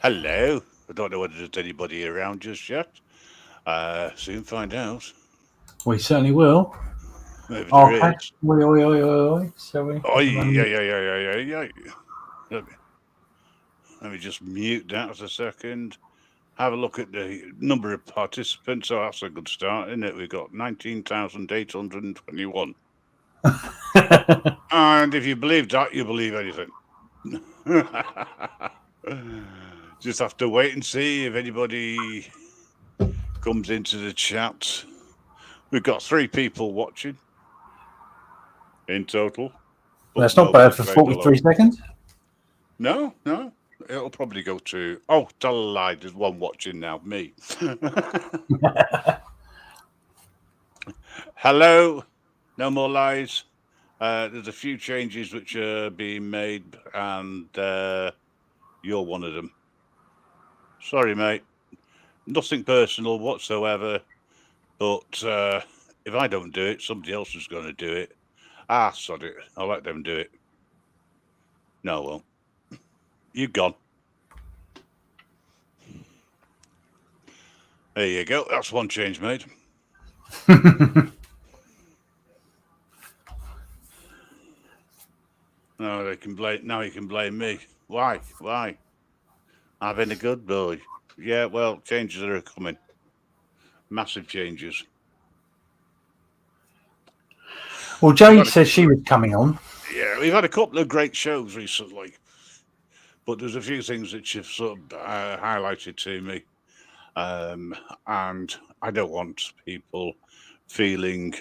Hello. I don't know whether there's anybody around just yet. Soon find out. We certainly will. If there Okay. is. Oi, oi, oi, oi, oi. Shall we? Oh, yeah, yeah, yeah, yeah, yeah, yeah. Let me just mute that for a second. Have a look at the number of participants. Oh, that's a good start, isn't it? We've got 19,821. And if you believe that, you believe anything. Just have to wait and see if anybody comes into the chat. We've got 3 people watching in total, but That's not bad nobody's for saying hello. 43 seconds. No, no, it'll probably go to. Oh, tell a lie. There's one watching now. Me. Hello. No more lies. There's a few changes which are being made, and you're one of them. Sorry, mate. Nothing personal whatsoever. But if I don't do it, somebody else is going to do it. Ah, sod it. I'll let them do it. No, I won't. You're gone. There you go. That's one change made. No, they can blame. Now you can blame me. Why? Why? I've been a good boy. Yeah, well, changes are coming. Massive changes. Well, Jade says she was coming on. Yeah, we've had a couple of great shows recently, but there's a few things that you've sort of highlighted to me, and I don't want people feeling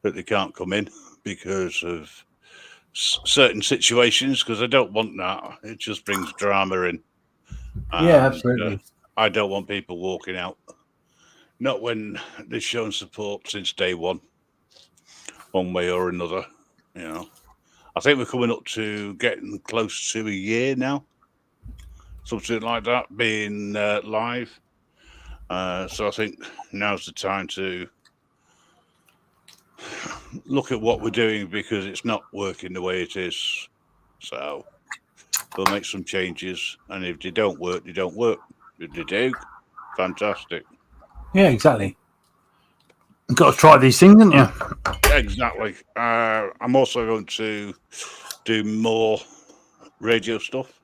that they can't come in because of certain situations, because I don't want that. It just brings drama in. Yeah, absolutely. I don't want people walking out. Not when they've shown support since day one way or another. You know, I think we're coming up to getting close to a year now, something like that, being live. So I think now's the time to look at what we're doing, because it's not working the way it is. So we'll make some changes, and if they don't work, they don't work. If they do, fantastic. Yeah, exactly. Got to try these things, haven't you? Exactly. I'm also going to do more radio stuff.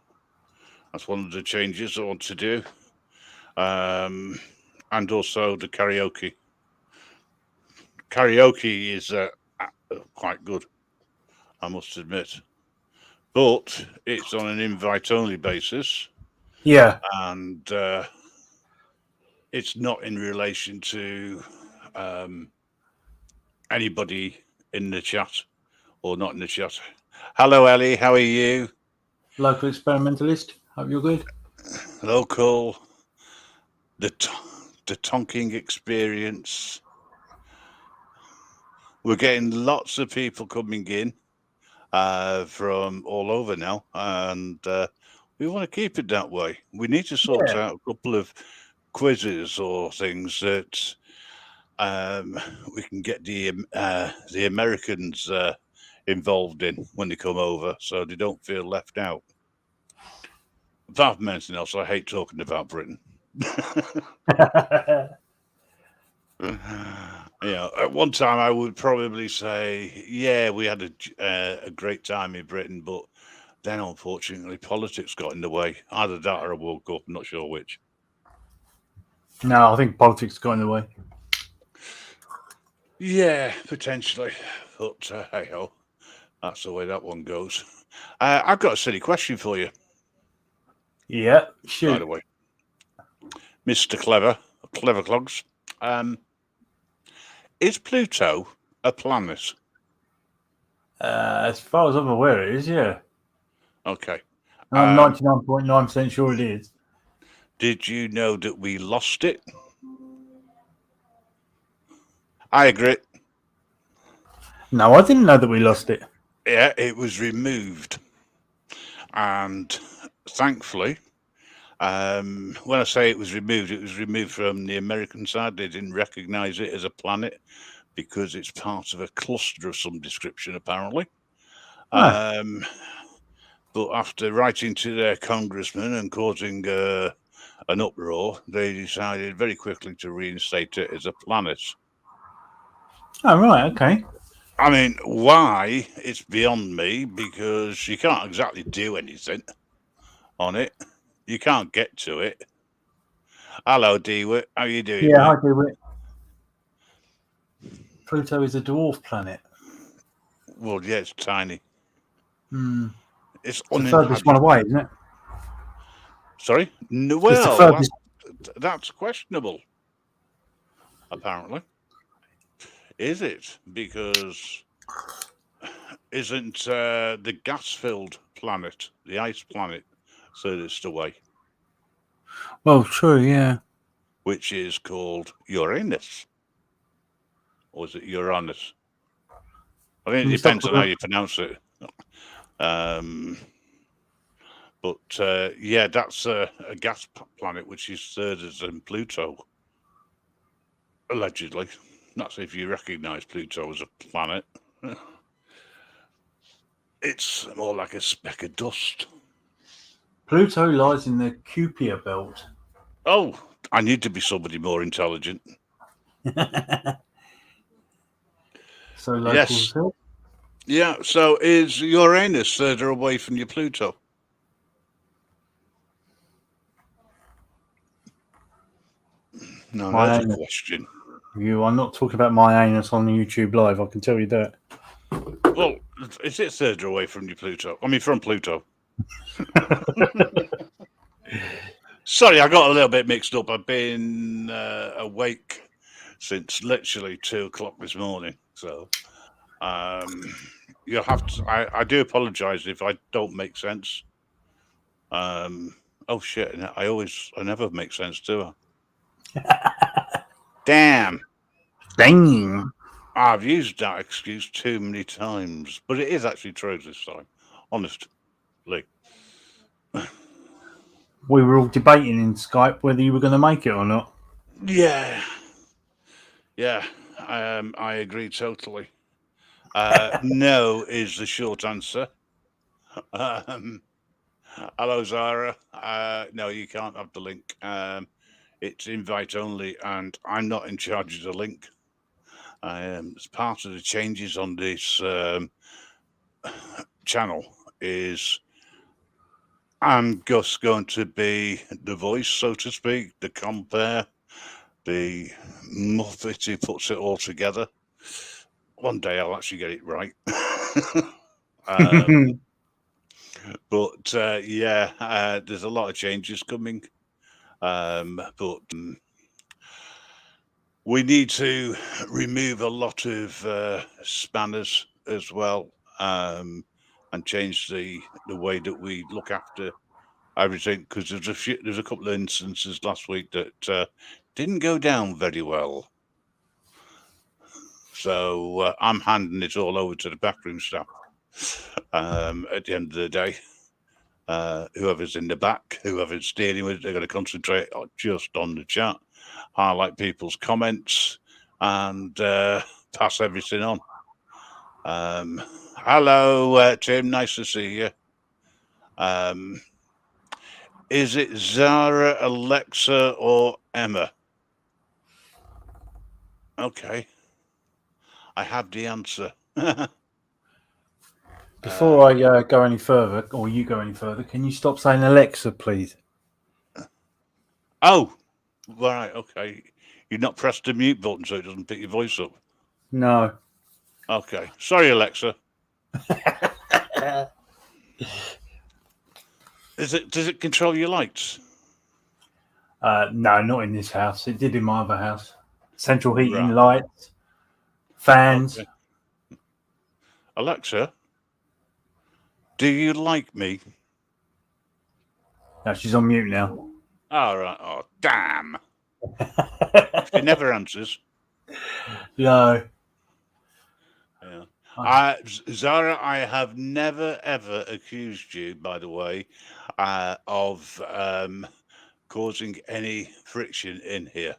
That's one of the changes I want to do. And also the karaoke. Karaoke is quite good, I must admit. But it's on an invite-only basis. Yeah. And it's not in relation to anybody in the chat or not in the chat. Hello, Ellie. How are you? Local experimentalist. Hope you're good. Local, the Tonking experience. We're getting lots of people coming in from all over now, and we want to keep it that way. We need to sort out a couple of quizzes or things that we can get the Americans involved in when they come over, so they don't feel left out. Apart from anything else, I hate talking about Britain. At one time I would probably say, yeah, we had a great time in Britain, but then unfortunately politics got in the way. Either that or I woke up, I'm not sure which. No, I think politics got in the way. Yeah, potentially. But hey ho, that's the way that one goes. I've got a silly question for you. Yeah, shoot. By the way, Mr. Clever Clogs, is Pluto a planet? As far as I'm aware, it is, yeah. Okay. I'm 99.9% sure it is. Did you know that we lost it? I agree. No, I didn't know that we lost it. Yeah, it was removed. And thankfully, when I say it was removed from the American side. They didn't recognize it as a planet because it's part of a cluster of some description, apparently. Oh. But after writing to their congressman and causing an uproar, they decided very quickly to reinstate it as a planet. Oh, right. Okay. I mean, why? It's beyond me, because you can't exactly do anything on it. You can't get to it. Hello, Dewey. How you doing, Yeah, mate? I do it. Pluto is a dwarf planet. Well, yeah, it's tiny. Hmm. It's It's the furthest one uninhabited. away, isn't it? Sorry? No, It's the well, furthest. that's questionable, apparently. Is it? Because isn't the gas-filled planet, the ice planet, furthest away, Well, true. Yeah. which is called Uranus? Or is it Uranus? I mean, Can it you stop? depends on how you pronounce it. But yeah, that's a gas planet, which is further than Pluto, allegedly. That's if you recognise Pluto as a planet. It's more like a speck of dust. Pluto lies in the Kuiper belt. Oh, I need to be somebody more intelligent. So locals Yes. help. Yeah, so is Uranus further away from your Pluto? Now, My there's a anus. question. You are not talking about my anus on YouTube Live. I can tell you that. Well, is it further away from your Pluto? I mean, from Pluto. Sorry, I got a little bit mixed up. I've been awake since literally 2 o'clock this morning. So you'll have to. I do apologise if I don't make sense. Oh shit! I never make sense, do I? Damn! Dang. I've used that excuse too many times, but it is actually true this time. Honestly. We were all debating in Skype whether you were going to make it or not. Yeah. Yeah. I agree totally. No is the short answer. Hello, Zara. No, you can't have the link. It's invite only, and I'm not in charge of the link. As part of the changes on this channel is I'm just going to be the voice, so to speak, the compare, the muppet who puts it all together. One day I'll actually get it right. But yeah, there's a lot of changes coming. But we need to remove a lot of spanners as well, and change the way that we look after everything, because there's a couple of instances last week that didn't go down very well. So I'm handing it all over to the backroom staff at the end of the day. Whoever's in the back, whoever's dealing with it, they're going to concentrate just on the chat, highlight people's comments, and pass everything on. Hello, Tim. Nice to see you. Is it Zara, Alexa, or Emma? Okay. I have the answer. Before I go any further, or you go any further, can you stop saying Alexa, please? Oh, right. Okay. You've not pressed the mute button so it doesn't pick your voice up. No. Okay. Sorry, Alexa. Does it control your lights? No, not in this house. It did in my other house. Central heating, Right. lights, fans. Okay. Alexa, do you like me? No, she's on mute now. All right. Oh, damn. She never answers. No. Yeah. Zara, I have never ever accused you, by the way, of causing any friction in here.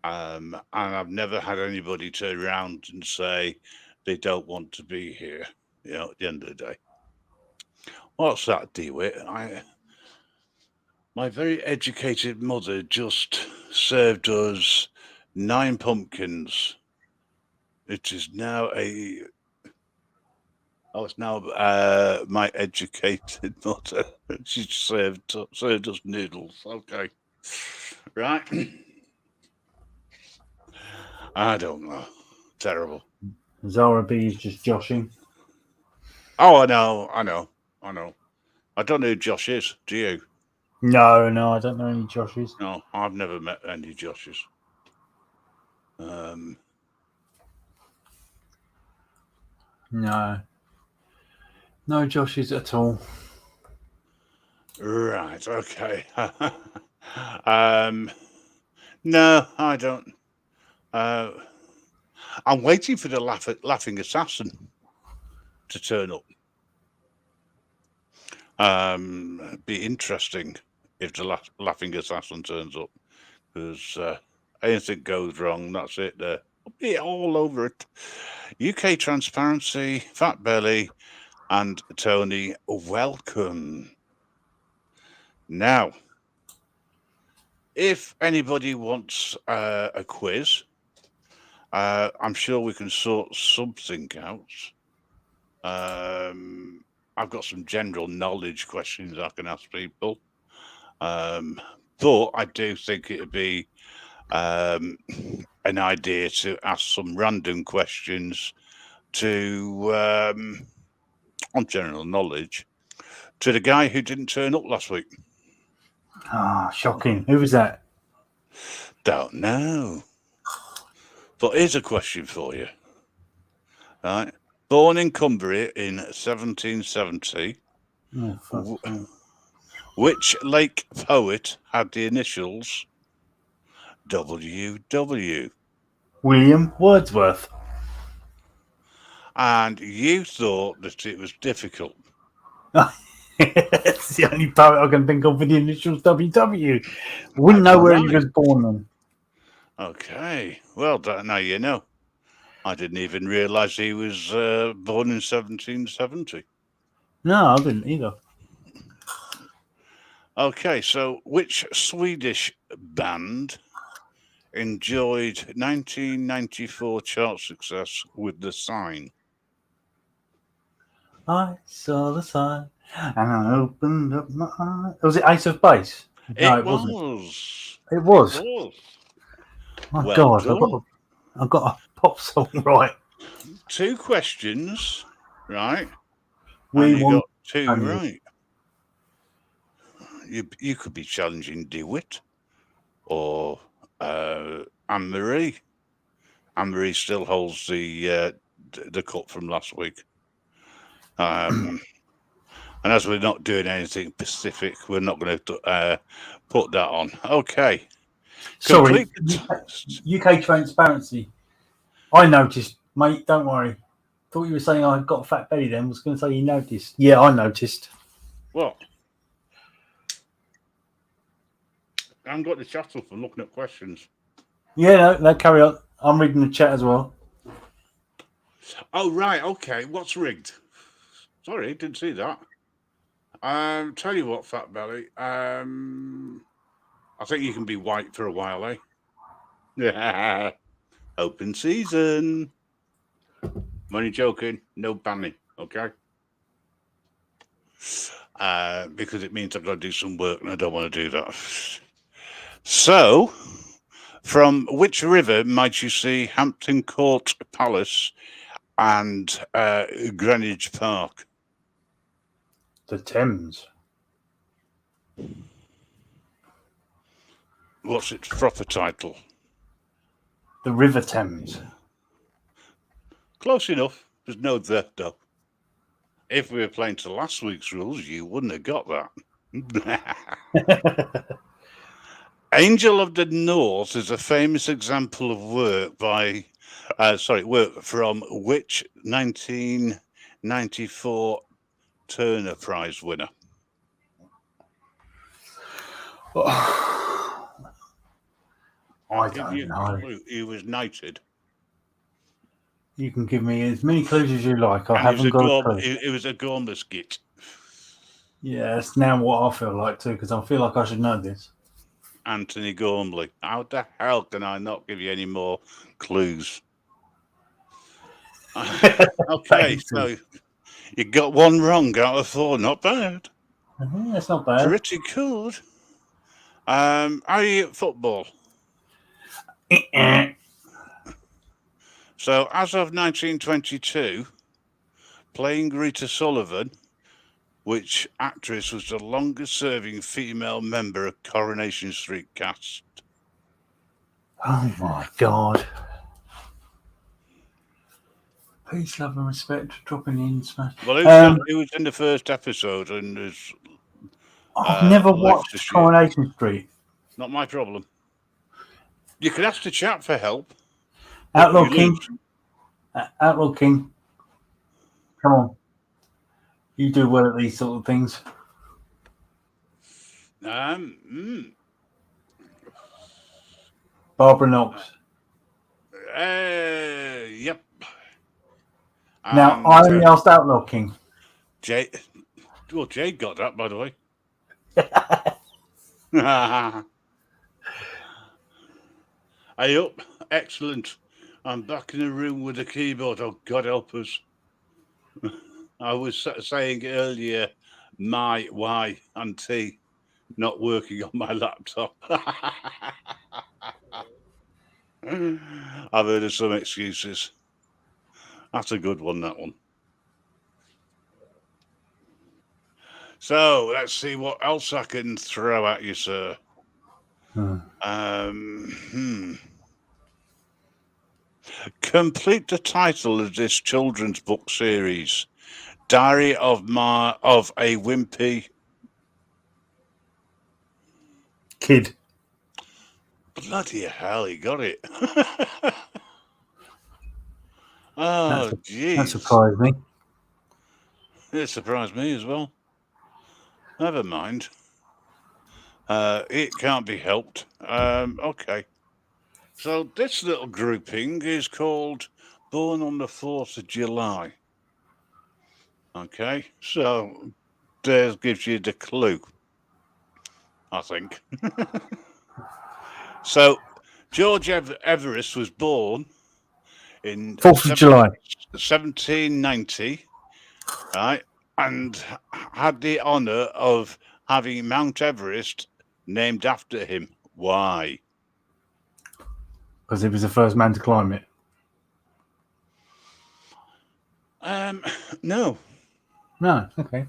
And I've never had anybody turn around and say they don't want to be here, at the end of the day. What's that, DeWitt? My very educated mother just served us 9 pumpkins. It is now it's now my educated mother. She served us noodles. Okay. Right. I don't know. Terrible. Zara B is just joshing. Oh, I know. I don't know who Josh is. Do you? No, I don't know any Joshes. No, I've never met any Joshes. No Joshes at all. Right. Okay. No, I don't. I'm waiting for the laughing assassin to turn up. Be interesting if the laughing assassin turns up, because anything goes wrong, that's it. They'll be all over it. UK Transparency, Fat Belly, and Tony, welcome. Now, if anybody wants a quiz, I'm sure we can sort something out. I've got some general knowledge questions I can ask people. But I do think it'd be an idea to ask some random questions on general knowledge to the guy who didn't turn up last week. Ah, shocking. Who was that? Don't know. But here's a question for you. Right. Born in Cumbria in 1770, which Lake poet had the initials WW? William Wordsworth. And you thought that it was difficult. It's the only poet I can think of with the initials WW. Wouldn't know where he was born then. Okay. Well, now you know. I didn't even realise he was born in 1770. No, I didn't either. Okay, so which Swedish band enjoyed 1994 chart success with The Sign? I saw the sign and I opened up my eyes. Was it Ace of Base? No, it wasn't. It was. My well God, I've got a pop song right. 2 questions, right? We and you want got 2 right. You could be challenging DeWitt or Anne-Marie. Anne-Marie still holds the cup from last week. And as we're not doing anything specific, we're not going to put that on. Okay. Sorry, UK Transparency. I noticed, mate. Don't worry. Thought you were saying I've got a fat belly then. I was going to say you noticed. Yeah, I noticed. What? I haven't got the chat up and looking at questions. Yeah, no, carry on. I'm reading the chat as well. Oh, right. Okay. What's rigged? Sorry, didn't see that. Tell you what, Fat Belly. I think you can be white for a while, eh? Yeah. Open season. I'm only joking. No banning, okay? Because it means I've got to do some work and I don't want to do that. So, from which river might you see Hampton Court Palace and Greenwich Park? The Thames. What's its proper title? The River Thames. Close enough. There's no there, though. If we were playing to last week's rules, you wouldn't have got that. Angel of the North is a famous example of work from which 1994 Turner Prize winner? I don't know. He was knighted. You can give me as many clues as you like. I haven't got a clue. It was a Gormless git. Yeah, it's now what I feel like too, because I feel like I should know this. Anthony Gormley. How the hell can I not give you any more clues? Okay, so you got one wrong out of 4. Not bad. That's not bad. Pretty good. Are you at football? So, as of 1922, playing Rita Sullivan, which actress was the longest-serving female member of Coronation Street cast? Oh my God. Peace, love, and respect for dropping in. Smash. Well, it was in the first episode, and there's. I've never watched Coronation Street. Not my problem. You can ask the chat for help. Outlaw King. Outlaw King. Come on. You do well at these sort of things. Barbara Knox. Yep. Now, I only asked Outlaw King. Jay got that, by the way. Are you up? Excellent. I'm back in the room with the keyboard. Oh, God help us. I was saying earlier, my Y and T not working on my laptop. I've heard of some excuses. That's a good one, that one. So let's see what else I can throw at you, sir. Complete the title of this children's book series. Diary of a Wimpy Kid. Bloody hell, he got it. Oh, jeez. That surprised me. It surprised me as well. Never mind. It can't be helped. Okay. So this little grouping is called Born on the 4th of July. Okay. So there gives you the clue, I think. So George Everest was born in 4th of July. 1790, right, and had the honour of having Mount Everest named after him. Why? Because he was the first man to climb it. No. No, okay.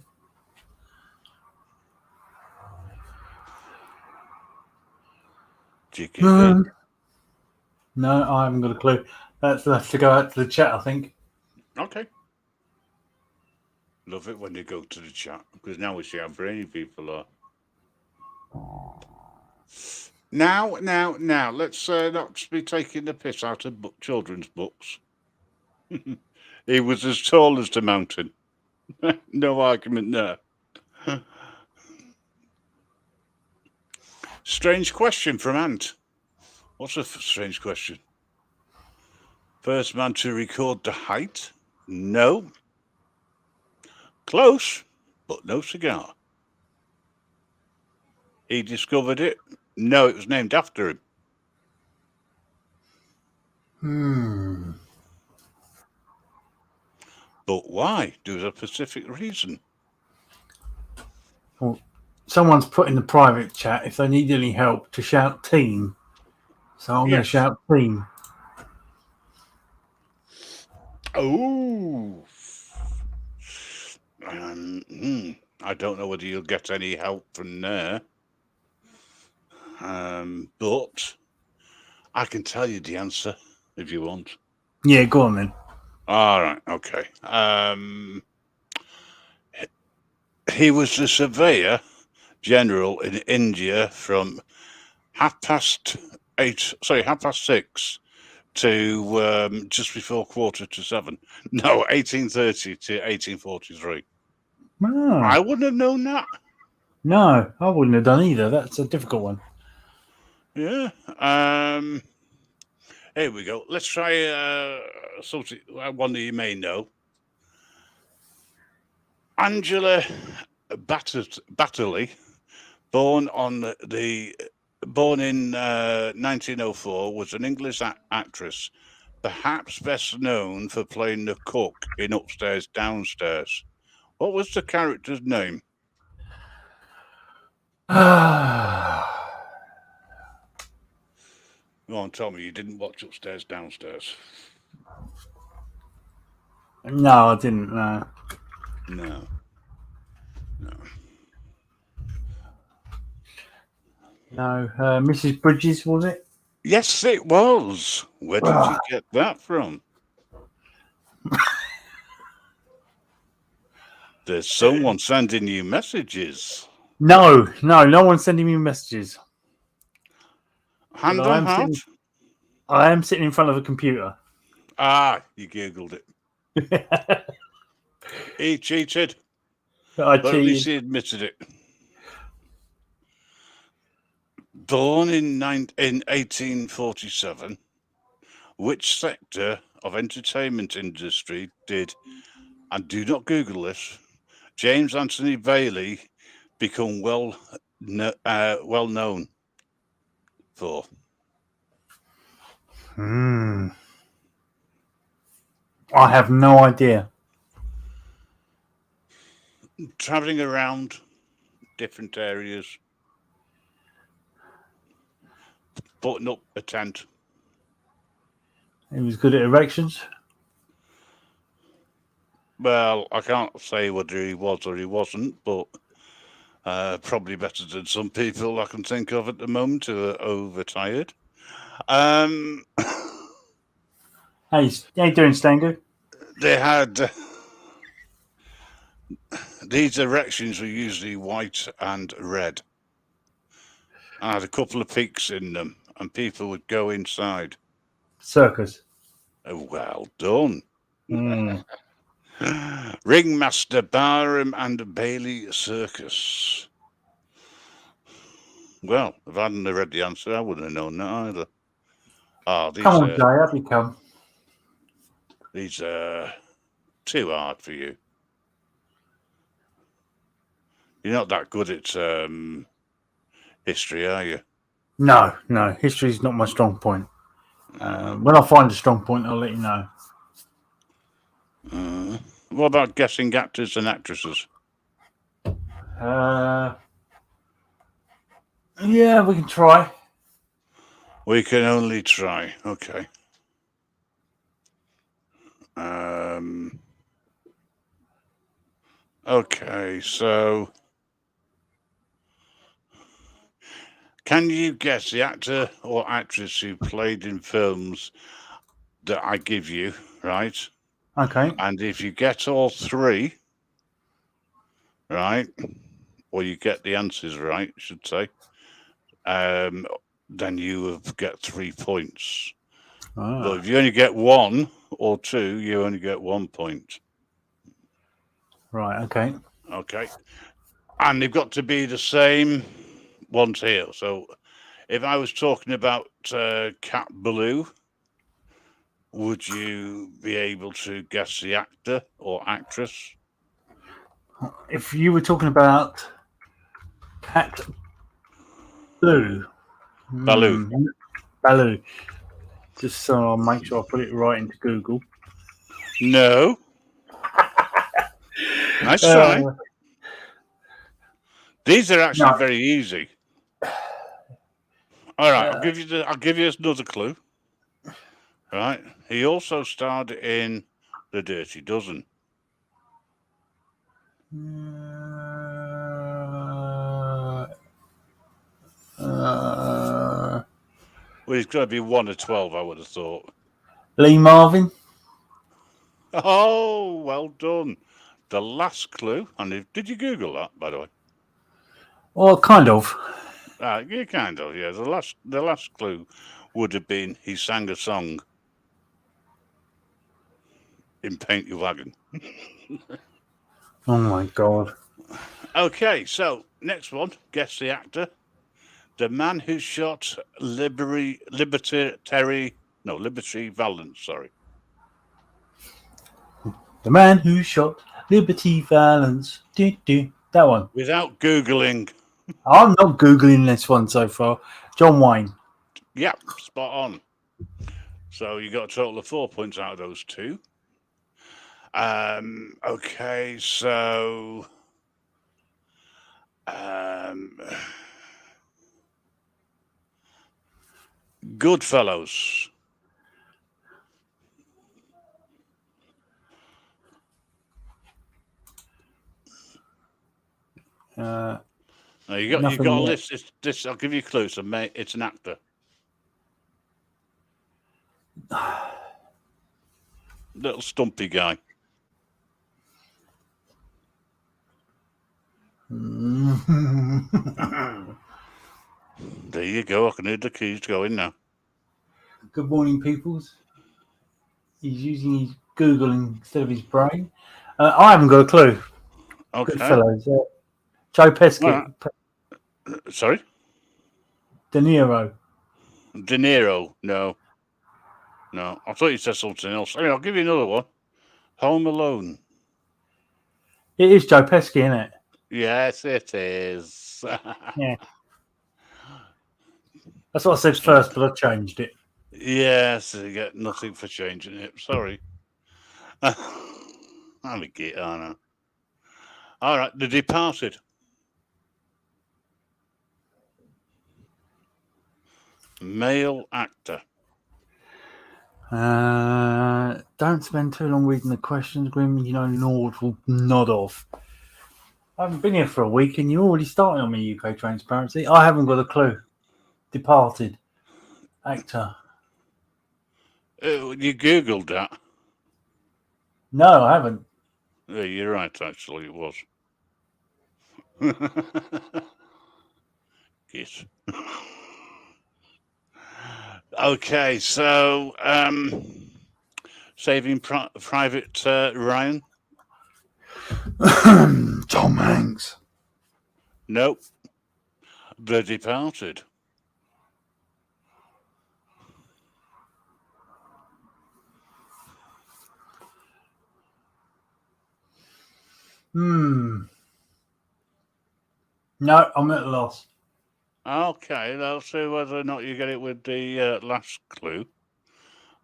No, I haven't got a clue. That's to go out to the chat, I think. Okay. Love it when you go to the chat, because now we see how brainy people are. Now, let's not be taking the piss out of children's books. He was as tall as the mountain. No argument there. Strange question from Ant. What's a strange question? First man to record the height? No. Close, but no cigar. He discovered it? No, it was named after him. But why? There's a specific reason. Well, someone's put in the private chat if they need any help to shout team. So I'm going to shout team. Oh. I don't know whether you'll get any help from there. But I can tell you the answer if you want. Yeah, go on then. All right, okay. He was the surveyor general in India from 6:30 to just before 6:45. No, 1830 to 1843. Oh. I wouldn't have known that. No, I wouldn't have done either. That's a difficult one. Yeah. Here we go. Let's try one that you may know. Angela Batterley, born in 1904, was an English actress, perhaps best known for playing the cook in Upstairs, Downstairs. What was the character's name? Go on, tell me you didn't watch Upstairs, Downstairs. No, I didn't. No. No. No, Mrs. Bridges, was it? Yes, it was. Where did you get that from? There's someone sending you messages. No one's sending me messages. Hand on heart. I am sitting in front of a computer. Ah, you Googled it. He cheated. I but at least he admitted it. Born in 1847, which sector of entertainment industry did, and do not Google this, James Anthony Bailey become well known for? I have no idea. Traveling around different areas, putting up a tent. He was good at erections. Well, I can't say whether he was or he wasn't, but probably better than some people I can think of at the moment who are overtired. How you doing, Stango? They had these erections were usually white and red. I had a couple of peaks in them, and people would go inside. Circus. Oh, well done. Ringmaster, Barham and Bailey Circus. Well, if I hadn't read the answer, I wouldn't have known that either. Come on, Jay, up you come. These are too hard for you. You're not that good at history, are you? No. History's not my strong point. When I find a strong point, I'll let you know. What about guessing actors and actresses? Yeah, we can try. We can only try. Okay. Okay, so can you guess the actor or actress who played in films that I give you, right? Okay. And if you get all three, right, or you get the answers right, I should say, then you will get 3 points. But if you only get one or two, you only get 1 point. Right, okay. Okay. And they've got to be the same ones here. So if I was talking about Cat Blue, would you be able to guess the actor or actress? If you were talking about Cat Blue. Baloo. Just so I'll make sure I put it right into Google. No. Nice try. These are actually very easy. All right, I'll give you another clue. Right, he also starred in The Dirty Dozen. Well, he's got to be 1 of 12, I would have thought. Lee Marvin. Oh, well done. The last clue, and did you Google that, by the way? Well, kind of. Yeah, kind of. Yeah, the last clue would have been he sang a song in Paint Your Wagon. Oh my God. Okay, so next one. Guess the actor. The man who shot Liberty Valance. Sorry. The man who shot Liberty Valance. That That one. Without Googling. I'm not Googling this one so far. John Wayne. Yep, spot on. So you got a total of 4 points out of those two. Okay, so Goodfellas. Now you got a list. It's this. I'll give you a clue. It's an actor. Little stumpy guy. There you go. I can hear the keys going now. Good morning, peoples. He's using his Google instead of his brain. I haven't got a clue. Okay. Goodfellas. Joe Pesci. Right. Sorry? De Niro. De Niro. No. I thought you said something else. Anyway, I'll give you another one. Home Alone. It is Joe Pesci, isn't it? Yes, it is. Yeah. That's what I said first, but I changed it. Yes, you get nothing for changing it. Sorry. I'm a git, aren't I? All right, The Departed. Male actor. Don't spend too long reading the questions, Grim. You know, Nord will nod off. I haven't been here for a week and you're already starting on me, UK Transparency. I haven't got a clue. Departed. Actor. You Googled that? No, I haven't. Yeah, you're right, actually, it was. Yes. Okay, so Saving Private Ryan. Tom Hanks. Nope. The Departed. No, I'm at a loss. Okay, let's see whether or not you get it with the last clue.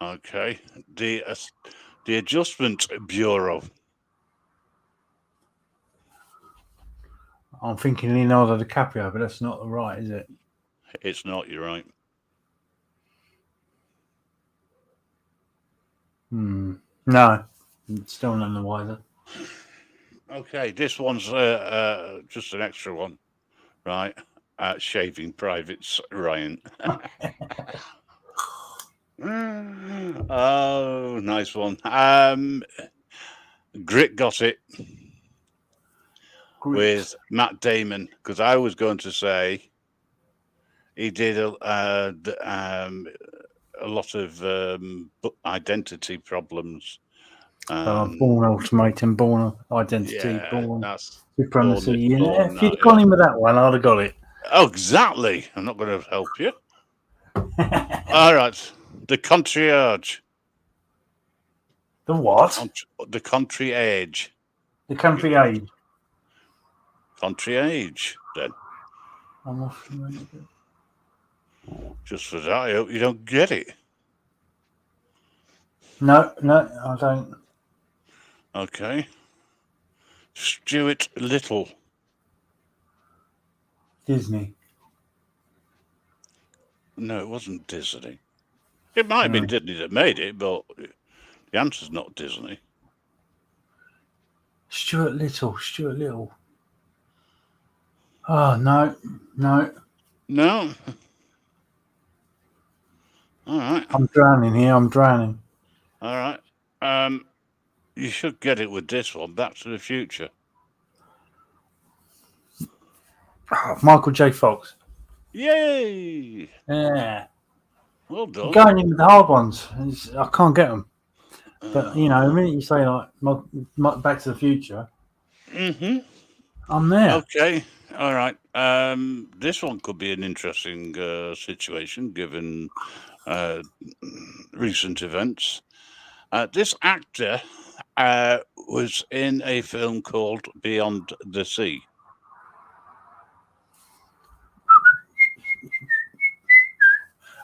Okay, the Adjustment Bureau. I'm thinking Leonardo DiCaprio, but that's not right, is it? It's not, you're right. No, still none the wiser. Okay, this one's just an extra one, right? Shaving Privates Ryan. Oh, nice one. Grit got it. Grit. With Matt Damon, because I was going to say he did a lot of identity problems. Born Ultimatum, Born Identity, Yeah, Born that's Supremacy. Born If you'd gone in with that one, I'd have got it. Oh, exactly. I'm not going to help you. All right. The Concierge. The what? The Country Age. The Country Age. Country Age, then. I'm off. Just for that, I hope you don't get it. No, I don't. Okay. Stuart Little. Disney. No, it wasn't Disney. It might have been Disney that made it, but the answer's not Disney. Stuart Little. Oh, no. All right. I'm drowning here. All right. You should get it with this one. Back to the Future. Oh, Michael J. Fox. Yay! Yeah. Well done. You're going in with the hard ones. I can't get them. But, you know, the minute you say, like, Back to the Future, I'm there. Okay. All right. This one could be an interesting situation given recent events. This actor was in a film called Beyond the Sea.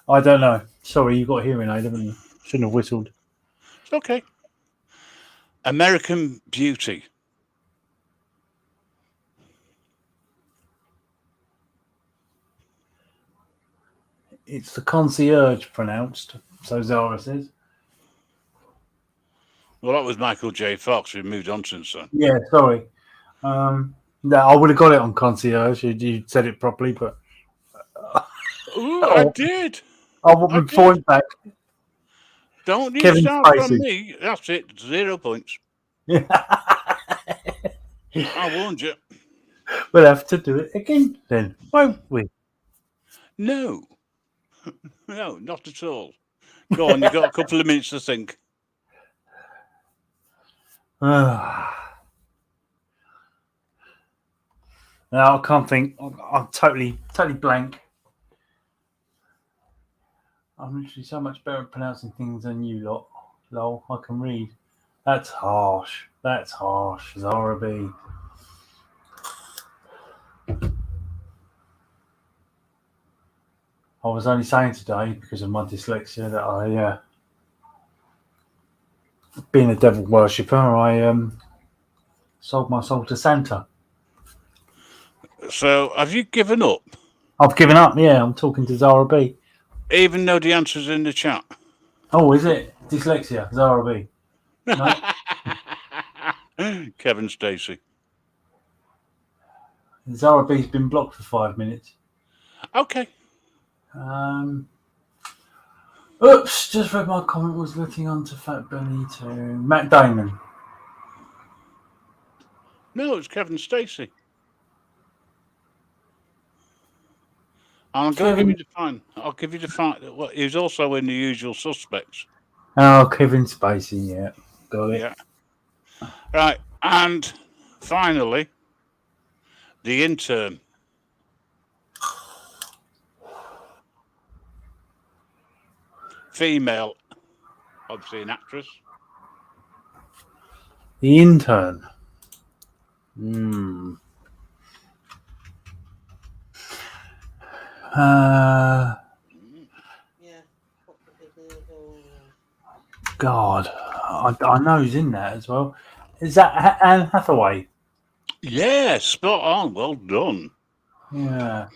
I don't know. Sorry, you got a hearing aid, haven't you? Shouldn't have whistled. It's okay. American Beauty. It's the concierge pronounced, so Zara says. Well, that was Michael J. Fox. We've moved on since then. Yeah, sorry. No, I would have got it on concierge. You said it properly, but Ooh, I did. I want my point back. Don't you Kevin start from Spacey. me. That's it. 0 points. I warned you. We'll have to do it again then, won't we? No. No, not at all. Go on, you've got a couple of minutes to think. No, I can't think. I'm totally blank. I'm literally so much better at pronouncing things than you lot. Lol, I can read. That's harsh. Zara B. I was only saying today, because of my dyslexia, that I, being a devil worshipper, I sold my soul to Santa. So, have you given up? I've given up, yeah. I'm talking to Zara B. Even though the answer's in the chat? Oh, is it? Dyslexia, Zara B. No? Kevin Stacey. Zara B's been blocked for 5 minutes. Okay. Oops, just read my comment, was looking on to Fat Belly to Matt Damon. No, it's Kevin Stacey. I'll give you the fine. I'll give you the fine. Well, he's also in The Usual Suspects. Oh, Kevin Spacey, yeah. Got it. Yeah. Right, and finally, The Intern. Female, obviously an actress. The Intern. God, I know who's in that as well. Is that Anne Hathaway? Yeah, spot on. Well done. Yeah.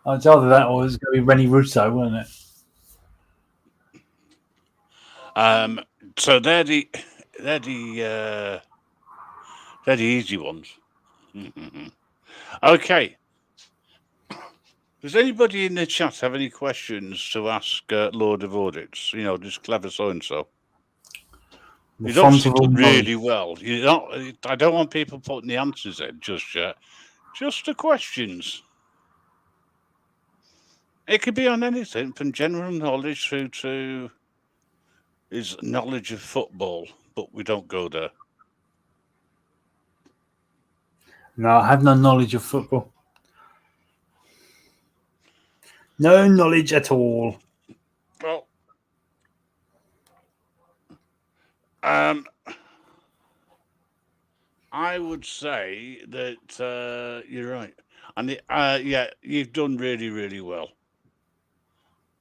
It's either that or it's going to be Rennie Russo, wasn't it? So they're the easy ones. Okay. Does anybody in the chat have any questions to ask Lord of Audits? You know, just clever so and so. He's obviously done really well. I don't want people putting the answers in just yet. Just the questions. It could be on anything from general knowledge through to his knowledge of football, but we don't go there. No, I have no knowledge of football. No knowledge at all. Well, I would say that you're right. And yeah, you've done really, really well.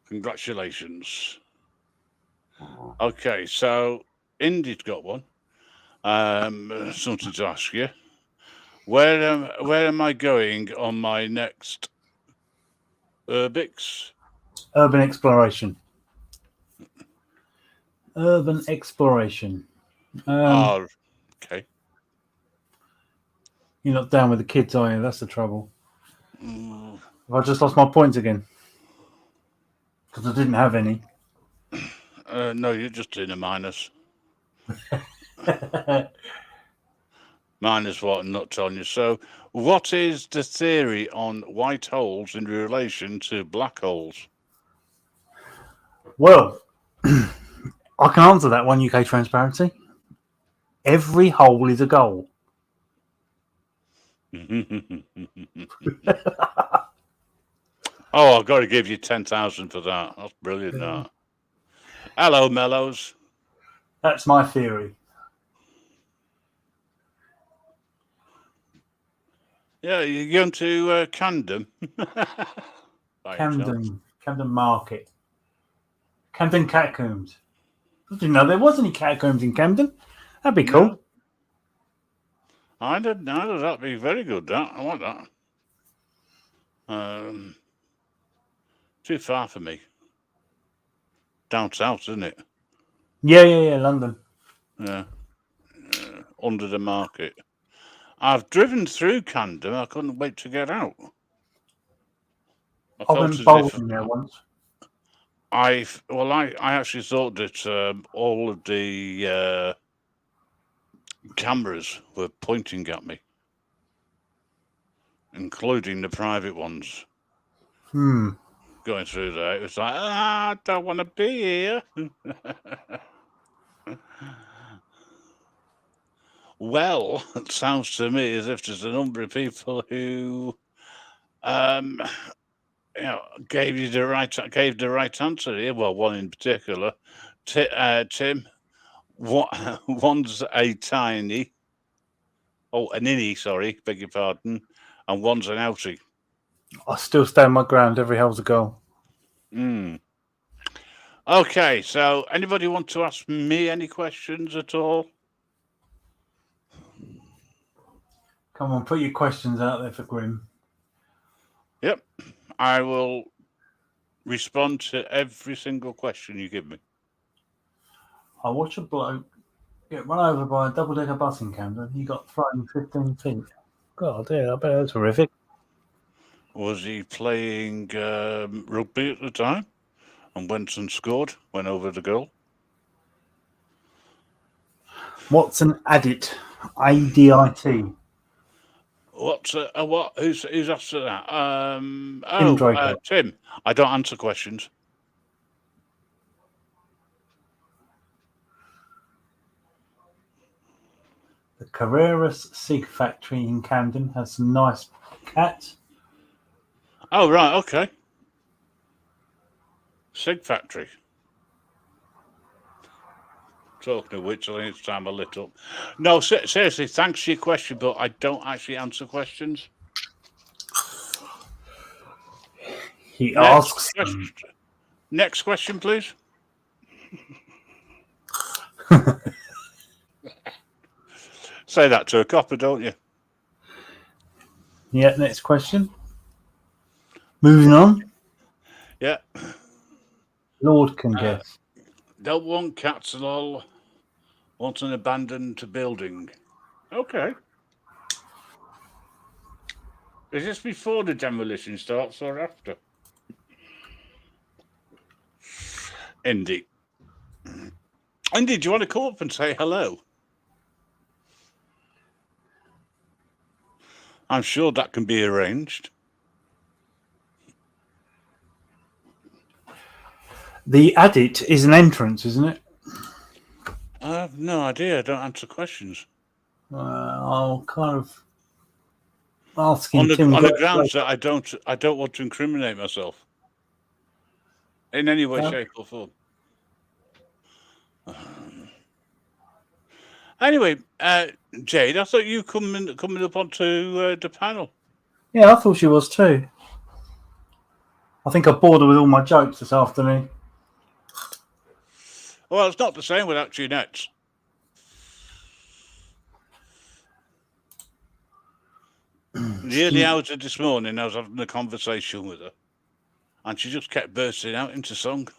Congratulations. Okay, so Indy's got one. Something to ask you. Where am I going on my next Urbix? Urban exploration. Okay. You're not down with the kids, are you? That's the trouble. Have I just lost my points again? Because I didn't have any. No, you're just in a minus. Minus what I'm not telling you. So, what is the theory on white holes in relation to black holes? Well, I can answer that one, UK Transparency. Every hole is a goal. Oh, I've got to give you 10,000 for that. That's brilliant. That. Hello, Mellows. That's my theory. Yeah, you're going to Camden. Camden Market. Camden Catacombs. I didn't know there was any catacombs in Camden. That'd be cool. No. I didn't know. That'd be very good. That I want that. Too far for me. Down south, isn't it? Yeah, London. Yeah. Under the market. I've driven through Camden. I couldn't wait to get out. I went bowling there once. I actually thought that all of the cameras were pointing at me, including the private ones. Going through there, it was like, I don't want to be here. Well, it sounds to me as if there's a number of people who, gave the right answer here. Well, one in particular, Tim. One's a tiny, an innie. Sorry, beg your pardon, and one's an outie. I still stand my ground. Every hell's a goal. Okay, so anybody want to ask me any questions at all? Come on, put your questions out there for Grim. Yep, I will respond to every single question you give me. I watched a bloke get run over by a double-decker bus in Camden. He got thrown 15 feet. God, yeah, I bet that's horrific. Was he playing rugby at the time and went and scored, went over the goal? What's an adit? ADIT. What's what? Who's after that? Tim. I don't answer questions. The Carreras Sig factory in Camden has some nice cats. Oh, right, okay. Sig factory. Talking of which, I think it's time I lit up. No, seriously, thanks for your question, but I don't actually answer questions. He asks. Next question, please. Say that to a copper, don't you? Yeah, next question. Moving on. Yeah. Lord can guess. Don't want cats at all. Want an abandoned building. Okay. Is this before the demolition starts or after? Indy. Indy, do you want to come up and say hello? I'm sure that can be arranged. The adit is an entrance, isn't it? I have no idea. I don't answer questions. I'll kind of ask him on the grounds that I don't want to incriminate myself in any way, shape, or form. Anyway, Jade, I thought you coming up onto the panel. Yeah, I thought she was too. I think I bored her with all my jokes this afternoon. Well, it's not the same without Jeanette. The early hours of this morning, I was having a conversation with her, and she just kept bursting out into song.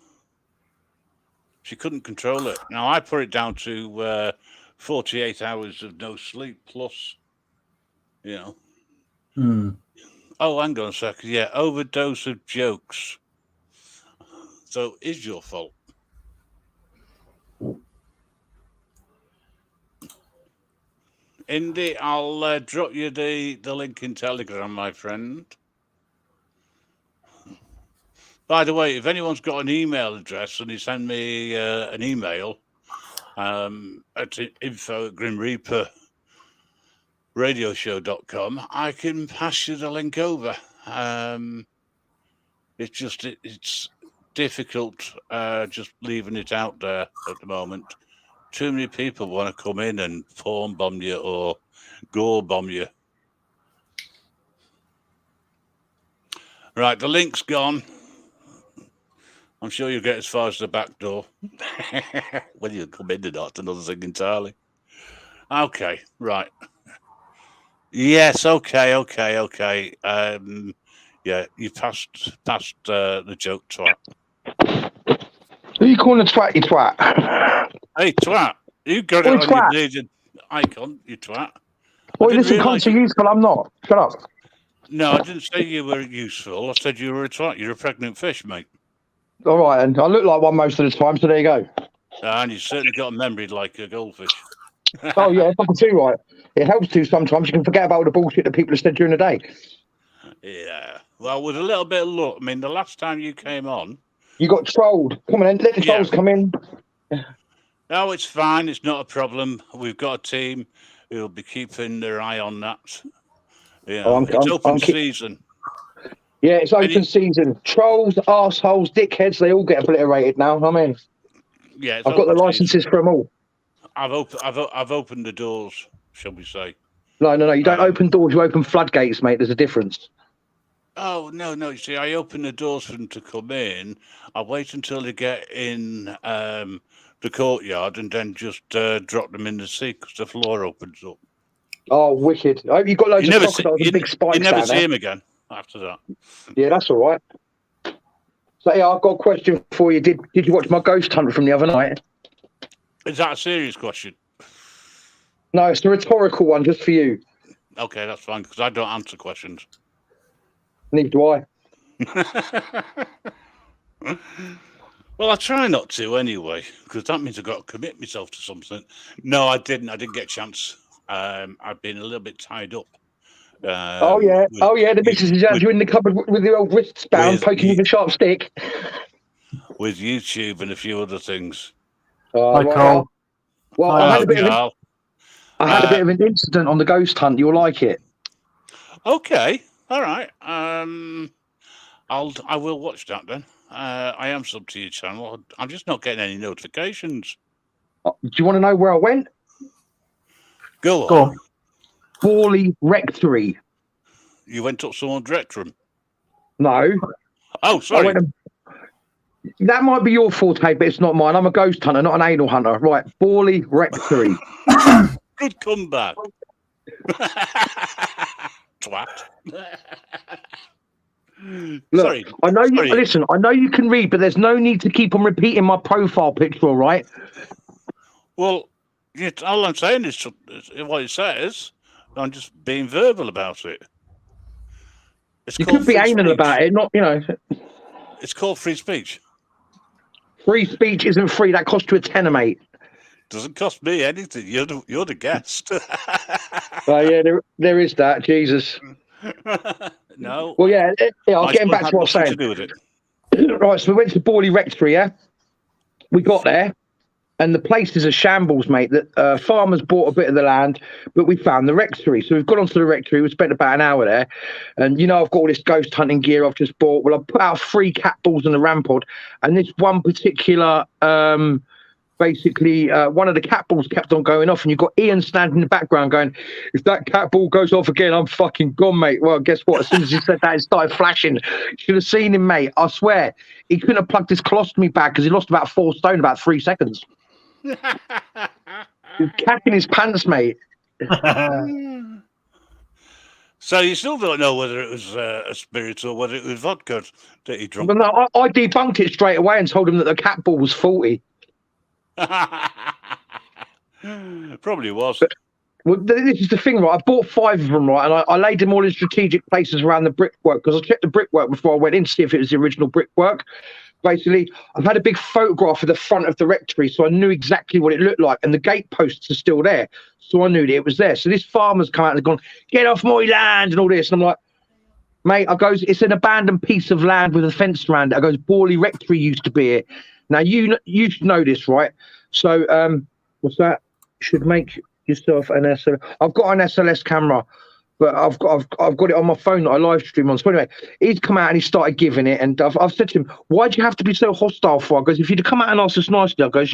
She couldn't control it. Now, I put it down to 48 hours of no sleep plus, Oh, hang on a second. Yeah, overdose of jokes. So, is your fault. Indy, I'll drop you the link in Telegram, my friend. By the way, if anyone's got an email address and you send me an email at info@grimreaperradioshow.com, I can pass you the link over. It's difficult just leaving it out there at the moment. Too many people want to come in and porn bomb you or gore bomb you. Right, the link's gone. I'm sure you'll get as far as the back door. Whether you come in or not, another thing entirely. Okay, right. Yes, okay. Yeah, you passed the joke, twat. Who you calling a twat, you twat? Hey, twat, you got Oi, it on twat. your bleeding icon, you twat. Well, listen, can't say useful, I'm not. Shut up. No, I didn't say you were useful. I said you were a twat. You're a pregnant fish, mate. All right, and I look like one most of the time, so there you go. And you certainly got a memory like a goldfish. Oh, yeah, fucking too right. It helps to sometimes. You can forget about all the bullshit that people have said during the day. Yeah. Well, with a little bit of luck, I mean, the last time you came on... You got trolled. Come on, then. Let the trolls come in. No, it's fine. It's not a problem. We've got a team who'll be keeping their eye on that. Yeah, it's open season. Yeah, it's open season. Trolls, arseholes, dickheads, they all get obliterated now. I mean, yeah, I've got the licenses for them all. I've opened the doors, shall we say? No. You don't open doors. You open floodgates, mate. There's a difference. Oh no! You see, I open the doors for them to come in. I wait until they get in the courtyard, and then just drop them in the sea because the floor opens up. Oh, wicked! I hope you've got loads of crocodiles and big spikes. You never see him again after that. Yeah, that's all right. So yeah, I've got a question for you. Did you watch my ghost hunt from the other night? Is that a serious question? No, it's a rhetorical one, just for you. Okay, that's fine because I don't answer questions. Neither do I. Well, I try not to anyway, because that means I've got to commit myself to something. No, I didn't. I didn't get a chance. I've been a little bit tied up. The missus is out you in the cupboard with the old wrists bound, poking with a sharp stick. With YouTube and a few other things. Hi, Carl. Well, I had a bit of an incident on the ghost hunt. You'll like it. Okay. All right. I will watch that then. I am sub to your channel. I'm just not getting any notifications. Do you want to know where I went? Go on. Borley Rectory. You went up someone's rectum? No. Oh, sorry. That might be your forte, but it's not mine. I'm a ghost hunter, not an anal hunter. Right, Borley Rectory. Good comeback. Twat. Look, sorry. I know you listen. I know you can read, but there's no need to keep on repeating my profile picture. All right. Well, all I'm saying is what it says. I'm just being verbal about it. You could be anal about it, not It's called free speech. Free speech isn't free. That costs you a tenner, mate. Doesn't cost me anything. You're the guest. Oh yeah, there is that. Jesus. No. Well, yeah. I'm getting back to what I was saying. To do with it. Right, so we went to Borley Rectory. Yeah, we got there, and the place is a shambles, mate. That farmers bought a bit of the land, but we found the rectory. So we've gone onto the rectory. We spent about an hour there, and I've got all this ghost hunting gear I've just bought. Well, I put out 3 cat balls on the rampod, and this one particular. Basically, one of the cat balls kept on going off, and you've got Ian standing in the background going, if that cat ball goes off again, I'm fucking gone, mate. Well, guess what? As soon as he said that, it started flashing. Should have seen him, mate. I swear. He couldn't have plugged his colostomy bag because he lost about 4 stone in about 3 seconds. He was cacking his pants, mate. So you still don't know whether it was a spirit or whether it was vodka that he drank? But no, I debunked it straight away and told him that the cat ball was faulty. Probably was. Well, this is the thing, right? I bought 5 of them, right? And I laid them all in strategic places around the brickwork because I checked the brickwork before I went in to see if it was the original brickwork. Basically, I've had a big photograph of the front of the rectory, so I knew exactly what it looked like. And the gate posts are still there, so I knew that it was there. So this farmer's come out and gone, get off my land and all this. And I'm like, mate, I goes, it's an abandoned piece of land with a fence around it. I goes, Borley Rectory used to be it. Now, you should know this, right? So, what's that? Should make yourself an SLS. I've got an SLS camera, but I've got it on my phone that I live stream on. So anyway, he's come out and he started giving it, and I've said to him, why do you have to be so hostile for? I goes, if you'd come out and ask us nicely, I goes,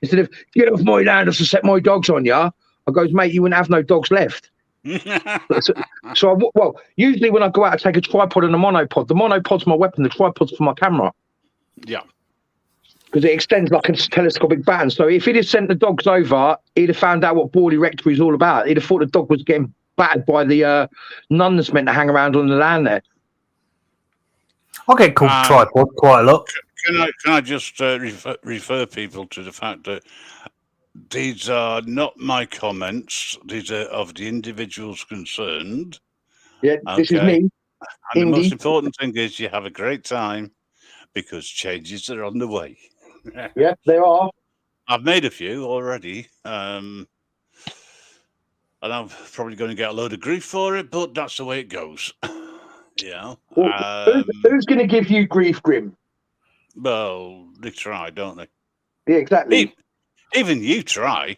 instead of get off my land or to set my dogs on you, I goes, mate, you wouldn't have no dogs left. Well, usually when I go out, I take a tripod and a monopod. The monopod's my weapon. The tripod's for my camera. Yeah. Because it extends like a telescopic band. So if he'd have sent the dogs over, he'd have found out what Borley Rectory is all about. He'd have thought the dog was getting battered by the nun that's meant to hang around on the land there. I get called tripod quite a lot. Can I just refer people to the fact that these are not my comments. These are of the individuals concerned. Yeah, this is me. And Indy. the most important thing is you have a great time because changes are on the way. Yeah, they are. I've made a few already. And I'm probably going to get a load of grief for it, but that's the way it goes. Well, who's going to give you grief, Grim? Well, they try, don't they? Yeah, exactly. Even you try.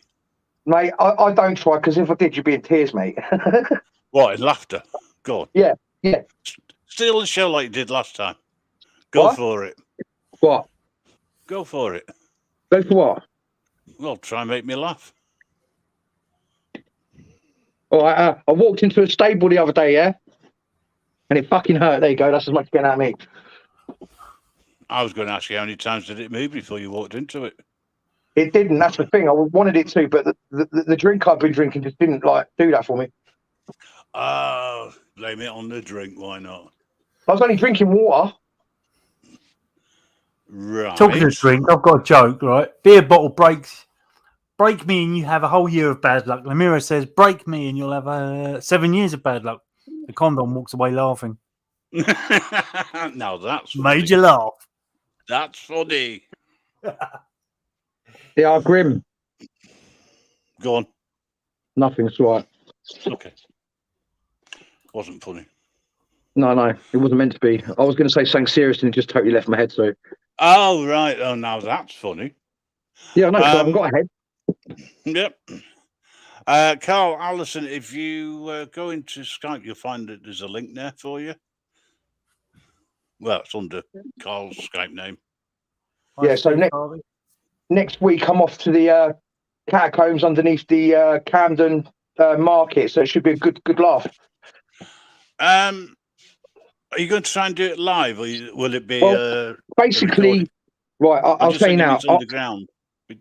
Mate, I don't try, because if I did, you'd be in tears, mate. What, in laughter? God. Yeah. Steal the show like you did last time. Go for it. What? Go for it. Go for what? Well, try and make me laugh. All right, I walked into a stable the other day, yeah? And it fucking hurt. There you go. That's as much getting out of me. I was going to ask you how many times did it move before you walked into it? It didn't. That's the thing. I wanted it to, but the drink I've been drinking just didn't do that for me. Blame it on the drink. Why not? I was only drinking water. Right. Talking of drink, I've got a joke, right? Beer bottle break me and you have a whole year of bad luck. Lamira says, break me and you'll have 7 years of bad luck. The condom walks away laughing. Now that's funny. Made you laugh. That's funny. They are grim. Go on. Nothing's right. Okay. Wasn't funny. No, it wasn't meant to be. I was going to say something serious and it just totally left my head. So. Oh, right. Oh, now that's funny. Yeah, I know, 'cause I haven't got a head. Yep. Carl, Alison, if you go into Skype, you'll find that there's a link there for you. Well, it's under Carl's Skype name. Yeah, so next week I'm off to the catacombs underneath the Camden market, so it should be a good laugh. Are you going to try and do it live, or will it be basically? Right, I'll say now. Underground.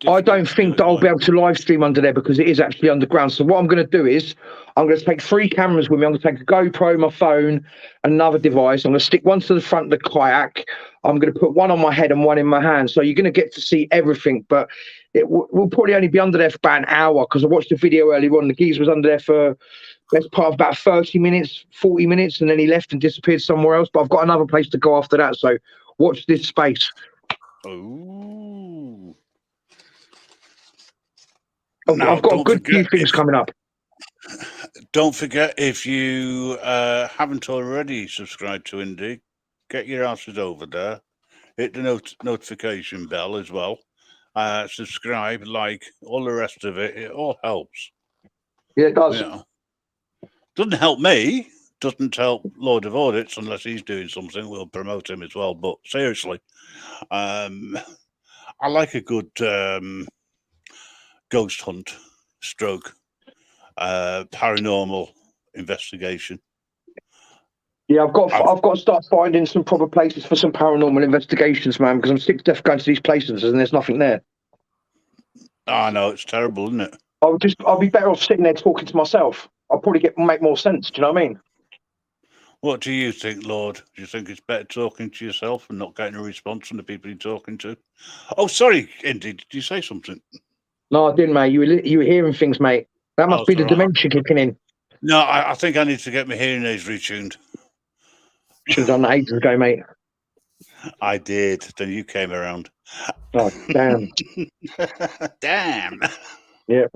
I don't think that I'll be able to live stream under there because it is actually underground. So what I'm going to do is I'm going to take 3 cameras with me. I'm going to take a GoPro, my phone, another device. I'm going to stick one to the front of the kayak. I'm going to put one on my head and one in my hand. So you're going to get to see everything, but it will probably only be under there for about an hour because I watched the video earlier on. The geezer was under there for best part of about 30 minutes, 40 minutes, and then he left and disappeared somewhere else. But I've got another place to go after that. So watch this space. Oh. Now, I've got a good few things coming up. Don't forget, if you haven't already subscribed to Indy, get your asses over there. Hit the notification bell as well. Subscribe, like, all the rest of it. It all helps. Yeah, it does. Doesn't help me. Doesn't help Lord of Audits unless he's doing something. We'll promote him as well. But seriously, I like a good ghost hunt stroke paranormal investigation. Yeah, I've got to start finding some proper places for some paranormal investigations, man, because I'm sick to death going to these places and there's nothing there. I know, it's terrible, isn't it? I'll be better off sitting there talking to myself. I'll probably make more sense. Do you know what I mean? What do you think, Lord? Do you think it's better talking to yourself and not getting a response from the people you're talking to? Oh, sorry, Indy, did you say something? No, I didn't, mate. You were hearing things, mate. That must be the dementia kicking in. No, I think I need to get my hearing aids retuned. Should have done that ages ago, mate. I did. Then you came around. Oh, damn. Damn. Yeah.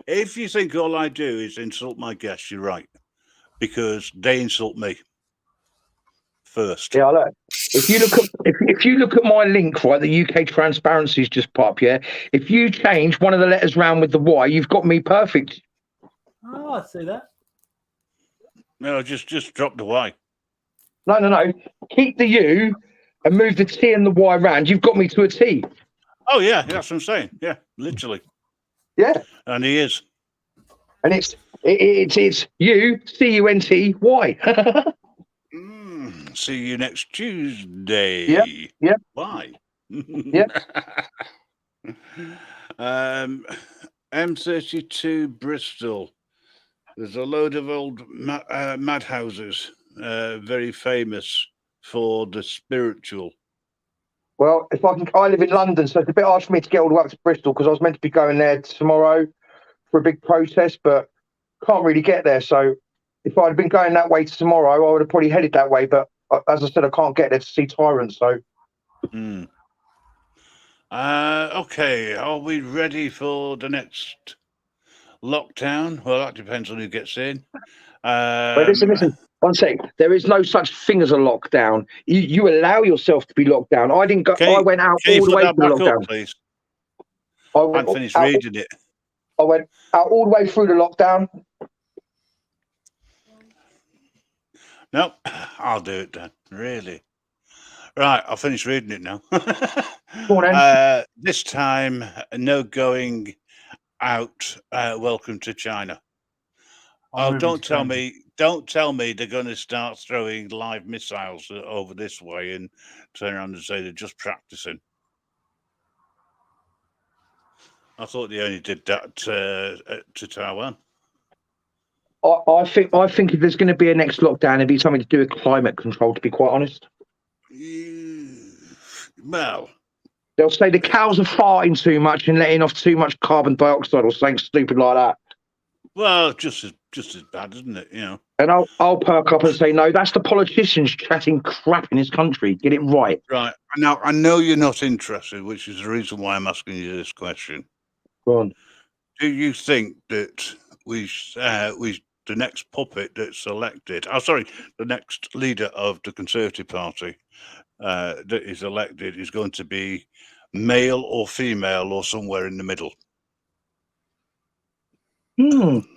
If you think all I do is insult my guests, you're right. Because they insult me first. Yeah, look. If you look at my link, right, the UK Transparency's just popped, yeah. If you change one of the letters round with the Y, you've got me perfect. Oh, I see that. No, just drop the Y. No. Keep the U and move the T and the Y round. You've got me to a T. Oh yeah, that's what I'm saying. Yeah, literally. Yeah. And he is. And it's It's you, CUNTY. See you next Tuesday. Yep. Why? Yep. M32 Bristol. There's a load of old madhouses, very famous for the spiritual. Well, I live in London, so it's a bit hard for me to get all the way up to Bristol because I was meant to be going there tomorrow for a big protest, but can't really get there. So if I'd been going that way tomorrow, I would have probably headed that way. But as I said, I can't get there to see Tyrant. So. Okay, are we ready for the next lockdown? Well, that depends on who gets in. But listen. 1 sec. There is no such thing as a lockdown. You allow yourself to be locked down. I didn't go. I went out all the way through the lockdown. Up, please? I hadn't finished reading it. I went out all the way through the lockdown. Nope, I'll do it then. Really. Right, I'll finish reading it now. Go on, then. This time, no going out. Welcome to China. Don't tell me they're going to start throwing live missiles over this way and turn around and say they're just practicing. I thought they only did that to Taiwan. I think if there's going to be a next lockdown, it'd be something to do with climate control. To be quite honest. Well, they'll say the cows are farting too much and letting off too much carbon dioxide or something stupid like that. Well, just as bad, isn't it? You know. And I'll perk up and say, no, that's the politicians chatting crap in this country. Get it right. Right. Now, I know you're not interested, which is the reason why I'm asking you this question. Go on. Do you think that the next puppet that's elected, the next leader of the Conservative Party that is elected is going to be male or female or somewhere in the middle?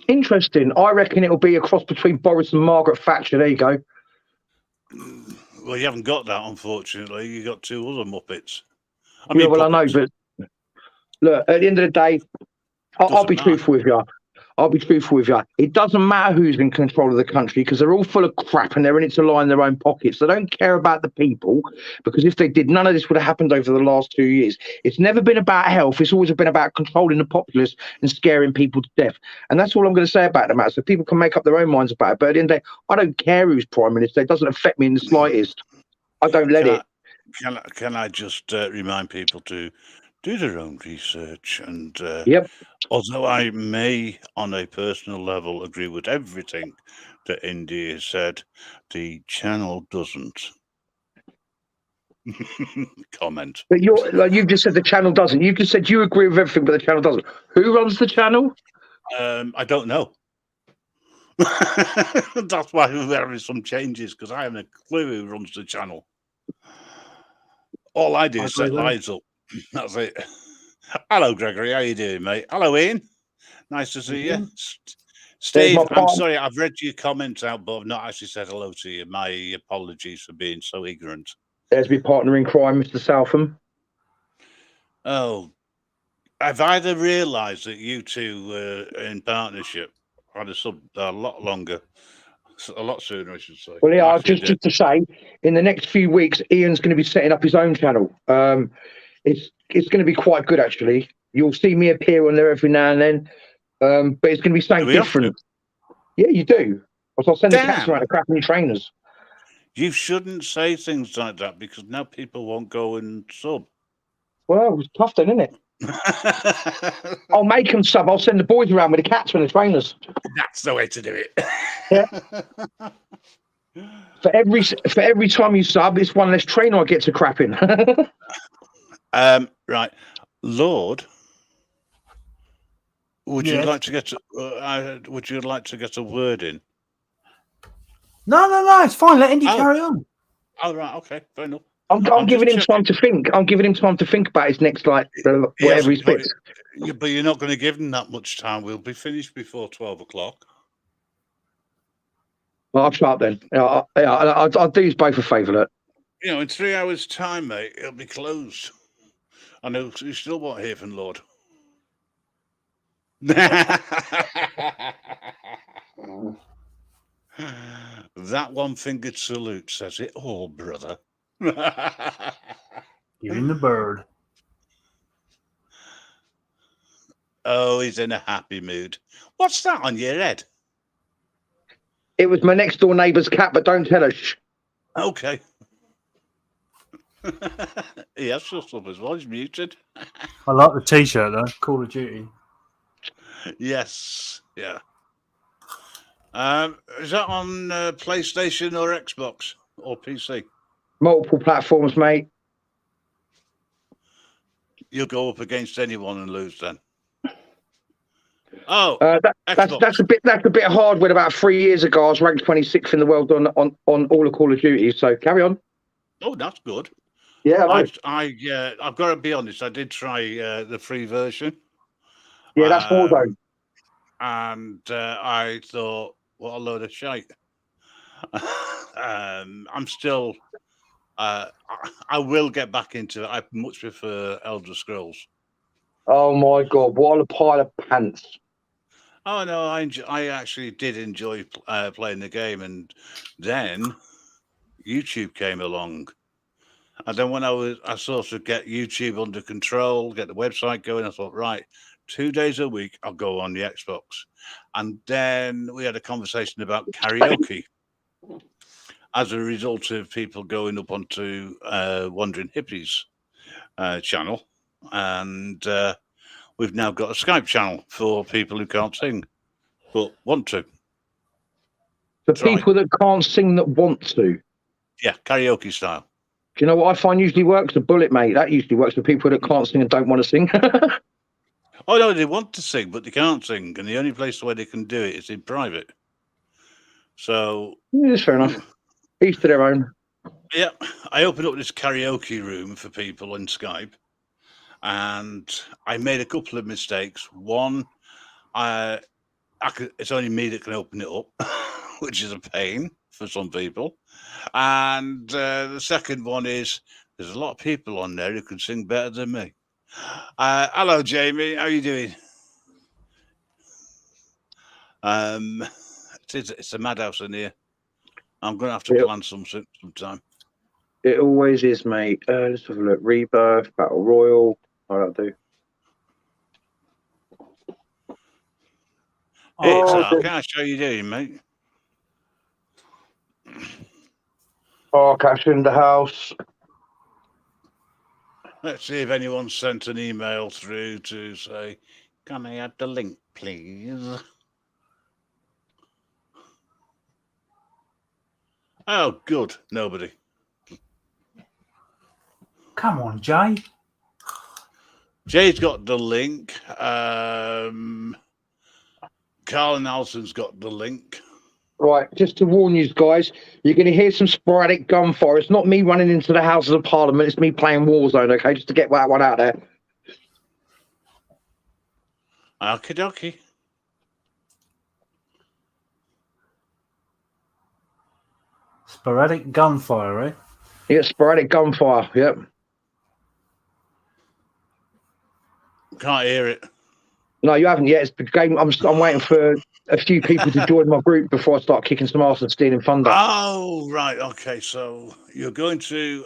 Interesting. I reckon it'll be a cross between Boris and Margaret Thatcher. There you go. Well, you haven't got that, unfortunately. You got two other Muppets. I know, but look, at the end of the day, I'll be truthful with you. It doesn't matter who's in control of the country because they're all full of crap and they're in it to line their own pockets. They don't care about the people because if they did, none of this would have happened over the last 2 years. It's never been about health. It's always been about controlling the populace and scaring people to death. And that's all I'm going to say about the matter. So people can make up their own minds about it. But at the end of the day, I don't care who's Prime Minister. It doesn't affect me in the slightest. I don't let it. Can I just remind people to do their own research and yep. Although I may, on a personal level, agree with everything that Indy has said, the channel doesn't. Comment. But you've just said the channel doesn't. You've just said you agree with everything, but the channel doesn't. Who runs the channel? I don't know. That's why we're having some changes, because I haven't a clue who runs the channel. All I do is set lives up. That's it. Hello, Gregory. How you doing, mate? Hello, Ian. Nice to see you. Steve, I'm sorry. I've read your comments out, but I've not actually said hello to you. My apologies for being so ignorant. There's my partner in crime, Mr. Southam. Oh, I've either realised that you two were in partnership or a lot longer, a lot sooner, I should say. Well, yeah, just to say, in the next few weeks, Ian's going to be setting up his own channel. It's going to be quite good, actually. You'll see me appear on there every now and then, but it's going to be something different. Yeah, you do. I'll send the cats around to crapping trainers. You shouldn't say things like that because now people won't go and sub. Well, it's tough then, isn't it? I'll make them sub. I'll send the boys around with the cats and the trainers. That's the way to do it. Yeah. For every time you sub, it's one less trainer I get to crap in. Right, Lord. Would you like to get a word in? No, it's fine. Let Indy carry on. Oh, right, okay, fair enough. I'm giving him time to think. I'm giving him time to think about his next, whatever he's bit. But you're not going to give him that much time. We'll be finished before 12 o'clock. Well, I'll shut up then. I'll do you both a favour, look. You know, in 3 hours' time, mate, it'll be closed. I know you still won't hear from Lord. That one-fingered salute says it all, brother. Giving the bird. Oh, he's in a happy mood. What's that on your head? It was my next door neighbour's cat, but don't tell her. Shh. Okay. He has shut up as well. He's muted. I like the T-shirt though. Call of Duty. Yes. Yeah. Is that on PlayStation or Xbox or PC? Multiple platforms, mate. You'll go up against anyone and lose then. Oh, that's a bit hard. When about 3 years ago, I was ranked 26th in the world on all of Call of Duty. So carry on. Oh, that's good. Yeah, I've got to be honest. I did try the free version. Yeah, that's Warzone. And I thought, what a load of shite. I'm still. I will get back into it. I much prefer Elder Scrolls. Oh my god, what a pile of pants! Oh no, I actually did enjoy playing the game, and then YouTube came along, and then when I sort of get YouTube under control, get the website going, I thought, right, 2 days a week I'll go on the Xbox, and then we had a conversation about karaoke as a result of people going up onto Wandering Hippies channel, and we've now got a Skype channel for people who can't sing but want to. For people that can't sing that want to. Yeah, karaoke style. Do you know what I find usually works? A bullet, mate. That usually works for people that can't sing and don't want to sing. Oh no, they want to sing, but they can't sing, and the only place where they can do it is in private. So yeah, that's fair enough. Each to their own. Yeah, I opened up this karaoke room for people on Skype, and I made a couple of mistakes. One, it's only me that can open it up, which is a pain for some people. And the second one is there's a lot of people on there who can sing better than me. Hello, Jamie. How are you doing? It's a madhouse in here. I'm going to have to plan something sometime. It always is, mate. Let's have a look. Rebirth, Battle Royal. What do I do? Hey, Tark, how are you doing, mate? Oh, Cash in the house. Let's see if anyone sent an email through to say, can I add the link, please? Oh, good. Nobody. Come on, Jay. Jay's got the link. Carl Nelson's got the link. Right, just to warn you guys, you're going to hear some sporadic gunfire. It's not me running into the Houses of Parliament. It's me playing Warzone, okay? Just to get that one out there. Okie dokie. Sporadic gunfire, eh? Yeah, sporadic gunfire, yep. Can't hear it. No, you haven't yet. It's the game. I'm waiting for a few people to join my group before I start kicking some ass and stealing thunder. Oh, right. Okay, so you're going to...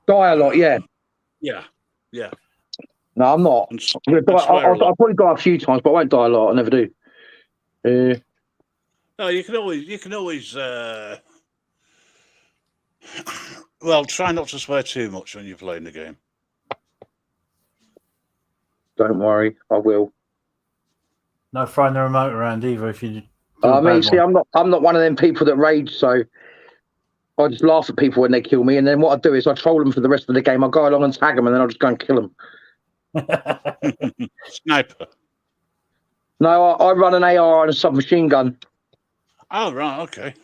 Die a lot, yeah. Yeah. No, I'm not. I'll probably die a few times, but I won't die a lot. I never do. No, you can always well, try not to swear too much when you're playing the game. Don't worry, I will. No throwing the remote around either if you see, I'm not one of them people that rage, so I just laugh at people when they kill me, and then what I do is I troll them for the rest of the game. I'll go along and tag them, and then I'll just go and kill them. Sniper. No, I run an AR and a submachine gun. Oh, right, okay.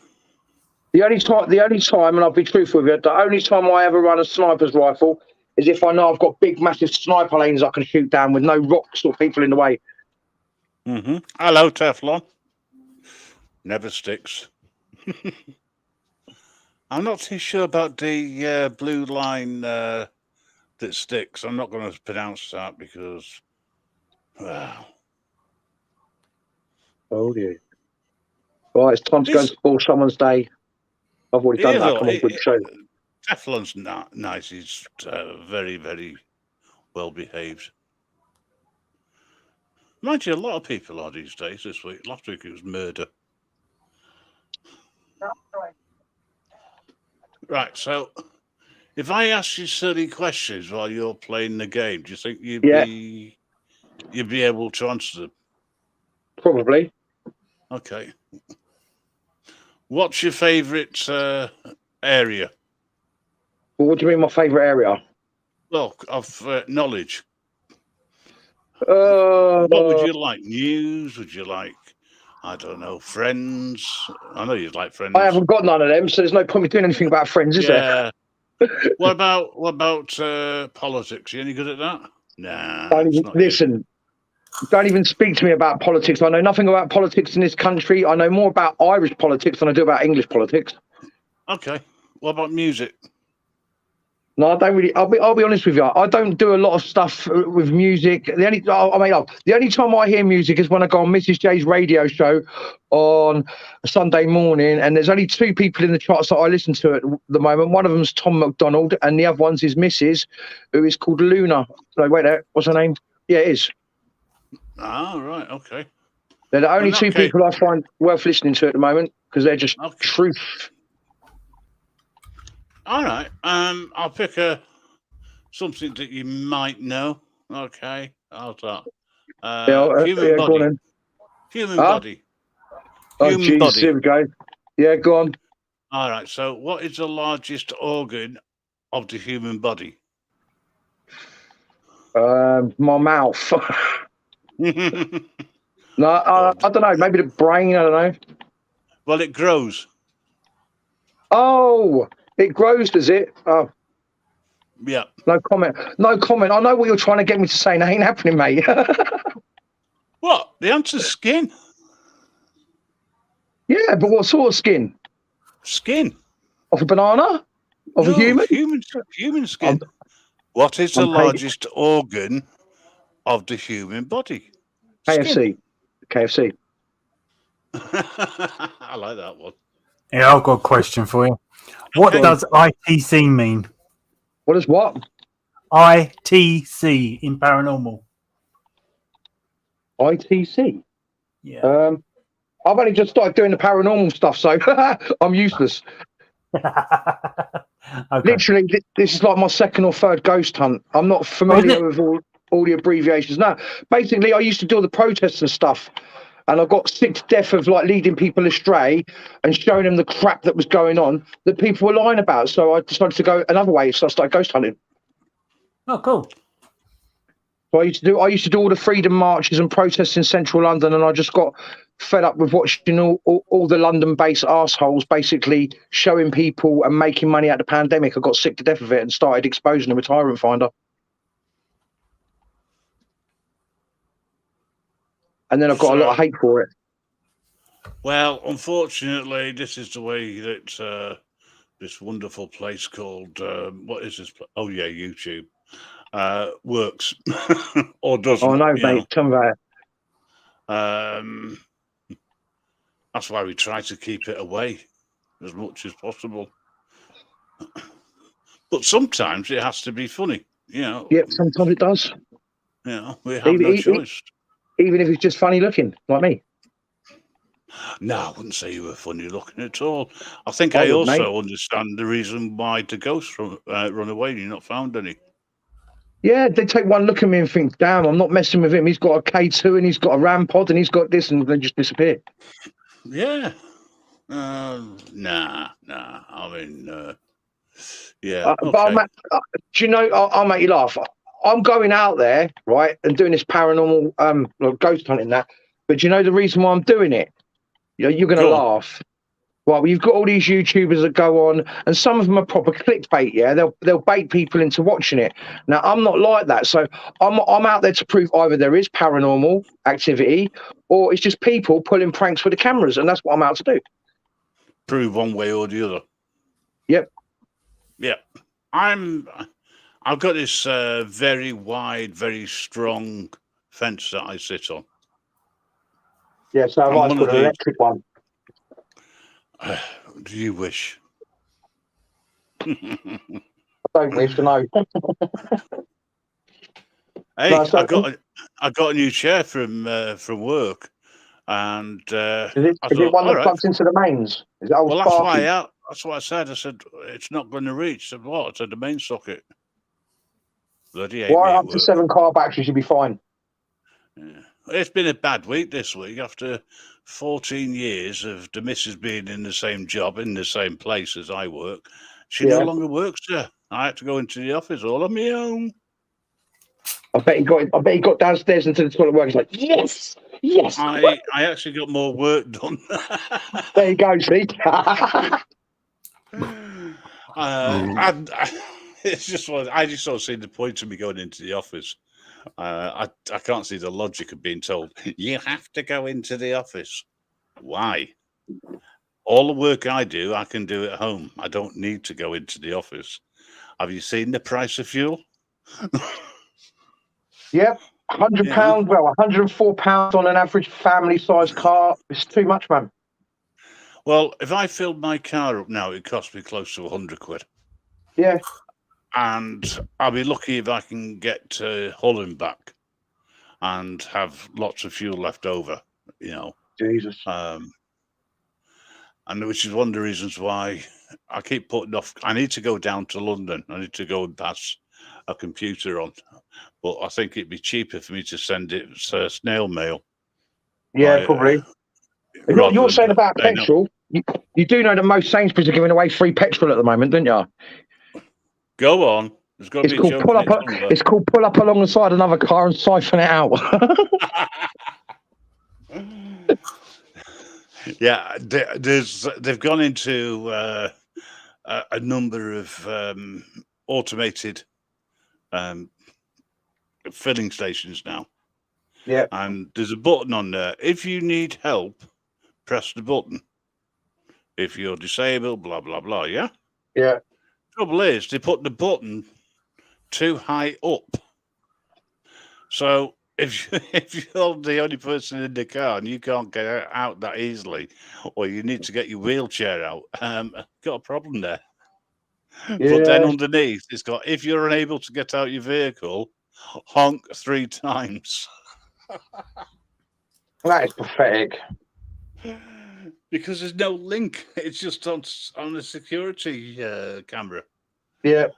The only time, and I'll be truthful with you, the only time I ever run a sniper's rifle is if I know I've got big, massive sniper lanes I can shoot down with no rocks or people in the way. Mm-hmm. Hello, Teflon. Never sticks. I'm not too sure about the blue line that sticks. I'm not going to pronounce that because, well, Oh, yeah. Right, it's time to go and spoil someone's day. I've already done that. Come on, good show. Teflon's nice. He's very, very well behaved. Mind you, a lot of people are these days this week. Last week it was murder. Right, so if I ask you silly questions while you're playing the game, do you think you'd be able to answer them? Probably. Okay. What's your favourite area? Well, what do you mean, my favourite area? Well, of knowledge. What would you like? News? Would you like, I don't know, Friends? I know you'd like Friends. I haven't got none of them, so there's no point in doing anything about Friends, is there? What about politics? You any good at that? Nah. Don't even speak to me about politics. I know nothing about politics in this country. I know more about Irish politics than I do about English politics. Okay. What about music? No, I don't really. I'll be honest with you. I don't do a lot of stuff with music. The only time I hear music is when I go on Mrs. J's radio show on a Sunday morning, and there's only two people in the charts that I listen to at the moment. One of them's Tom McDonald, and the other one's his missus, who is called Luna. So wait there, what's her name? Yeah, it is. Ah, right, okay. They're the only two people I find worth listening to at the moment because they're just truth. All right. I'll pick something that you might know. Okay. How's that? Human body. Human body. Human body. Here we go. Yeah, go on. All right. So, what is the largest organ of the human body? My mouth. No, I don't know. Maybe the brain. I don't know. Well, it grows. Oh, it grows, does it? Oh. Yeah. No comment. No comment. I know what you're trying to get me to say, and it ain't happening, mate. What? The answer's skin. Yeah, but what sort of skin? Skin. Of a banana? Of a human? Human skin. What is the largest organ of the human body? KFC. KFC. I like that one. Yeah, I've got a question for you. What does ITC mean? What is what? ITC in paranormal. ITC? Yeah. I've only just started doing the paranormal stuff, so I'm useless. Okay. Literally, this is like my second or third ghost hunt. I'm not familiar with all the abbreviations. No, basically, I used to do all the protests and stuff, and I got sick to death of like leading people astray and showing them the crap that was going on that people were lying about. So I decided to go another way. So I started ghost hunting. Oh, cool. So I used to do all the freedom marches and protests in central London, and I just got fed up with watching all the London-based arseholes basically showing people and making money out of the pandemic. I got sick to death of it and started exposing them with Tyrant Finder. And then I've got a lot of hate for it. Well, unfortunately, this is the way that this wonderful place called, what is this? Oh, yeah, YouTube. Works or doesn't. Oh no, mate! Tell me about it. That's why we try to keep it away as much as possible. But sometimes it has to be funny, you know. Yep, sometimes it does. You know, we have no choice. Even if it's just funny looking, like me. No, I wouldn't say you were funny looking at all. I think I also understand the reason why the ghosts run away and you're not found any. Yeah, they take one look at me and think, damn, I'm not messing with him. He's got a K2 and he's got a RAM pod and he's got this, and they just disappear. Yeah. Nah. I mean, yeah. But do you know, I'll make you laugh. I'm going out there, right, and doing this paranormal ghost hunting that. But do you know the reason why I'm doing it? You're going to laugh. Well, you've got all these YouTubers that go on, and some of them are proper clickbait. Yeah, they'll bait people into watching it. Now, I'm not like that, so I'm out there to prove either there is paranormal activity, or it's just people pulling pranks with the cameras, and that's what I'm out to do. Prove one way or the other. Yep. Yeah, I've got this very wide, very strong fence that I sit on. Yeah, so I'm I've one got of an these. electric one. Do you wish? I don't wish to know. Hey, No, so I got a new chair from work, and I is it thought, one all that right. plugs into the mains? Is it old Well, that's Sparky? what I said. I said it's not going to reach. I said what? I said the main socket. Bloody hate me Wire at up to work. 7 car batteries, you'll be fine. Yeah. It's been a bad week this week after 14 years of the missus being in the same job in the same place as I work. She no longer works there. I had to go into the office all on my own. I bet he got downstairs into the toilet work. He's like, yes. I actually got more work done. There you go, see. It's just I just don't see the point of me going into the office. I can't see the logic of being told you have to go into the office. Why? All the work I do, I can do at home. I don't need to go into the office. Have you seen the price of fuel? Yep. £100, well, £104 on an average family-sized car. It's too much, man. Well, if I filled my car up now, it cost me close to £100. Yeah. And I'll be lucky if I can get to Hull and back and have lots of fuel left over, Jesus. And which is one of the reasons why I keep putting off. I need to go down to London. I need to go and pass a computer on. But I think it'd be cheaper for me to send it snail mail. Yeah, probably. You're saying about petrol. You do know that most Sainsbury's are giving away free petrol at the moment, don't you? Go on. There's got to be a joke in it somewhere. It's called pull up alongside another car and siphon it out. Yeah, they've gone into a number of automated filling stations now. Yeah. And there's a button on there. If you need help, press the button. If you're disabled, blah, blah, blah, yeah? Yeah. Trouble is, they put the button too high up. So if you're the only person in the car and you can't get out that easily, or you need to get your wheelchair out, got a problem there. Yeah. But then underneath, it's got, if you're unable to get out your vehicle, honk 3 times. That is pathetic. Because there's no link. It's just on the security camera. Yeah.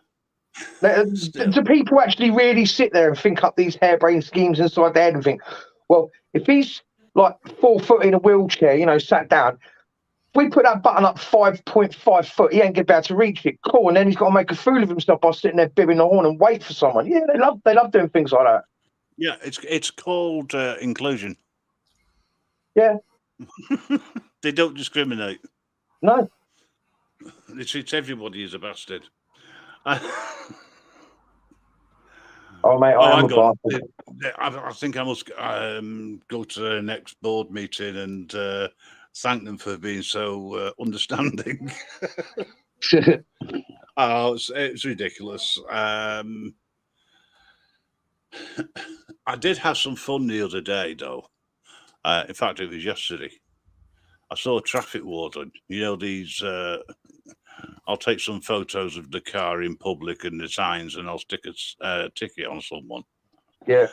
Do people actually really sit there and think up these harebrained schemes inside their head and think, well, if he's like 4 foot in a wheelchair, sat down, if we put that button up 5.5 foot, he ain't going to be able to reach it. Cool. And then he's got to make a fool of himself by sitting there bibbing the horn and wait for someone. Yeah, they love doing things like that. Yeah, it's called inclusion. Yeah. They don't discriminate. No. They treat everybody as a bastard. Oh, mate, I am a bastard. I think I must go to the next board meeting and thank them for being so understanding. Oh, it's ridiculous. I did have some fun the other day, though. In fact, it was yesterday. I saw a traffic warden. These... I'll take some photos of the car in public and the signs, and I'll stick a ticket on someone. Yeah.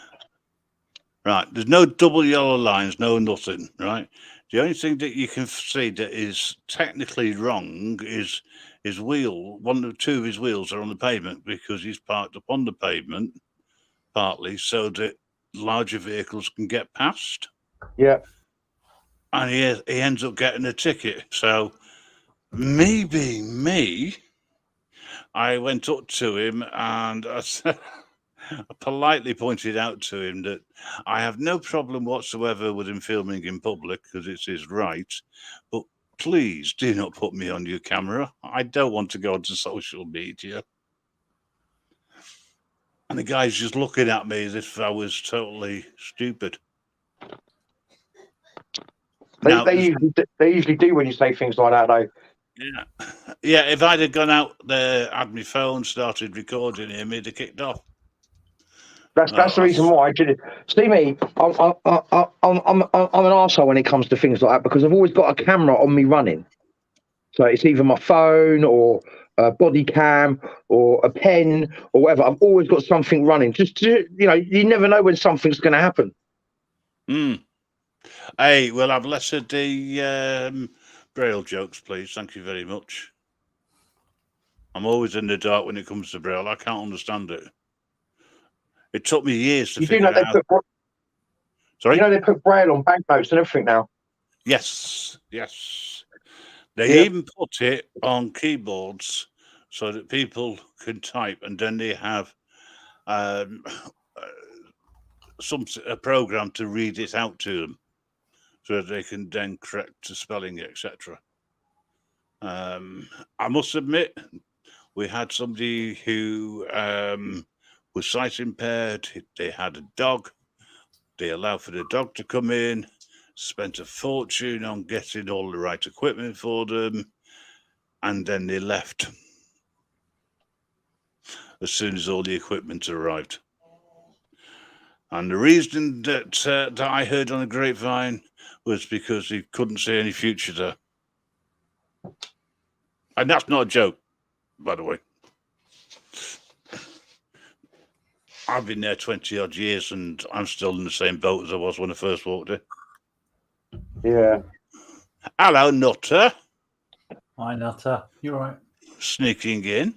Right. There's no double yellow lines, no nothing, right? The only thing that you can see that is technically wrong is his wheel. 1 or 2 of his wheels are on the pavement because he's parked up on the pavement, partly so that larger vehicles can get past. Yeah. And he ends up getting a ticket. So maybe me, I went up to him and I politely pointed out to him that I have no problem whatsoever with him filming in public because it's his right, but please do not put me on your camera. I don't want to go onto social media. And the guy's just looking at me as if I was totally stupid. They usually do when you say things like that, though. Yeah. If I'd have gone out there, had my phone, started recording him, he'd have kicked off. That's the reason why I did it. See me, I'm an arsehole when it comes to things like that because I've always got a camera on me running. So it's either my phone or a body cam or a pen or whatever. I've always got something running. Just to, you never know when something's going to happen. Hey, well, I've lessened the Braille jokes, please. Thank you very much. I'm always in the dark when it comes to Braille. I can't understand it. It took me years to figure it out. Sorry? You know they put Braille on banknotes and everything now. Yes. They even put it on keyboards so that people can type, and then they have a program to read it out to them, so that they can then correct the spelling, etc. I must admit, we had somebody who was sight impaired. They had a dog. They allowed for the dog to come in, spent a fortune on getting all the right equipment for them, and then they left as soon as all the equipment arrived. And the reason that I heard on the grapevine was because he couldn't see any future there. And that's not a joke, by the way. I've been there 20 odd years and I'm still in the same boat as I was when I first walked in. Yeah. Hello, Nutter. Hi, Nutter. You're right. Sneaking in.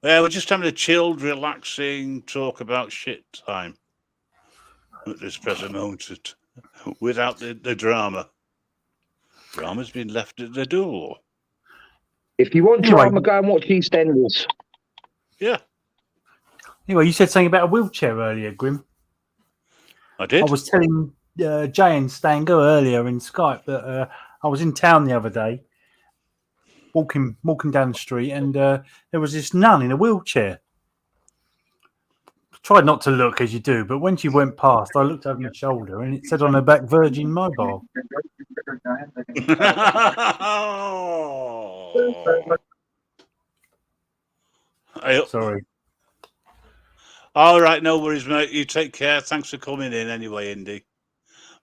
Yeah, we're just having a chilled, relaxing talk about shit time at this present moment, without the drama. Drama's been left at the door. If you want drama, go and watch EastEnders. Yeah. Anyway, you said something about a wheelchair earlier, Grim. I did. I was telling Jay and Stango earlier in Skype that I was in town the other day, walking down the street, and there was this nun in a wheelchair. Tried not to look as you do, but when she went past, I looked over my shoulder, and it said on her back Virgin Mobile. Sorry. All right, no worries, mate. You take care. Thanks for coming in anyway, Indy.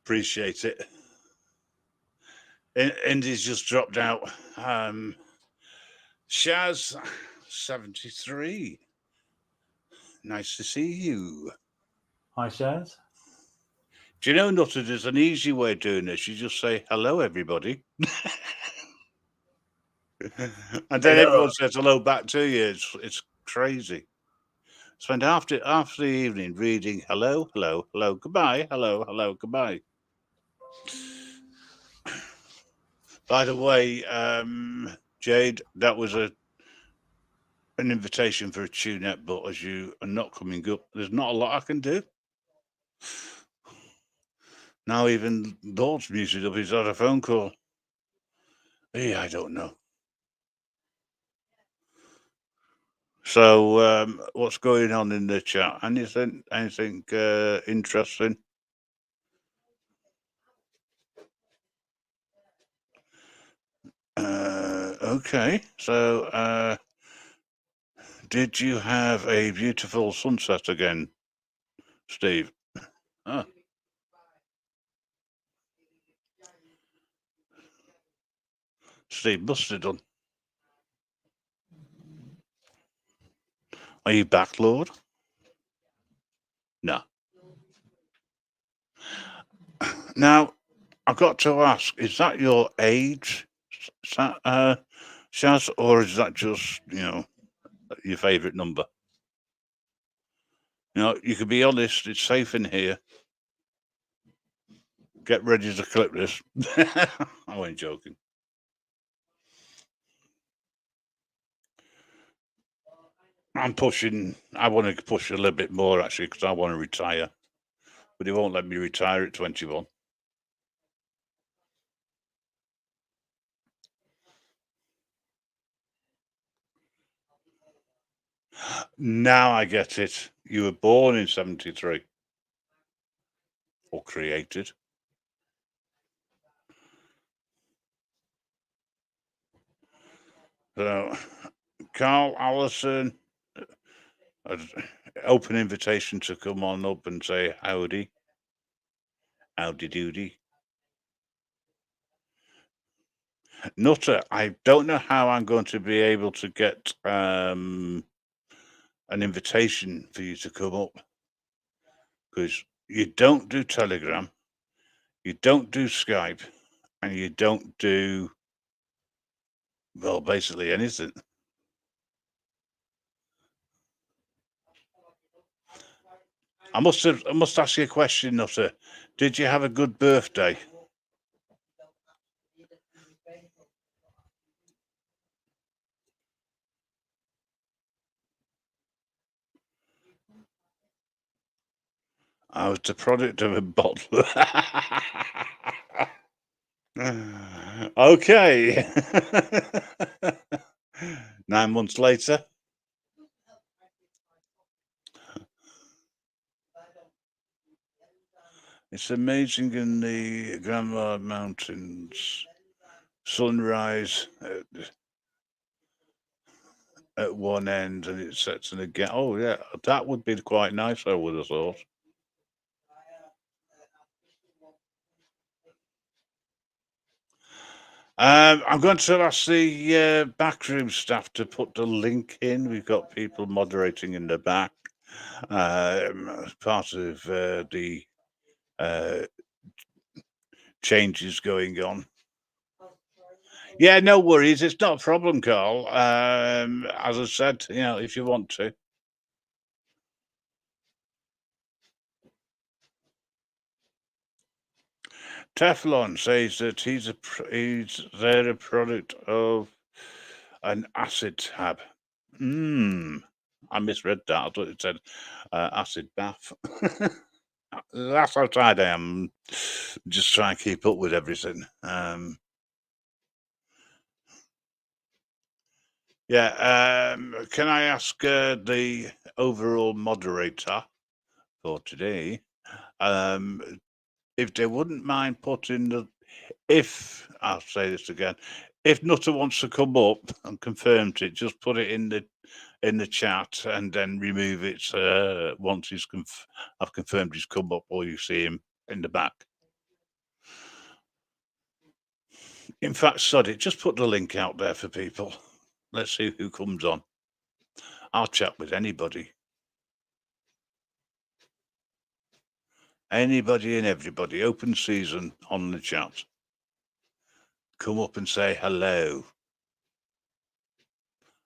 Appreciate it. Indy's just dropped out. Shaz, 73. Nice to see you. Hi, Shaz. Do you know, Nutter, there's an easy way of doing this. You just say, hello, everybody. And then everyone says hello back to you. It's crazy. Spend half the evening reading hello, hello, hello, goodbye, hello, hello, goodbye. By the way, Jade, that was an invitation for a tune-up, but as you are not coming up, there's not a lot I can do. Now even Lord's muted up. He's had a phone call. Yeah, I don't know. So, what's going on in the chat? Anything interesting? Okay. So, did you have a beautiful sunset again, Steve? Ah. Steve must have done. Are you back, Lord? No. Now, I've got to ask, is that your age, Shaz, or is that just, your favourite number? You can be honest, it's safe in here. Get ready to clip this. I ain't joking. I want to push a little bit more, actually, because I want to retire. But they won't let me retire at 21. Now I get it. You were born in 73. Or created. So, Carl Allison, open invitation to come on up and say howdy. Howdy doody. Nutter, I don't know how I'm going to be able to get an invitation for you to come up, because you don't do Telegram, you don't do Skype, and you don't do, well, basically anything. I must ask you a question, Nutter. Did you have a good birthday? I was the product of a bottle. Okay. 9 months later. It's amazing in the Grandma Mountains. Sunrise at one end and it sets in again. Oh, yeah, that would be quite nice, I would have thought. I'm going to ask the backroom staff to put the link in. We've got people moderating in the back. As part of the changes going on. Yeah, no worries. It's not a problem, Carl. As I said, if you want to. Teflon says that they're a product of an acid tab. I misread that. I thought it said acid bath. That's how tired I am. Just trying to keep up with everything. Yeah. Can I ask the overall moderator for today if they wouldn't mind putting I'll say this again, if Nutter wants to come up and confirmed it, just put it in the chat and then remove it once I've confirmed he's come up or you see him in the back. In fact, sod it, just put the link out there for people. Let's see who comes on. I'll chat with anybody. Anybody and everybody. Open season on the chat. Come up and say hello.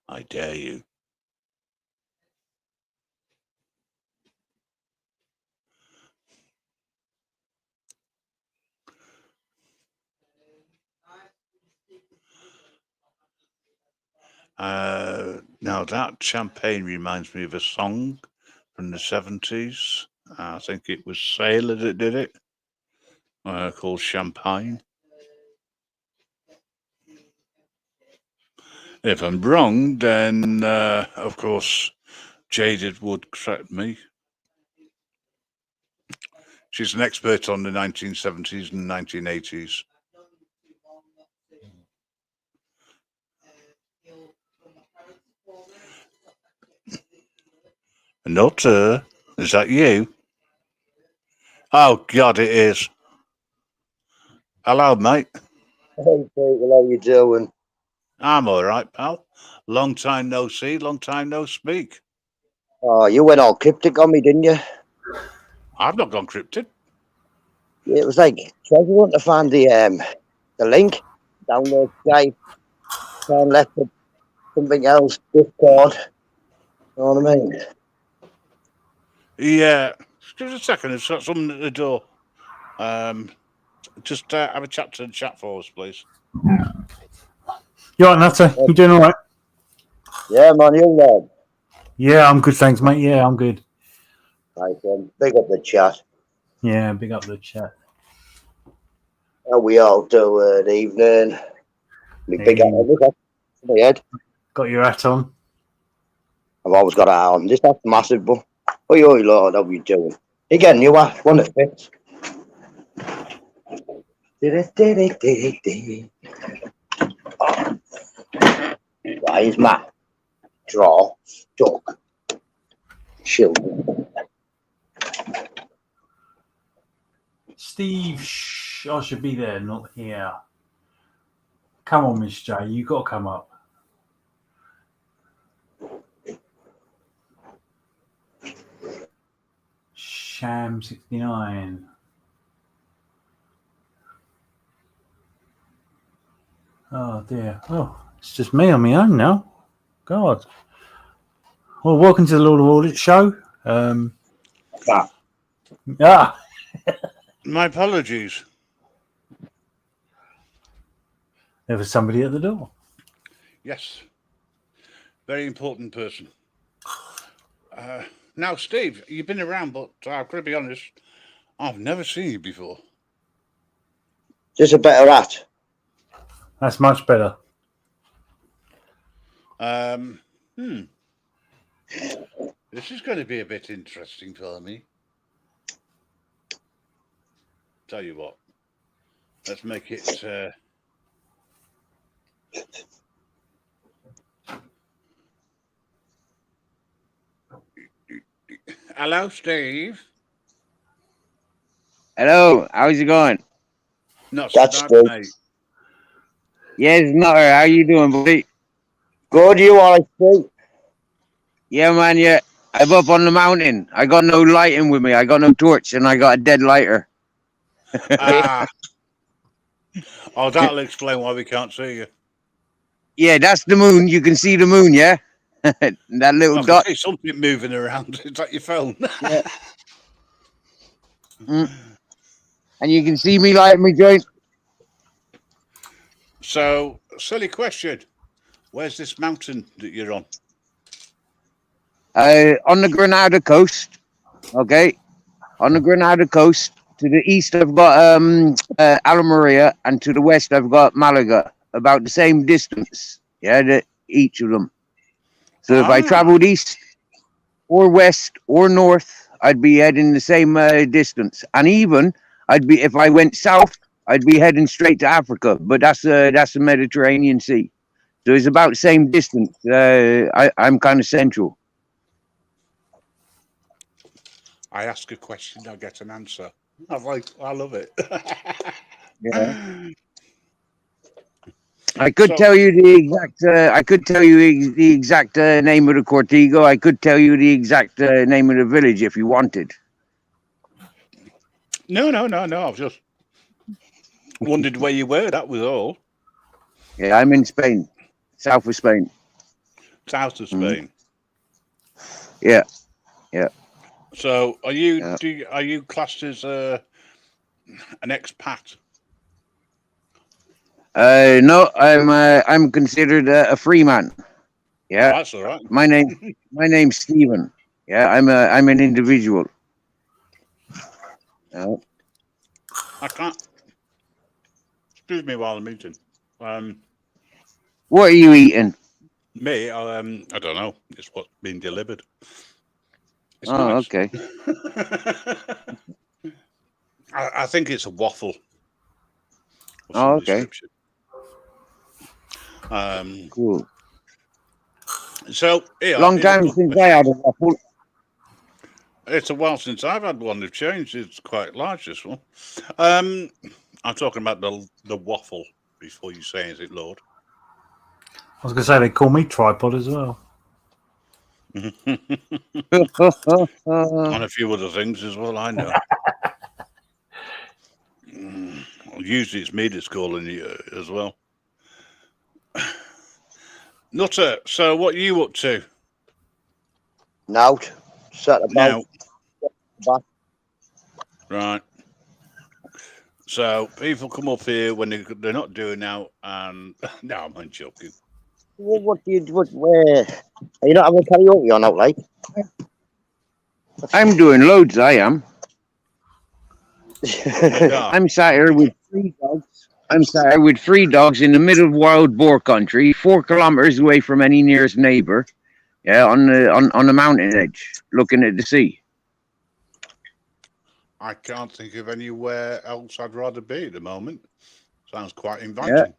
I dare you. Now that champagne reminds me of a song from the 70s. I think it was Sailor that did it, called Champagne. If I'm wrong, then of course Jaded would correct me. She's an expert on the 1970s and 1980s. Nutter, is that you? Oh God, it is. Hello, mate. Hey, Peter, how you doing? I'm all right, pal. Long time no see, long time no speak. Oh, you went all cryptic on me, didn't you? I've not gone cryptic. It was like treasure hunt to find the link. Download Skype, turn left to something else, Discord. You know what I mean? Yeah. Give us a second. There's got someone at the door. Just have a chat to the chat for us, please. You all right, Nutter? You doing all right? Yeah, man, you know. Yeah, I'm good, thanks, mate. Yeah, I'm good. Right, big up the chat. Yeah, big up the chat. How we all doing? Evening. Me big hat on my head. Got your hat on? I've always got a hat on. This hat's massive, but oi, Lord, how you doing? Again, you hat, one that fits. Why is my draw stuck? children. Steve, I should be there, not here. Come on, Miss J, you got to come up. Sham 69. Oh dear. Oh, it's just me on my own now. God. Well, welcome to the Lord of Audit show. My apologies. There was somebody at the door. Yes. Very important person. Now, Steve, you've been around, but I've got to be honest, I've never seen you before. Just a better hat. That's much better. This is going to be a bit interesting for me. Tell you what, let's make it. Hello, Steve. Hello, how's it going? Not so That's bad, good. mate. Yes, Nutter, how you doing, buddy? Good, you all right? Yeah, man, yeah. I'm up on the mountain. I got no lighting with me. I got no torch, and I got a dead lighter. Oh, that'll explain why we can't see you. Yeah, that's the moon. You can see the moon, yeah? That little I can dot. see something moving around. Is that your phone? Yeah. And you can see me lighting my joint. So, silly question. Where's this mountain that you're on? On the Granada coast, okay? On the Granada coast. To the east, I've got Almeria, and to the west, I've got Malaga. About the same distance, yeah, each of them. So if I traveled east or west or north, I'd be heading the same distance. And even if I went south, I'd be heading straight to Africa. But that's the Mediterranean Sea, so it's about the same distance. I'm kind of central. I ask a question, I get an answer. I love it. Yeah. I could tell you the exact. I could tell you the exact name of the Cortigo. I could tell you the exact name of the village if you wanted. No. I've just wondered where you were. That was all. Yeah, I'm in Spain, south of Spain. South of Spain. Yeah. So, are you classed as an expat? No, I'm considered a free man. Yeah, Oh, that's all right. My name's Stephen. Yeah, I'm an individual. I can't. Excuse me while I'm eating. What are you eating? Me, I don't know. It's what's been delivered. It's Oh, nice. okay. I think it's a waffle. Oh, okay. Cool. So, yeah, Long time since I had a waffle. It's a while since I've had one. They've changed. It's quite large, this one. I'm talking about the waffle before you say anything, Lord. I was going to say they call me tripod as well. And a few other things as well, I know. Usually it's me that's calling you as well. Nutter, so what are you up to? Now, set about. Now. Right. So people come up here when they're not doing now, and no, I'm joking. What where? Are you not having karaoke on out, like? I'm doing loads, I am. I'm sat here with 3 dogs. I'm sat here with 3 dogs in the middle of wild boar country, 4 kilometers away from any nearest neighbor. Yeah, on the mountain edge, looking at the sea. I can't think of anywhere else I'd rather be at the moment. Sounds quite inviting. Yeah.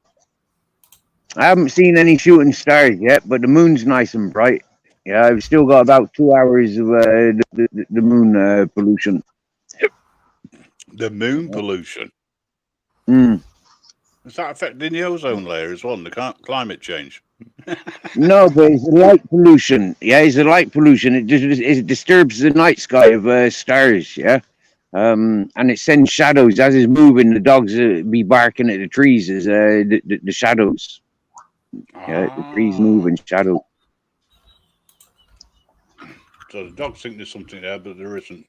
I haven't seen any shooting stars yet, but the moon's nice and bright. Yeah, I've still got about 2 hours of the moon pollution. The moon pollution. Mm. Is that affecting the ozone layer as well? The climate change. No, but it's a light pollution. Yeah, it's a light pollution. It disturbs the night sky of stars. Yeah, and it sends shadows as it's moving. The dogs be barking at the trees as the shadows. Yeah, the trees move in shadow. So the dogs think there's something there, but there isn't.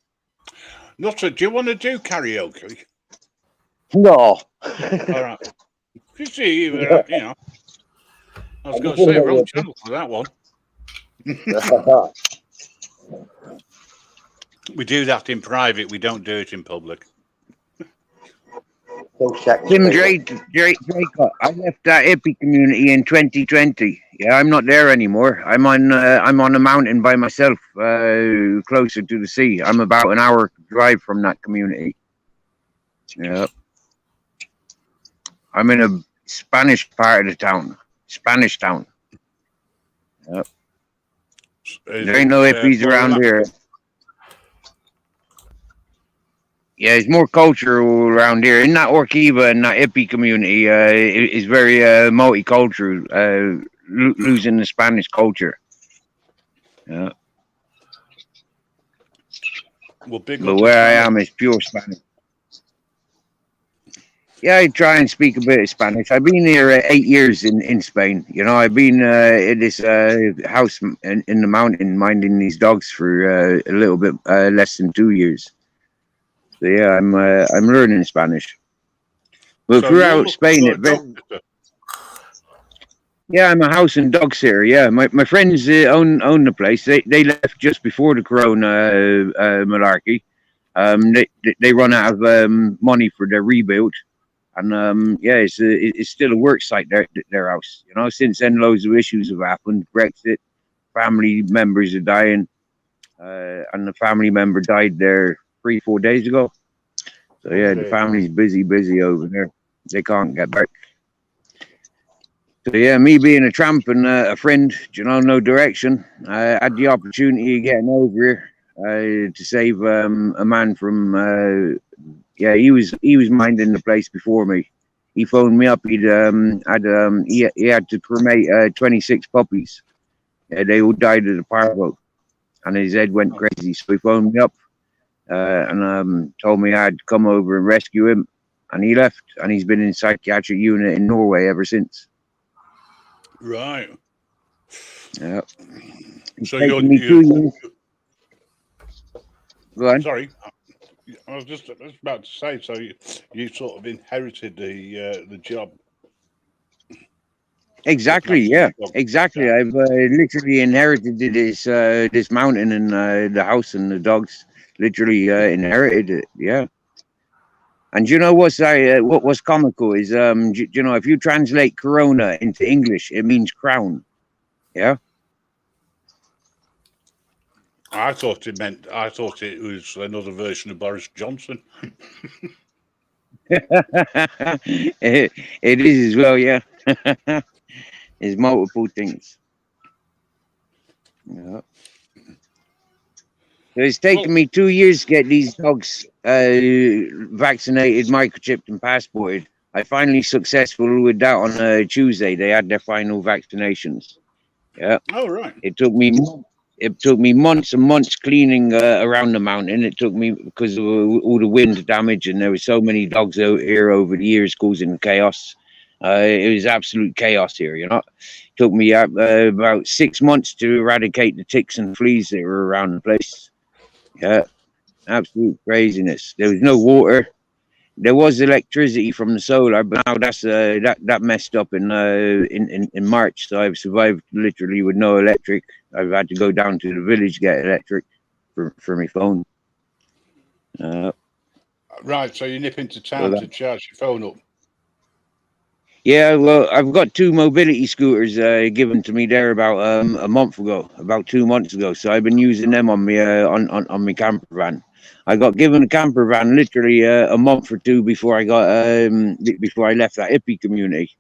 Nutter, do you want to do karaoke? No. All right. You see, you know, I was going to say wrong channel for that one. We do that in private. We don't do it in public. Tim Drake, I left that hippie community in 2020. Yeah, I'm not there anymore. I'm on a mountain by myself, closer to the sea. I'm about an hour drive from that community. Yeah, I'm in a Spanish part of the town. Spanish town. Yep. There ain't no hippies around here. Yeah, there's more culture around here. In that Orkiva and that hippie community, is very multicultural, losing the Spanish culture. Yeah. Well, but where I am is pure Spanish. Yeah, I try and speak a bit of Spanish. I've been here 8 years in Spain. You know, I've been in this house in the mountain minding these dogs for a little bit less than 2 years. So yeah, I'm learning Spanish. But so throughout Spain, yeah, I'm a house and dog sitter. Yeah, my friends own the place. They left just before the Corona malarkey. They run out of money for their rebuild, and yeah, it's still a work site their house. You know, since then loads of issues have happened. Brexit, family members are dying, and the family member died there 3-4 days ago. So yeah, the family's busy over there. They can't get back. So yeah, me being a tramp and a friend, you know, no direction. I had the opportunity of getting over here to save a man from. Yeah, he was minding the place before me. He phoned me up. He had to cremate 26 puppies. They all died of the parvo, and his head went crazy. So he phoned me up. And told me I had to come over and rescue him, and he left, and he's been in psychiatric unit in Norway ever since. Right. Yeah. So you're sorry, I was just about to say. So you sort of inherited the job. Exactly. Yeah. Exactly. I've literally inherited this mountain and the house and the dogs. Literally inherited it, yeah. And you know what was comical is you know, if you translate Corona into English, it means crown. Yeah. I thought it was another version of Boris Johnson. it is as well, yeah. There's multiple things. Yeah. So it's taken me 2 years to get these dogs vaccinated, microchipped, and passported. I finally successful with that on Tuesday. They had their final vaccinations. Yeah. Oh right. It took me months and months cleaning around the mountain. It took me because of all the wind damage, and there were so many dogs out here over the years causing chaos. It was absolute chaos here, you know. It took me about 6 months to eradicate the ticks and fleas that were around the place. Yeah, absolute craziness. There was no water. There was electricity from the solar, but now that's that messed up in March. So I've survived literally with no electric. I've had to go down to the village to get electric for my phone. Right, so you nip into town to charge your phone up. Yeah, well, I've got 2 mobility scooters given to me there about a month ago, about 2 months ago. So I've been using them on me on my camper van. I got given a camper van literally a month or 2 before I got before I left that hippie community.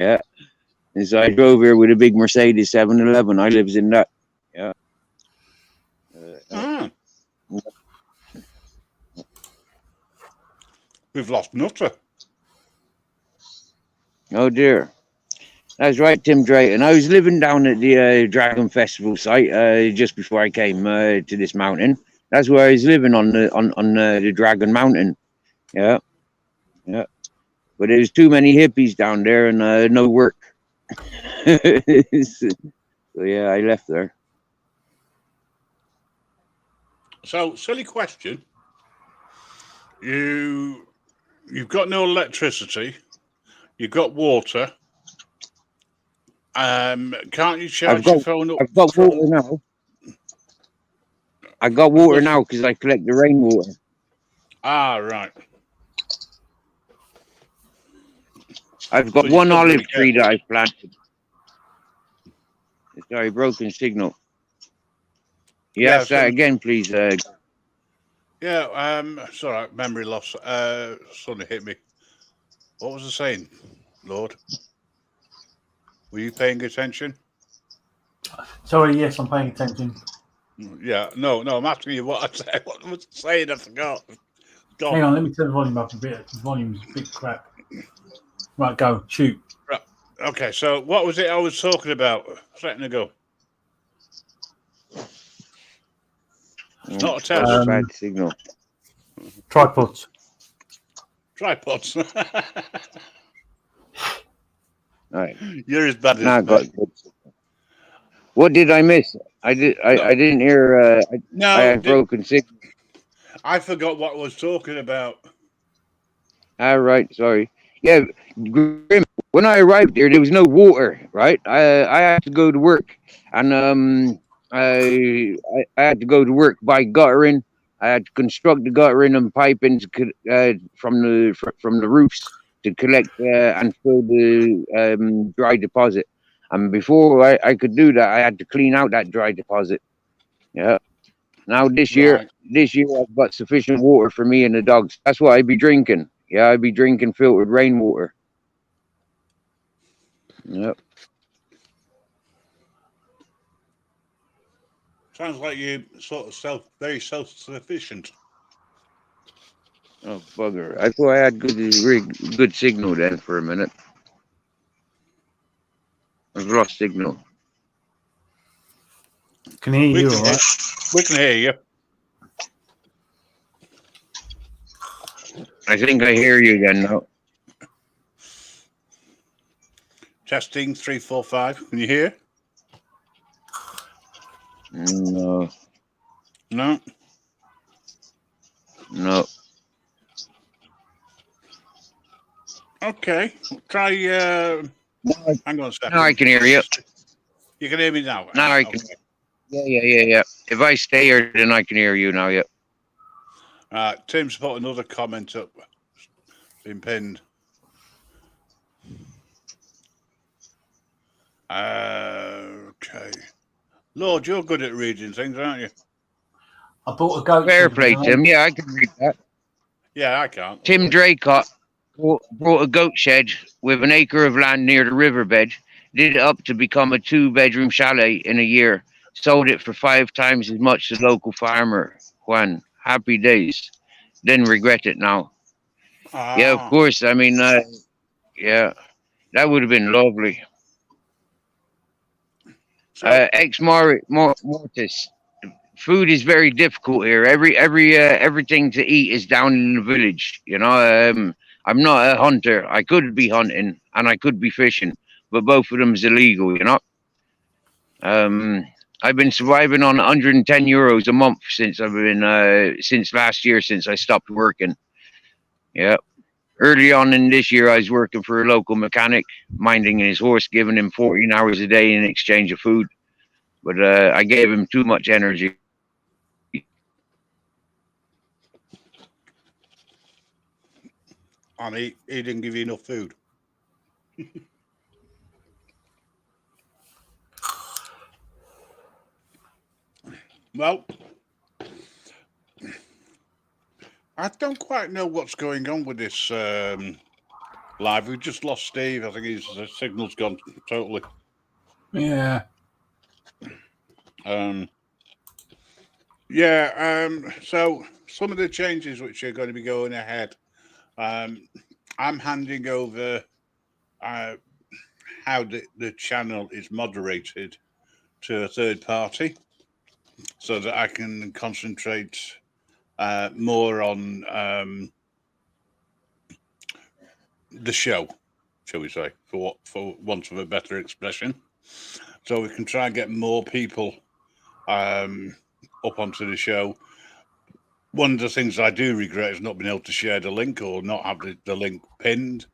Yeah, And so I drove here with a big Mercedes 711. I lives in that. Yeah. We've lost Nutter. Oh dear. That's right, Tim Drayton. I was living down at the Dragon Festival site just before I came to this mountain. That's where I was living on the Dragon Mountain. Yeah, yeah. But there was too many hippies down there and no work. So yeah, I left there. So, silly question. You've got no electricity. You've got water. Can't you charge your phone up? I've got water now. I got water now because I collect the rainwater. Ah, right. I've got one olive tree that I planted. Sorry, broken signal. Yes, that again, please. Yeah, it's all right. Memory loss. Suddenly hit me. What was I saying, Lord? Were you paying attention? Sorry, yes, I'm paying attention. Yeah, no, I'm asking you what I said. What was I saying? I forgot. Hang on, let me turn the volume up a bit. The volume's a bit crap. Right, go, shoot. Right. Okay, so what was it I was talking about a second ago? Not a test. Bad signal. Tripods. Tripods. All right. You're as bad as me. What did I miss? I didn't hear. I had broken signal. I forgot what I was talking about. All right, sorry. Yeah, Grim, when I arrived there was no water. Right, I had to go to work, and I had to go to work by guttering. I had to construct the guttering and piping from the roofs to collect and fill the dry deposit. And before I could do that, I had to clean out that dry deposit. Yeah. Now this year I've got sufficient water for me and the dogs. That's what I'd be drinking. Yeah, I'd be drinking filtered rainwater. Yep. Sounds like you're sort of very self-sufficient. Oh bugger! I thought I had good signal then for a minute. I've lost signal. Can hear you, all right? We can hear you. I think I hear you again now. Testing 3, 4, 5. Can you hear? No. No. No. Okay. Try. Hang on a second. Now I can hear you. You can hear me now. Now I can. Yeah. If I stay here, then I can hear you now. Yeah. Tim's put another comment up. Been pinned. Okay. Lord, you're good at reading things, aren't you? I bought a goat. Fair play, Tim. Yeah, I can read that. Yeah, I can't. Tim Draycott bought a goat shed with an acre of land near the riverbed, did it up to become a 2-bedroom chalet in a year, sold it for 5 times as much to the local farmer, Juan. Happy days. Didn't regret it now. Yeah, of course. I mean, yeah, that would have been lovely. So, ex mortis. Food is very difficult here. Everything to eat is down in the village. You know, I'm not a hunter. I could be hunting and I could be fishing, but both of them is illegal. You know. I've been surviving on 110 euros a month since since last year, since I stopped working. Yeah. Early on in this year, I was working for a local mechanic, minding his horse, giving him 14 hours a day in exchange of food. But I gave him too much energy. And he didn't give you enough food. Well, I don't quite know what's going on with this live. We've just lost Steve. I think his signal's gone totally. Yeah. So some of the changes which are going to be going ahead, I'm handing over how the channel is moderated to a third party so that I can concentrate more on the show, shall we say, for want of a better expression. So we can try and get more people up onto the show. One of the things I do regret is not being able to share the link or not have the link pinned.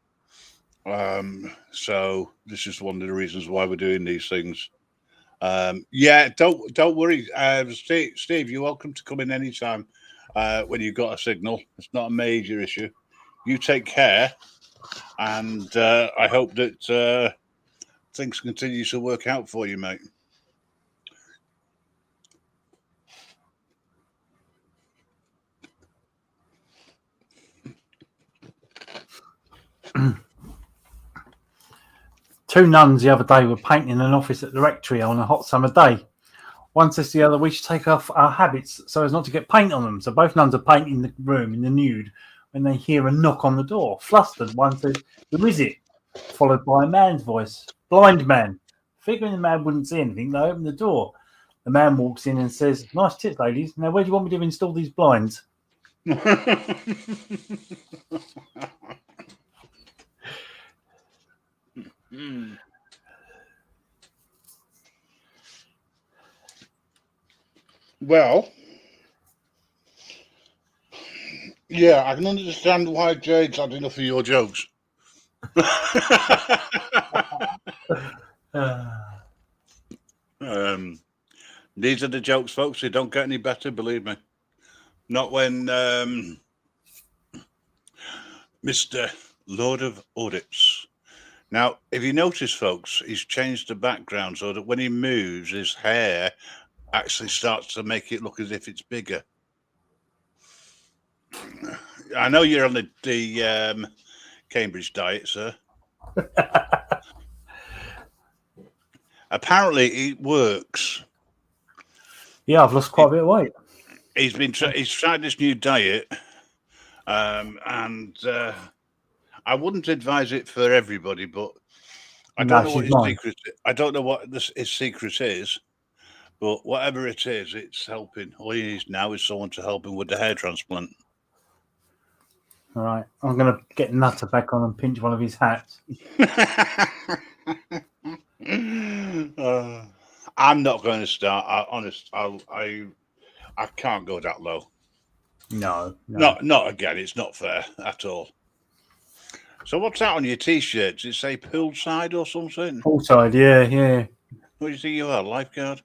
So this is one of the reasons why we're doing these things. Don't worry, Steve. You're welcome to come in anytime when you've got a signal. It's not a major issue. You take care, and I hope that things continue to work out for you, mate. Two nuns the other day were painting an office at the rectory on a hot summer day. One says to the other, we should take off our habits so as not to get paint on them. So both nuns are painting the room in the nude when they hear a knock on the door. Flustered, one says, who is it? Followed by a man's voice. Blind man. Figuring the man wouldn't see anything, they open the door. The man walks in and says, nice tits, ladies. Now, where do you want me to install these blinds? Well, yeah, I can understand why Jade's had enough of your jokes. These are the jokes, folks. They don't get any better, believe me. Not when Mr. Lord of Audits. Now, if you notice, folks, he's changed the background so that when he moves, his hair actually starts to make it look as if it's bigger. I know you're on the Cambridge diet, sir. Apparently, it works. Yeah, I've lost quite a bit of weight. He's tried this new diet, and I wouldn't advise it for everybody, but I don't know what his secret. I don't know what his secret is, but whatever it is, it's helping. All he needs now is someone to help him with the hair transplant. All right, I'm going to get Nutter back on and pinch one of his hats. I'm not going to start. I can't go that low. No. Not again. It's not fair at all. So what's that on your T-shirt? Does it say poolside or something? Poolside, yeah. What do you think you are, lifeguard?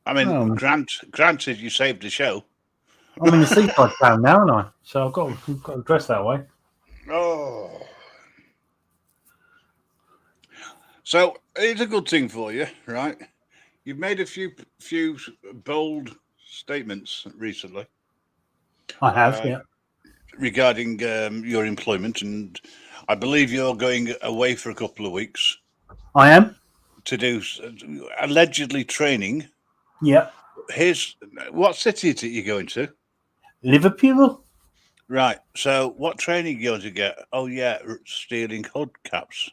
I mean, granted, you saved the show. I'm in the seaside town now, aren't I? So I've got to dress that way. Oh. So it's a good thing for you, right? You've made a few bold statements recently. I have, yeah. Regarding your employment, and I believe you're going away for a couple of weeks. I am. To do allegedly training. Yeah. What city is it you're going to? Liverpool. Right. So what training are you going to get? Oh, yeah, stealing hubcaps.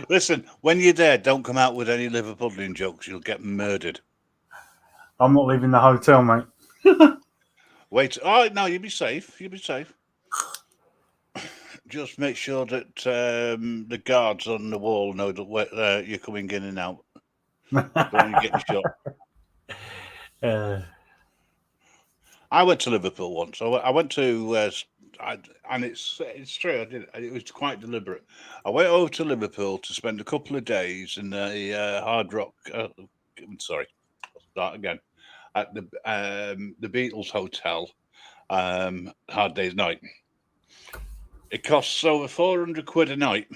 Listen, when you're there, don't come out with any Liverpudlian jokes. You'll get murdered. I'm not leaving the hotel, mate. Wait. Oh, no, you'll be safe. You'll be safe. Just make sure that the guards on the wall know that you're coming in and out. When you're getting shot. I went to Liverpool once. I went to, and it's true. I did. It was quite deliberate. I went over to Liverpool to spend a couple of days in the Hard Rock. Sorry, I'll start again. At the Beatles Hotel, Hard Day's Night. It costs over 400 quid a night.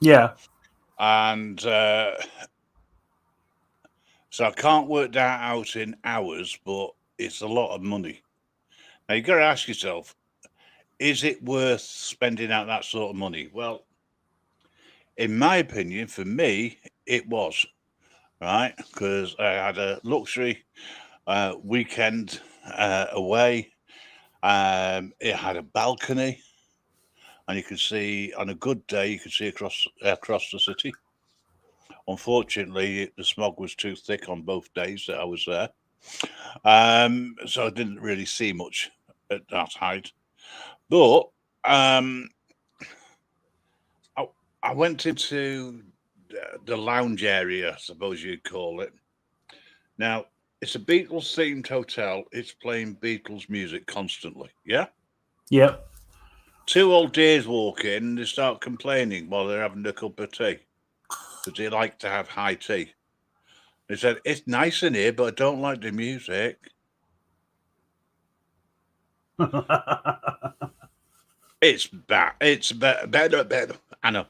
Yeah. And so I can't work that out in hours, but it's a lot of money. Now you've got to ask yourself, is it worth spending out that sort of money? Well, in my opinion, for me, it was, right? Because I had a luxury weekend away. It had a balcony, and you could see, on a good day, you could see across the city. Unfortunately, the smog was too thick on both days that I was there. So I didn't really see much at that height. But I went into the lounge area, I suppose you'd call it. Now, it's a Beatles themed hotel. It's playing Beatles music constantly. Yeah? Yep. Two old dears walk in and they start complaining while they're having a cup of tea because they like to have high tea. They said, it's nice in here, but I don't like the music. It's bad. It's better. I know.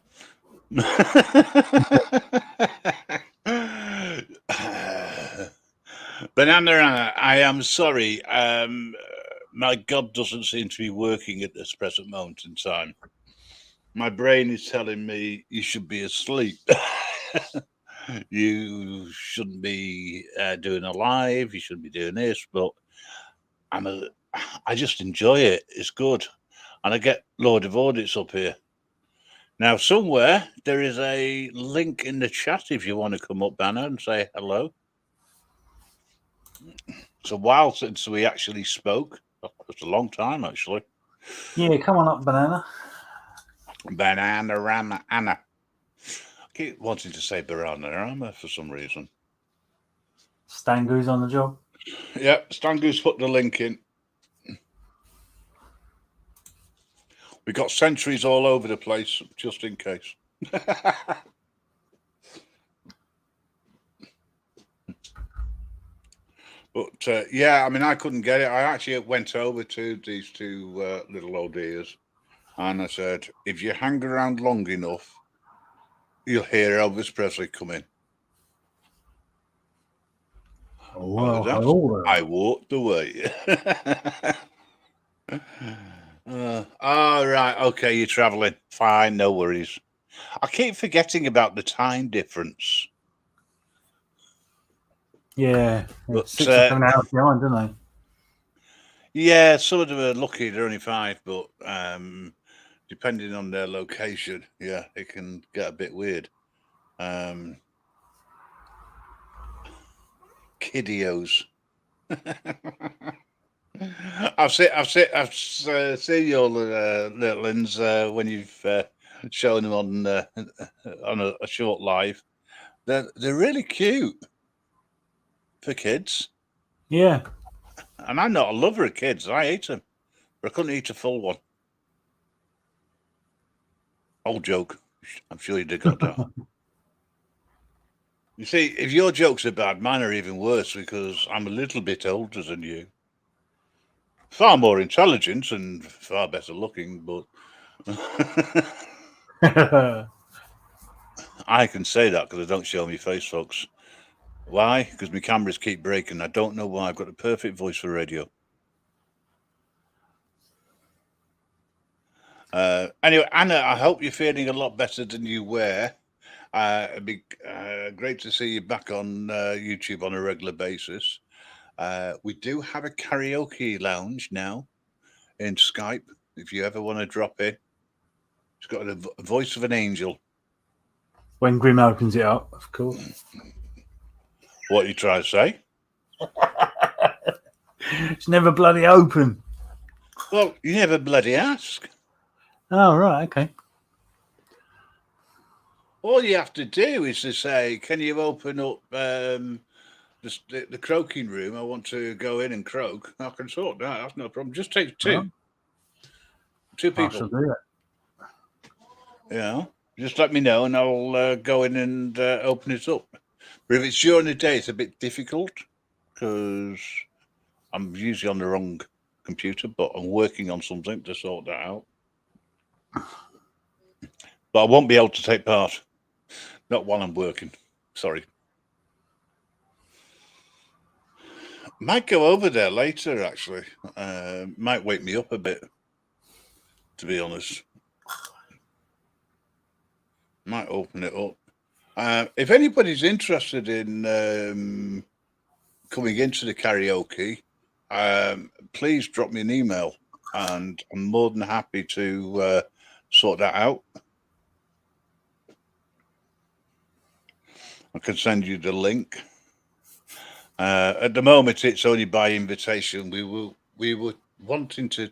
Banana, I am sorry. My God doesn't seem to be working at this present moment in time. My brain is telling me you should be asleep. You shouldn't be doing a live. You shouldn't be doing this. But I just enjoy it. It's good, and I get a load of audits up here. Now, somewhere there is a link in the chat if you want to come up, Banner, and say hello. It's a while since we actually spoke. It's a long time, actually. Yeah, come on up, Banana. Banana Rama Anna. I keep wanting to say Banana Rama for some reason. Stangu's on the job. Yep, Stangu's put the link in. We got sentries all over the place, just in case. But yeah, I mean, I couldn't get it. I actually went over to these two little old ears, and I said, if you hang around long enough, you'll hear Elvis Presley come in. Oh, well, I walked away. All right, okay, you're traveling. Fine, no worries. I keep forgetting about the time difference. Yeah, But, 6 or 7 hours behind, don't they? Yeah, some of them are lucky; they're only 5, but depending on their location, yeah, it can get a bit weird. Kiddios. I've seen your little ones when you've shown them on a short live. They're really cute for kids. Yeah. And I'm not a lover of kids. I ate them, but I couldn't eat a full one. Old joke. I'm sure you did got that. You see, if your jokes are bad, mine are even worse because I'm a little bit older than you. Far more intelligent and far better looking, but I can say that because I don't show my face, folks. Why? Because my cameras keep breaking. I don't know why. I've got a perfect voice for radio. Anyway, Anna, I hope you're feeling a lot better than you were. It'd be great to see you back on YouTube on a regular basis. We do have a karaoke lounge now in Skype. If you ever want to drop in, it's got a voice of an angel. When Grim opens it up, of course. What you try to say? It's never bloody open. Well, you never bloody ask. Oh, right, okay. All you have to do is to say, can you open up the croaking room? I want to go in and croak. I can sort that. That's no problem. Just take two. Oh. 2 I people. shall do that. Yeah. Just let me know and I'll go in and open it up. But if it's during the day, it's a bit difficult because I'm usually on the wrong computer, but I'm working on something to sort that out. But I won't be able to take part. Not while I'm working. Sorry. Might go over there later, actually. Might wake me up a bit, to be honest. Might open it up. If anybody's interested in coming into the karaoke, please drop me an email, and I'm more than happy to sort that out. I can send you the link. At the moment, it's only by invitation. We were wanting to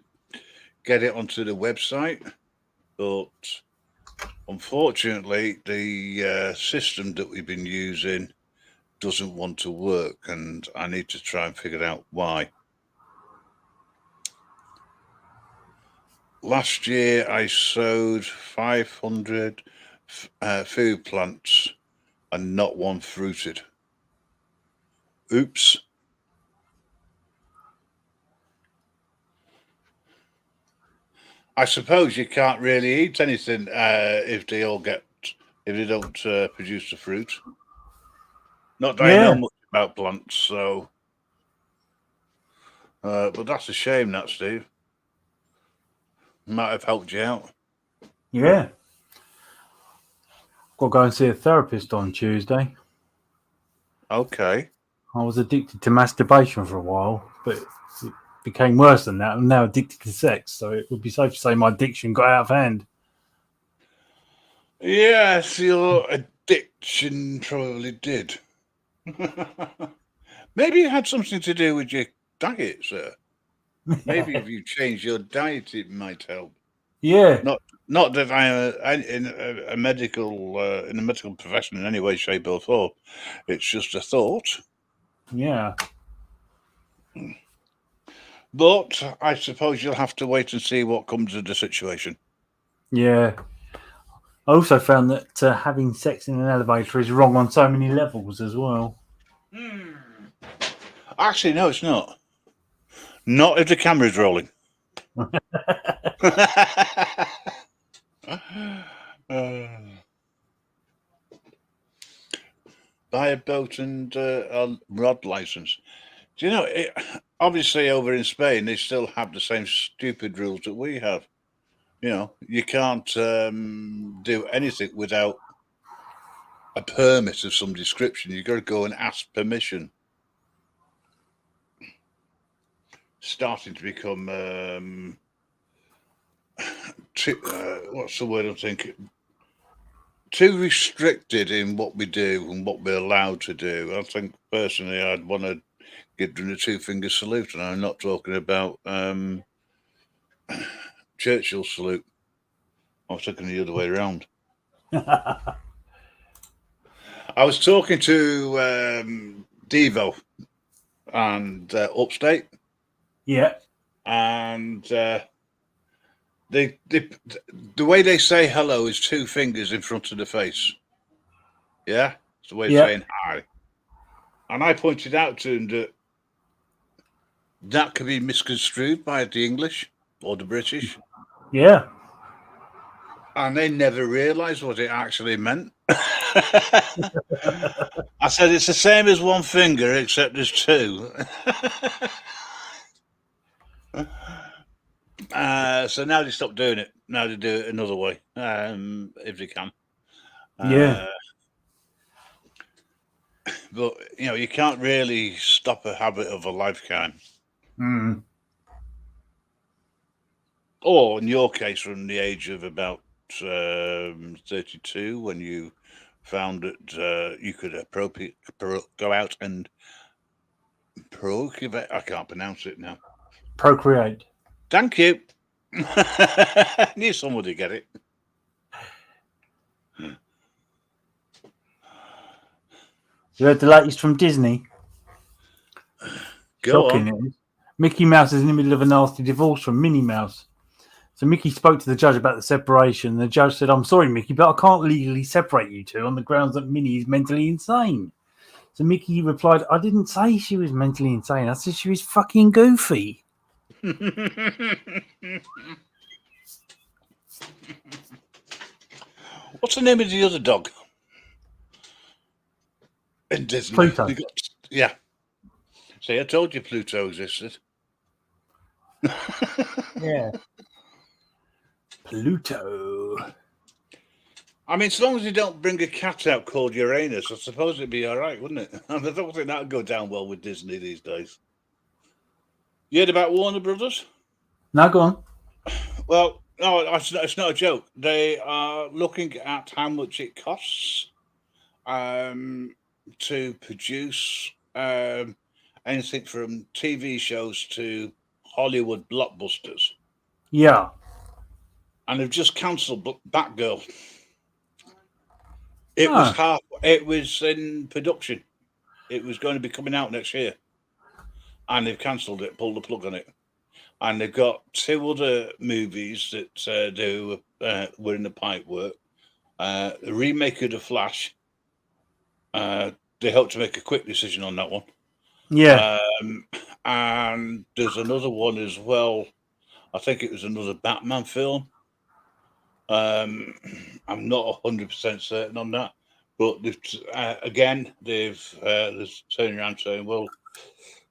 get it onto the website, but unfortunately, the system that we've been using doesn't want to work, and I need to try and figure out why. Last year, I sowed 500 food plants, and not one fruited. Oops. I suppose you can't really eat anything if they don't produce the fruit. Not that I know much about plants, so. But that's a shame, that, Steve. Might have helped you out. Yeah. Got to go and see a therapist on Tuesday. Okay. I was addicted to masturbation for a while, but it became worse than that. I'm now addicted to sex, so it would be safe to say my addiction got out of hand. Yes, your addiction probably did. Maybe it had something to do with your diet, sir. Maybe if you change your diet, it might help. Yeah. Not that I'm in a medical in the medical profession in any way, shape, or form. It's just a thought. Yeah. But I suppose you'll have to wait and see what comes of the situation. Yeah. I also found that having sex in an elevator is wrong on so many levels as well. Actually, no, it's not. Not if the camera's rolling. Buy a boat and a rod license. Do you know, obviously over in Spain, they still have the same stupid rules that we have. You know, you can't do anything without a permit of some description. You've got to go and ask permission. Starting to become, what's the word I'm thinking? Too restricted in what we do and what we're allowed to do. I think personally I'd want to give them a two-finger salute, and I'm not talking about Churchill's salute. I was talking the other way around. I was talking to Devo and Upstate. Yeah. And the way they say hello is two fingers in front of the face. Yeah? It's the way of saying hi. And I pointed out to him that that could be misconstrued by the English or the British. Yeah. And they never realised what it actually meant. I said, it's the same as one finger, except there's two. So now they stop doing it. Now they do it another way, if they can. Yeah. But, you know, you can't really stop a habit of a lifetime. Mm. Or, in your case, from the age of about 32, when you found that you could go out and procreate. I can't pronounce it now. Procreate. Thank you. Knew someone would get it. You heard the latest from Disney? Go Shocking on. it is. Mickey Mouse is in the middle of a nasty divorce from Minnie Mouse. So Mickey spoke to the judge about the separation. The judge said, "I'm sorry, Mickey, but I can't legally separate you two on the grounds that Minnie is mentally insane." So Mickey replied, "I didn't say she was mentally insane. I said she was fucking goofy." What's the name of the other dog in Disney? Pluto. Yeah. See, I told you Pluto existed. Yeah. Pluto. I mean, as long as you don't bring a cat out called Uranus, I suppose it'd be all right, wouldn't it? I don't think that'd go down well with Disney these days. You heard about Warner Brothers? Now go on. Well, no, it's not a joke. They are looking at how much it costs to produce anything from TV shows to Hollywood blockbusters. Yeah. And they've just cancelled Batgirl. It was in production. It was going to be coming out next year. And they've cancelled it, pulled the plug on it. And they've got 2 other movies that were in the pipe work. The remake of The Flash. They hope to make a quick decision on that one. Yeah. And there's another one as well. I think it was another Batman film. I'm not 100% certain on that, but they've turning around saying, well,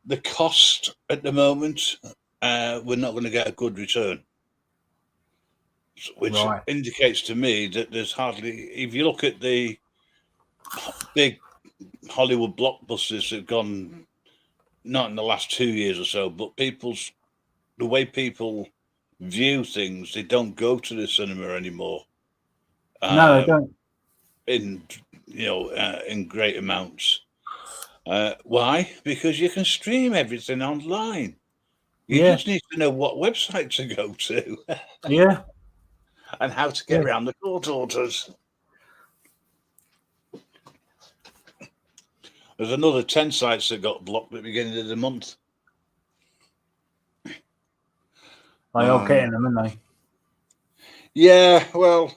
the cost at the moment, we're not going to get a good return, which indicates to me that there's hardly, if you look at the big Hollywood blockbusters that have gone, not in the last 2 years or so, but the way people view things, they don't go to the cinema anymore. No, they don't. In great amounts. Why? Because you can stream everything online. You just need to know what website to go to. Yeah. And how to get around the court orders. There's another 10 sites that got blocked at the beginning of the month. They are getting them, aren't they? Yeah, well,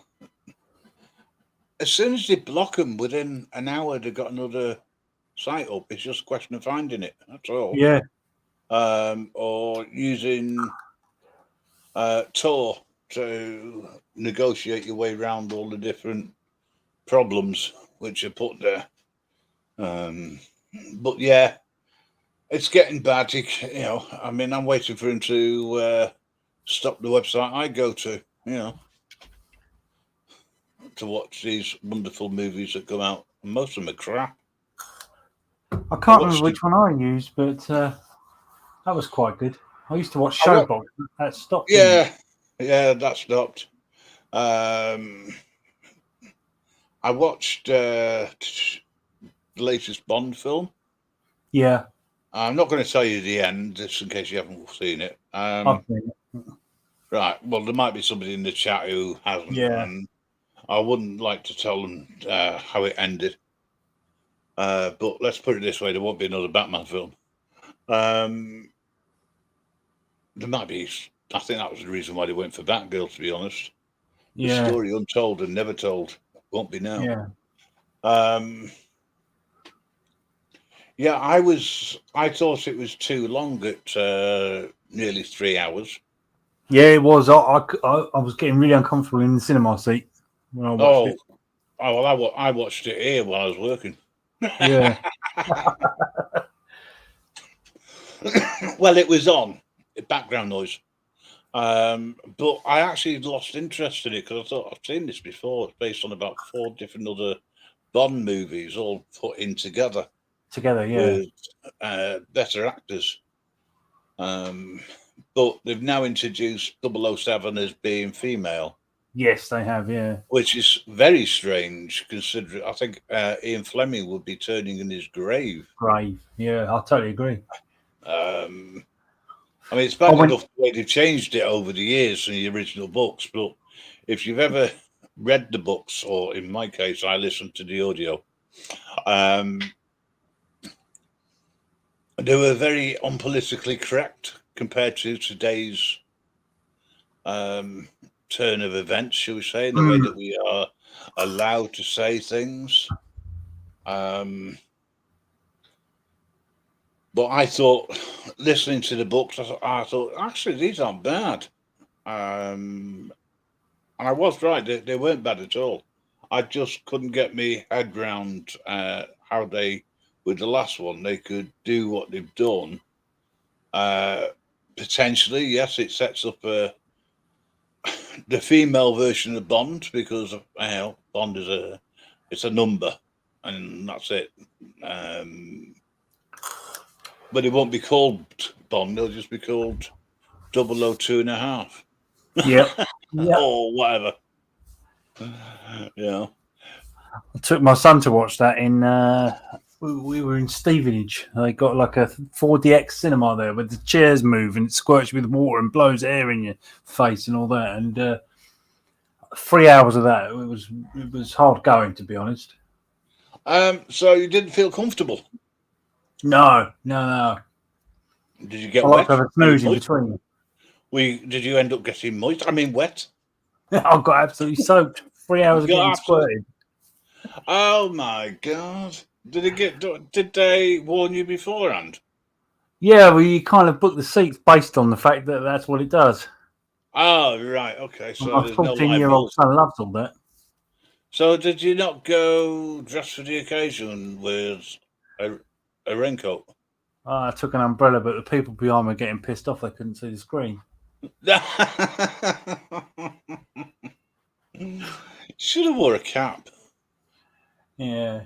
as soon as they block them, within an hour, they've got another site up. It's just a question of finding it. That's all. Yeah. Or using Tor to negotiate your way around all the different problems which are put there. But yeah, it's getting bad. I mean, I'm waiting for him to stop the website I go to, to watch these wonderful movies that come out. Most of them are crap. I can't remember which one I used, but that was quite good. I used to watch Showbox. That stopped. Yeah, that stopped. I watched the latest Bond film. Yeah. I'm not going to tell you the end, just in case you haven't seen it. I've seen it. Right. Well, there might be somebody in the chat who hasn't. Yeah. And I wouldn't like to tell them how it ended. But let's put it this way: there won't be another Batman film. There might be. I think that was the reason why they went for Batgirl. To be honest, the story untold and never told won't be now. Yeah. I thought it was too long at nearly 3 hours. Yeah, it was. I was getting really uncomfortable in the cinema seat when I watched it. Oh, well, I watched it here while I was working. Yeah. Well, it was on background noise, but I actually lost interest in it because I thought I've seen this before. It's based on about 4 different other Bond movies all put in together. With better actors. But they've now introduced 007 as being female. Yes, they have, yeah. Which is very strange, considering I think Ian Fleming would be turning in his grave. Yeah, I totally agree. I mean, it's bad enough the way they've changed it over the years from the original books, but if you've ever read the books, or in my case, I listened to the audio, they were very unpolitically correct compared to today's turn of events, shall we say, in the way that we are allowed to say things. But I thought, listening to the books, I thought actually these aren't bad. And I was right, they weren't bad at all. I just couldn't get my head round how they with the last one, they could do what they've done. Potentially, yes, it sets up the female version of Bond because Bond is it's a number, and that's it. But it won't be called Bond; it'll just be called 002.5. Yeah. Yeah. Or whatever. Yeah. I took my son to watch that in. We were in Stevenage. They got like a 4DX cinema there, where the chairs move and it squirts you with water and blows air in your face and all that. And 3 hours of that, it was hard going, to be honest. So you didn't feel comfortable? No. Did you get I wet? like to have a snooze in between. Did you end up getting moist? I mean, wet? I got absolutely soaked. 3 hours of getting squirted. Oh my God! Did they warn you beforehand? Yeah, well, you kind of book the seats based on the fact that that's what it does. Oh, right. Okay. So my 14-year-old son loves all that. So did you not go dressed for the occasion with a raincoat? I took an umbrella, but the people behind me were getting pissed off. They couldn't see the screen. Should have wore a cap. Yeah.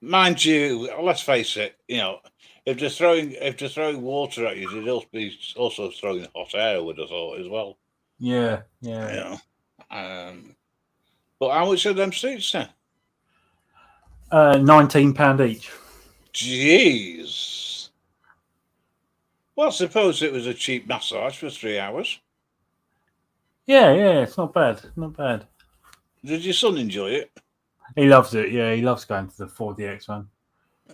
Mind you, let's face it. If they're throwing water at you, they'd be also throwing hot air. I would have thought as well. Yeah. But how much are them seats then? £19 each. Jeez. Well, suppose it was a cheap massage for 3 hours. Yeah, it's not bad. Not bad. Did your son enjoy it? He loves it. Yeah, he loves going to the 4DX one.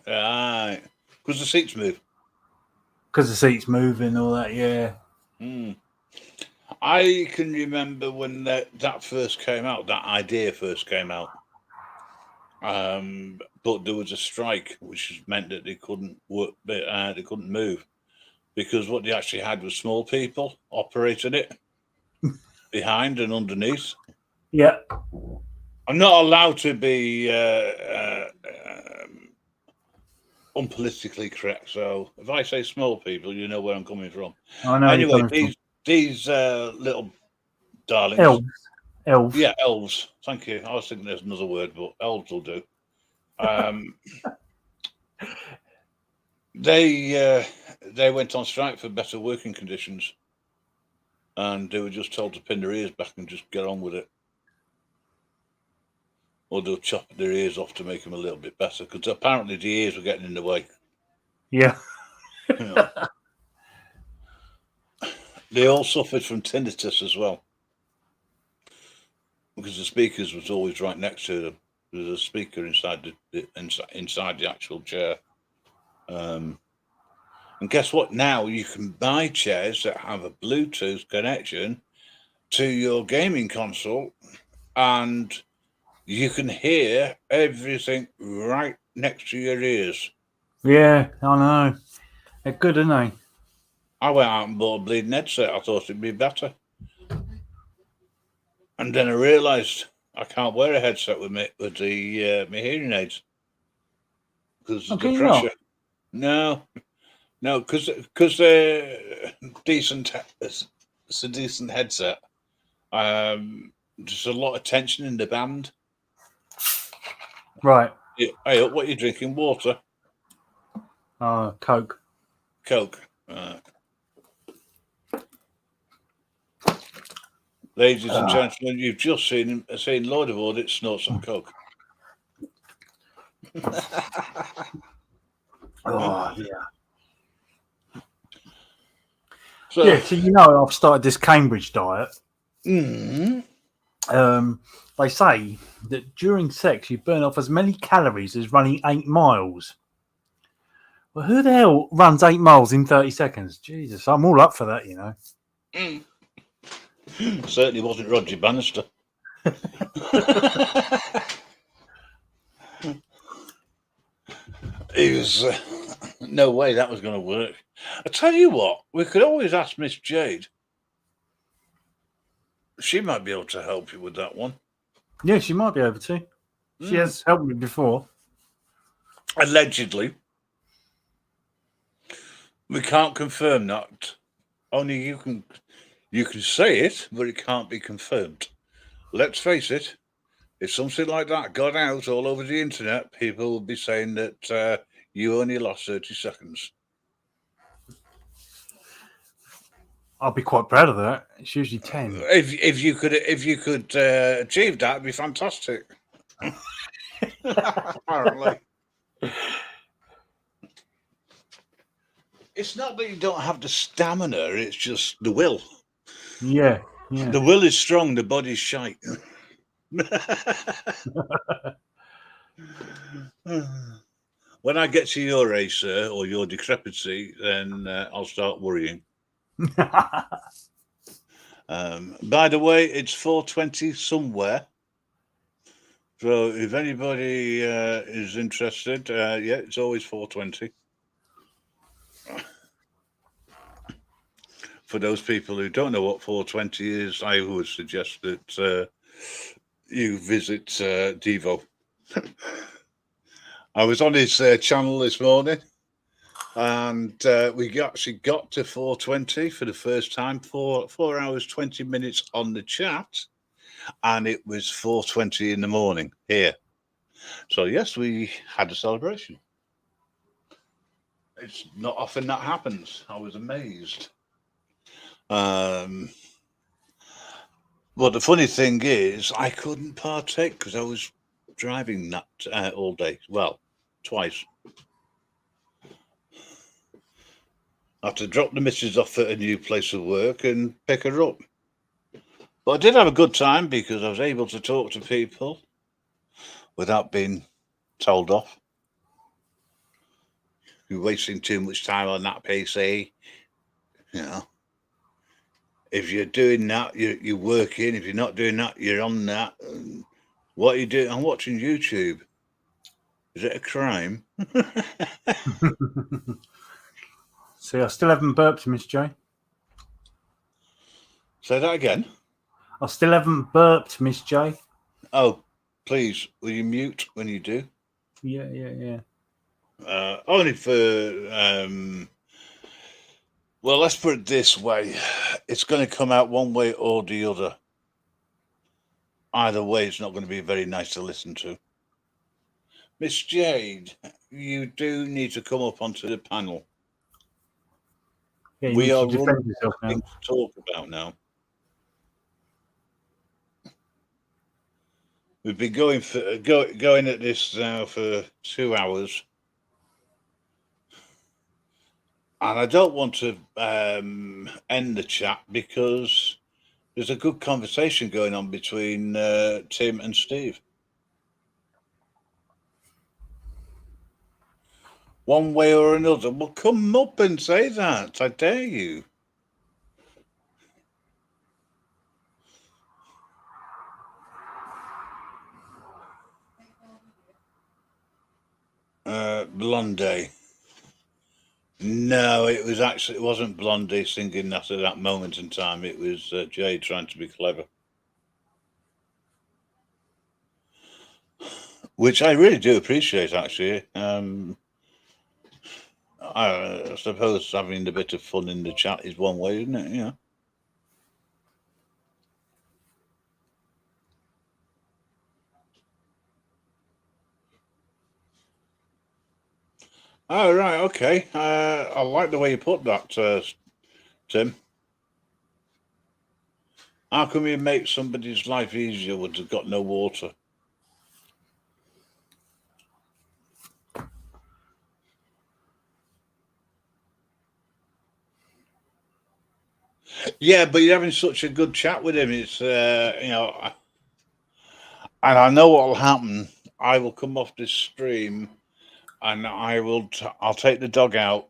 Right. Because the seats move. Because the seats move and all that, yeah. I can remember when that first came out, that idea first came out. But there was a strike, which meant that they couldn't work. They couldn't move because what they actually had was small people operating it behind and underneath. Yeah. I'm not allowed to be unpolitically correct, so if I say small people, you know where I'm coming from. I know. Anyway, these little darlings. Elves. Yeah, elves. Thank you. I was thinking there's another word, but elves will do. They went on strike for better working conditions, and they were just told to pin their ears back and just get on with it. Or they'll chop their ears off to make them a little bit better, because apparently the ears were getting in the way. Yeah. They all suffered from tinnitus as well, because the speakers was always right next to them. There's a speaker inside the actual chair. And guess what? Now you can buy chairs that have a Bluetooth connection to your gaming console, and you can hear everything right next to your ears. Yeah, I know. They're good, aren't they? I went out and bought a bleeding headset. I thought it'd be better. And then I realised I can't wear a headset with my hearing aids because of the pressure. No, because they're decent. It's a decent headset. There's a lot of tension in the band. Right. Hey, what are you drinking? Water? Coke. Coke. Ladies and gentlemen, you've just seen Lord of Audit snort some Coke. Oh, yeah. So I've started this Cambridge diet. Mm-hmm. They say that during sex you burn off as many calories as running 8 miles. Well, who the hell runs 8 miles in 30 seconds? Jesus, I'm all up for that, Certainly wasn't Roger Bannister. He was no way that was going to work. I tell you what, we could always ask Miss Jade. She might be able to help you with that one. Yeah, she might be able to. She has helped me before. Allegedly. We can't confirm that. Only you can say it, but it can't be confirmed. Let's face it, if something like that got out all over the internet, people would be saying that you only lost 30 seconds. I'll be quite proud of that. It's usually 10. If you could achieve that, it'd be fantastic. Apparently. It's not that you don't have the stamina, it's just the will. Yeah, yeah. The will is strong, the body's shite. When I get to your age, sir, or your decrepity, then I'll start worrying. By the way, it's 4:20 somewhere. So if anybody is interested, yeah, it's always 4:20. For those people who don't know what 4:20 is, I would suggest that you visit Devo. I was on his channel this morning, and we actually got to 4:20 for the first time. 4 hours 20 minutes on the chat, and it was 4:20 in the morning here. So yes, we had a celebration. It's not often that happens. I was amazed. But the funny thing is, I couldn't partake because I was driving that all day. Well, twice. I had to drop the missus off at a new place of work and pick her up. But I did have a good time because I was able to talk to people without being told off. You're wasting too much time on that PC. You know, if you're doing that, you're working. If you're not doing that, you're on that. What are you doing? I'm watching YouTube. Is it a crime? See, I still haven't burped, Miss J. Say that again. I still haven't burped, Miss J. Oh, please, will you mute when you do? Yeah. Only for well, let's put it this way: it's going to come out one way or the other. Either way, it's not going to be very nice to listen to. Miss Jade, you do need to come up onto the panel. Yeah, We are defend running yourself now. things to talk about now. We've been going at this now for 2 hours, and I don't want to end the chat because there's a good conversation going on between Tim and Steve. One way or another. Well, come up and say that. I dare you. Blondie. No, it wasn't Blondie singing that at that moment in time. It was Jay trying to be clever. Which I really do appreciate, actually. I suppose having a bit of fun in the chat is one way, isn't it? Yeah. Oh, right, okay. I like the way you put that, Tim. How can we make somebody's life easier when they've got no water? Yeah, but you're having such a good chat with him. It's, you know, and I know what will happen. I will come off this stream and I'll take the dog out,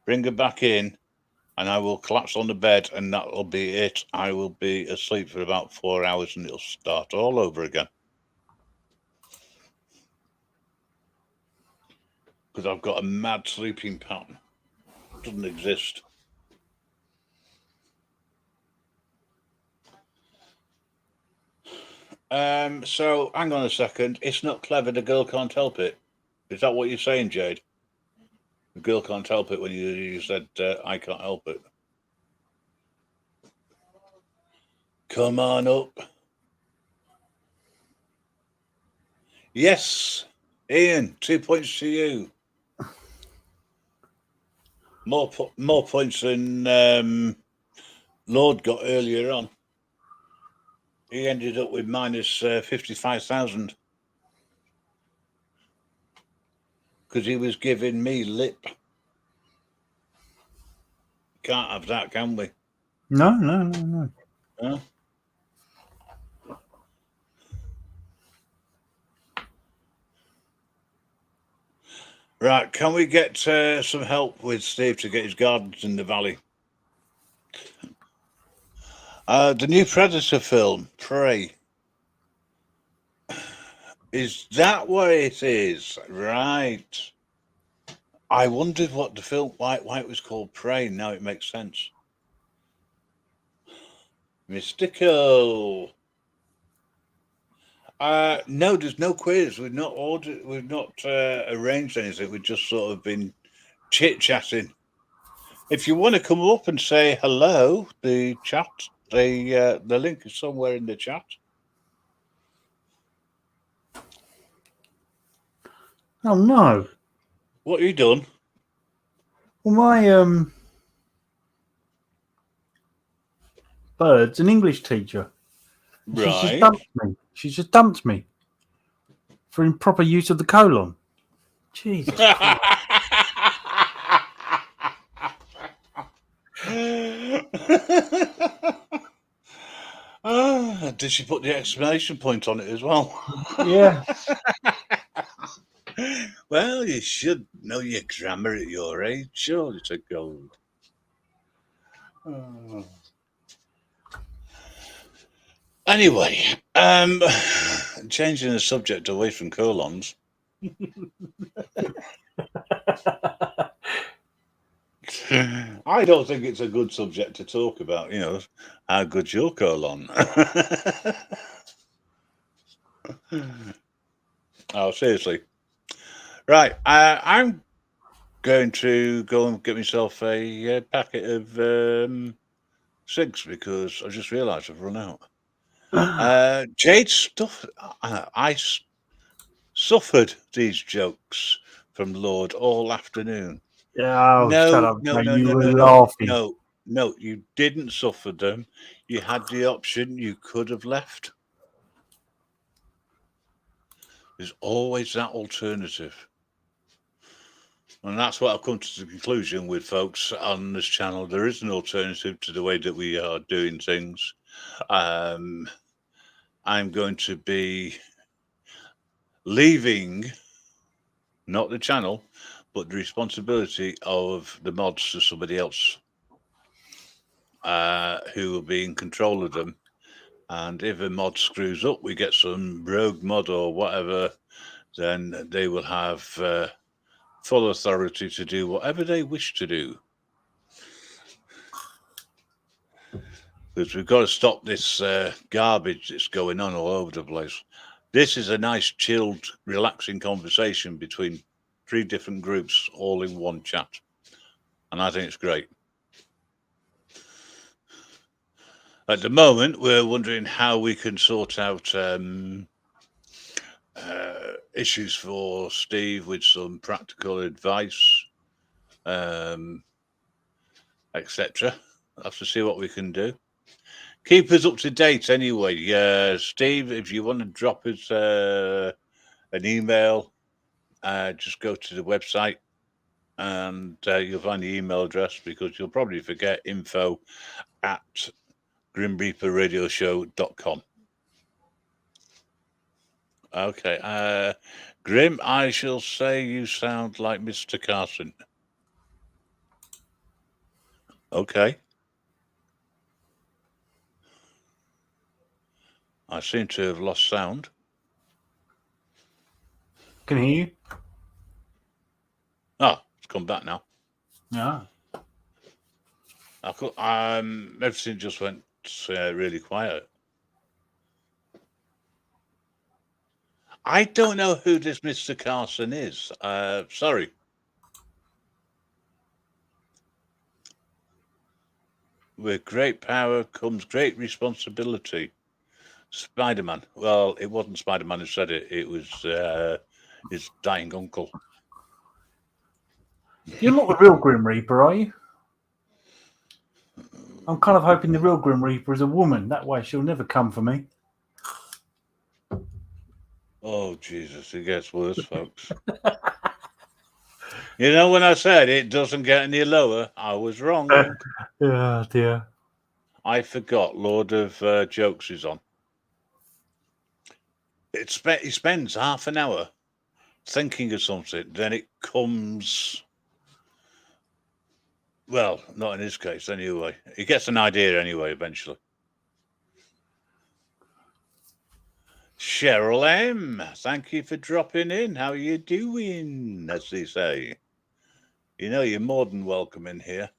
bring her back in, and I will collapse on the bed, and that'll be it. I will be asleep for about 4 hours, and it'll start all over again. Because I've got a mad sleeping pattern. It doesn't exist. So hang on a second. It's not clever. The girl can't help it. Is that what you're saying, Jade? girl can't help it when you said I can't help it. Come on up. Yes, Ian, 2 points to you. More points than Lord got earlier on. He ended up with minus 55,000 because he was giving me lip. Can't have that, can we? No. Huh? Right, can we get some help with Steve to get his gardens in the valley? The new Predator film, Prey. Is that what it is? Right. I wondered what the film, why it was called Prey. Now it makes sense. Mystical. No, there's no quiz. We've not ordered. We've not arranged anything. We've just sort of been chit-chatting. If you want to come up and say hello, the chat, the link is somewhere in the chat. Oh no! What have you done? Well, my bird's an English teacher. She's just Right. dumped me. She's just dumped me for improper use of the colon. Jesus Christ. Did she put the exclamation point on it as well? Yeah. Well, you should know your grammar at your age. Surely to gold. Oh. Anyway, changing the subject away from colons. I don't think it's a good subject to talk about, you know, how good's your colon? Oh, seriously. Right, I'm going to go and get myself a packet of cigs because I just realised I've run out. Jade stuff. I suffered these jokes from Lord all afternoon. Oh, shut up. No, Mate. no, You no, were no, no, laughing. no, you didn't suffer them. You had the option. You could have left. There's always that alternative. And that's what I've come to the conclusion with folks on this channel. There is an alternative to the way that we are doing things. I'm going to be leaving, not the channel, but the responsibility of the mods to somebody else who will be in control of them. And if a mod screws up, we get some rogue mod or whatever, then they will have full authority to do whatever they wish to do. Because we've got to stop this garbage that's going on all over the place. This is a nice, chilled, relaxing conversation between 3 different groups all in one chat. And I think it's great. At the moment, we're wondering how we can sort out issues for Steve with some practical advice, etc. I'll have to see what we can do. Keep us up to date anyway. Steve, if you want to drop us an email, just go to the website and you'll find the email address because you'll probably forget info@grimreaperradioshow.com. Okay. Grim, I shall say you sound like Mr. Carson. Okay. I seem to have lost sound. Can I hear you? Oh, it's come back now. Yeah. Everything just went really quiet. I don't know who this Mr. Carson is. Sorry. With great power comes great responsibility. Spider-Man. Well, it wasn't Spider-Man who said it. It was his dying uncle. You're not the real Grim Reaper, are you? I'm kind of hoping the real Grim Reaper is a woman. That way she'll never come for me. Oh, Jesus, it gets worse, folks. You know, when I said it doesn't get any lower, I was wrong. Yeah, dear. I forgot Lord of Jokes is on. He spends half an hour thinking of something, then it comes. Well, not in his case, anyway. He gets an idea anyway, eventually. Cheryl M., thank you for dropping in. How are you doing, as they say? You know, you're more than welcome in here.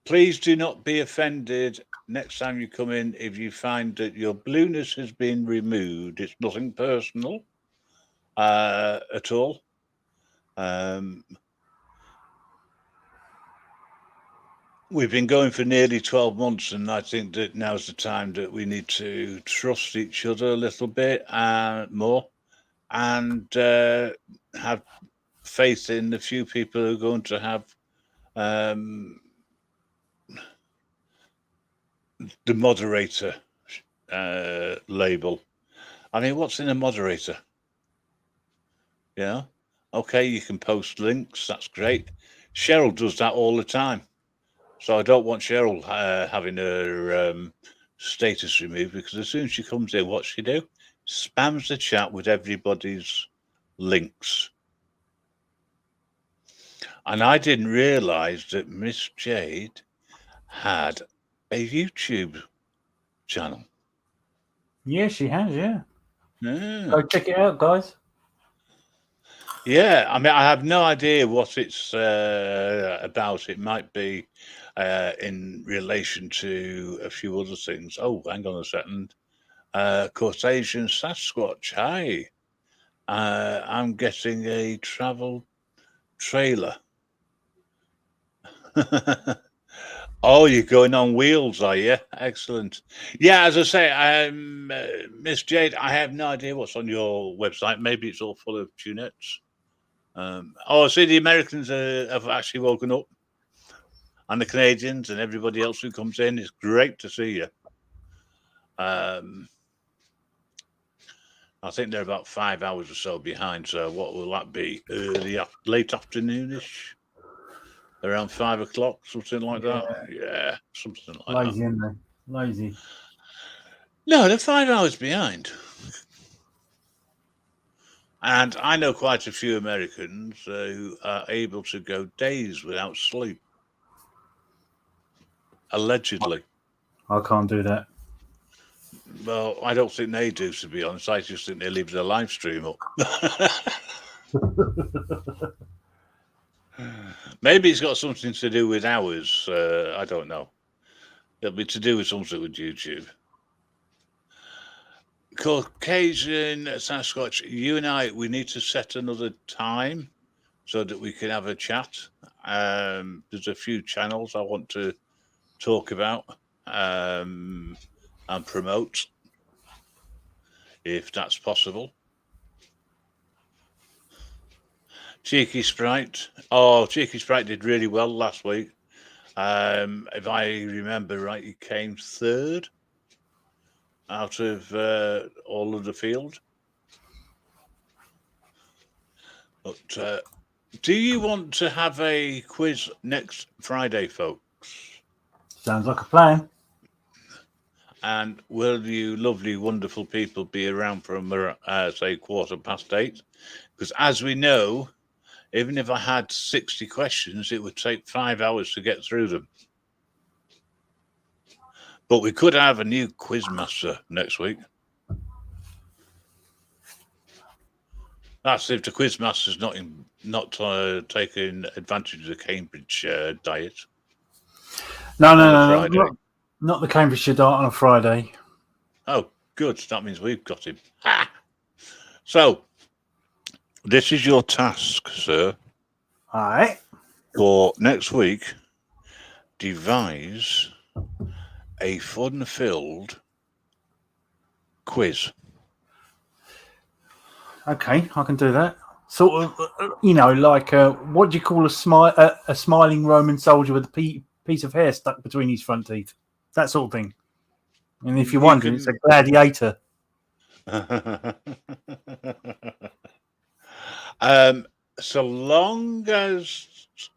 Please do not be offended next time you come in if you find that your blueness has been removed. It's nothing personal at all. We've been going for nearly 12 months, and I think that now's the time that we need to trust each other a little bit more and have faith in the few people who are going to have the moderator label. I mean, what's in a moderator? Yeah. Okay, you can post links. That's great. Cheryl does that all the time. So I don't want Cheryl having her status removed, because as soon as she comes in, what's she do? Spams the chat with everybody's links. And I didn't realise that Miss Jade had a YouTube channel. Yeah, she has, yeah. Yeah. Go check it out, guys. Yeah, I mean, I have no idea what it's about. It might be in relation to a few other things. Oh, hang on a second. Caucasian Sasquatch, hi. I'm getting a travel trailer. Oh, you're going on wheels, are you? Excellent. Yeah, as I say, Miss Jade, I have no idea what's on your website. Maybe it's all full of tunettes. I see the Americans have actually woken up, and the Canadians and everybody else who comes in. It's great to see you. I think they're about 5 hours or so behind. So what will that be? Late afternoonish? Around 5 o'clock, something like that. Yeah, something like Lazy, that. isn't they? Lazy. No, they're 5 hours behind. And I know quite a few Americans who are able to go days without sleep. Allegedly. I can't do that. Well, I don't think they do, to be honest. I just think they leave their live stream up. Maybe it's got something to do with hours. I don't know. It'll be to do with something with YouTube. Caucasian Sasquatch, you and I, we need to set another time so that we can have a chat. There's a few channels I want to talk about and promote, if that's possible. Cheeky Sprite. Oh, Cheeky Sprite did really well last week. If I remember right, he came third out of all of the field. But do you want to have a quiz next Friday, folks? Sounds like a plan. And will you lovely, wonderful people be around from, say, 8:15? Because as we know, even if I had 60 questions, it would take 5 hours to get through them. But we could have a new quizmaster next week. That's if the quizmaster's not taking advantage of the Cambridge diet. No, not the Cambridgeshire diet on a Friday. Oh, good. That means we've got him. Ha! So, this is your task, sir. All right. For next week, devise a fun-filled quiz. Okay, I can do that. Sort of, like what do you call a smiling Roman soldier with a piece of hair stuck between his front teeth? That sort of thing. And if you're wondering, it's a gladiator. So long as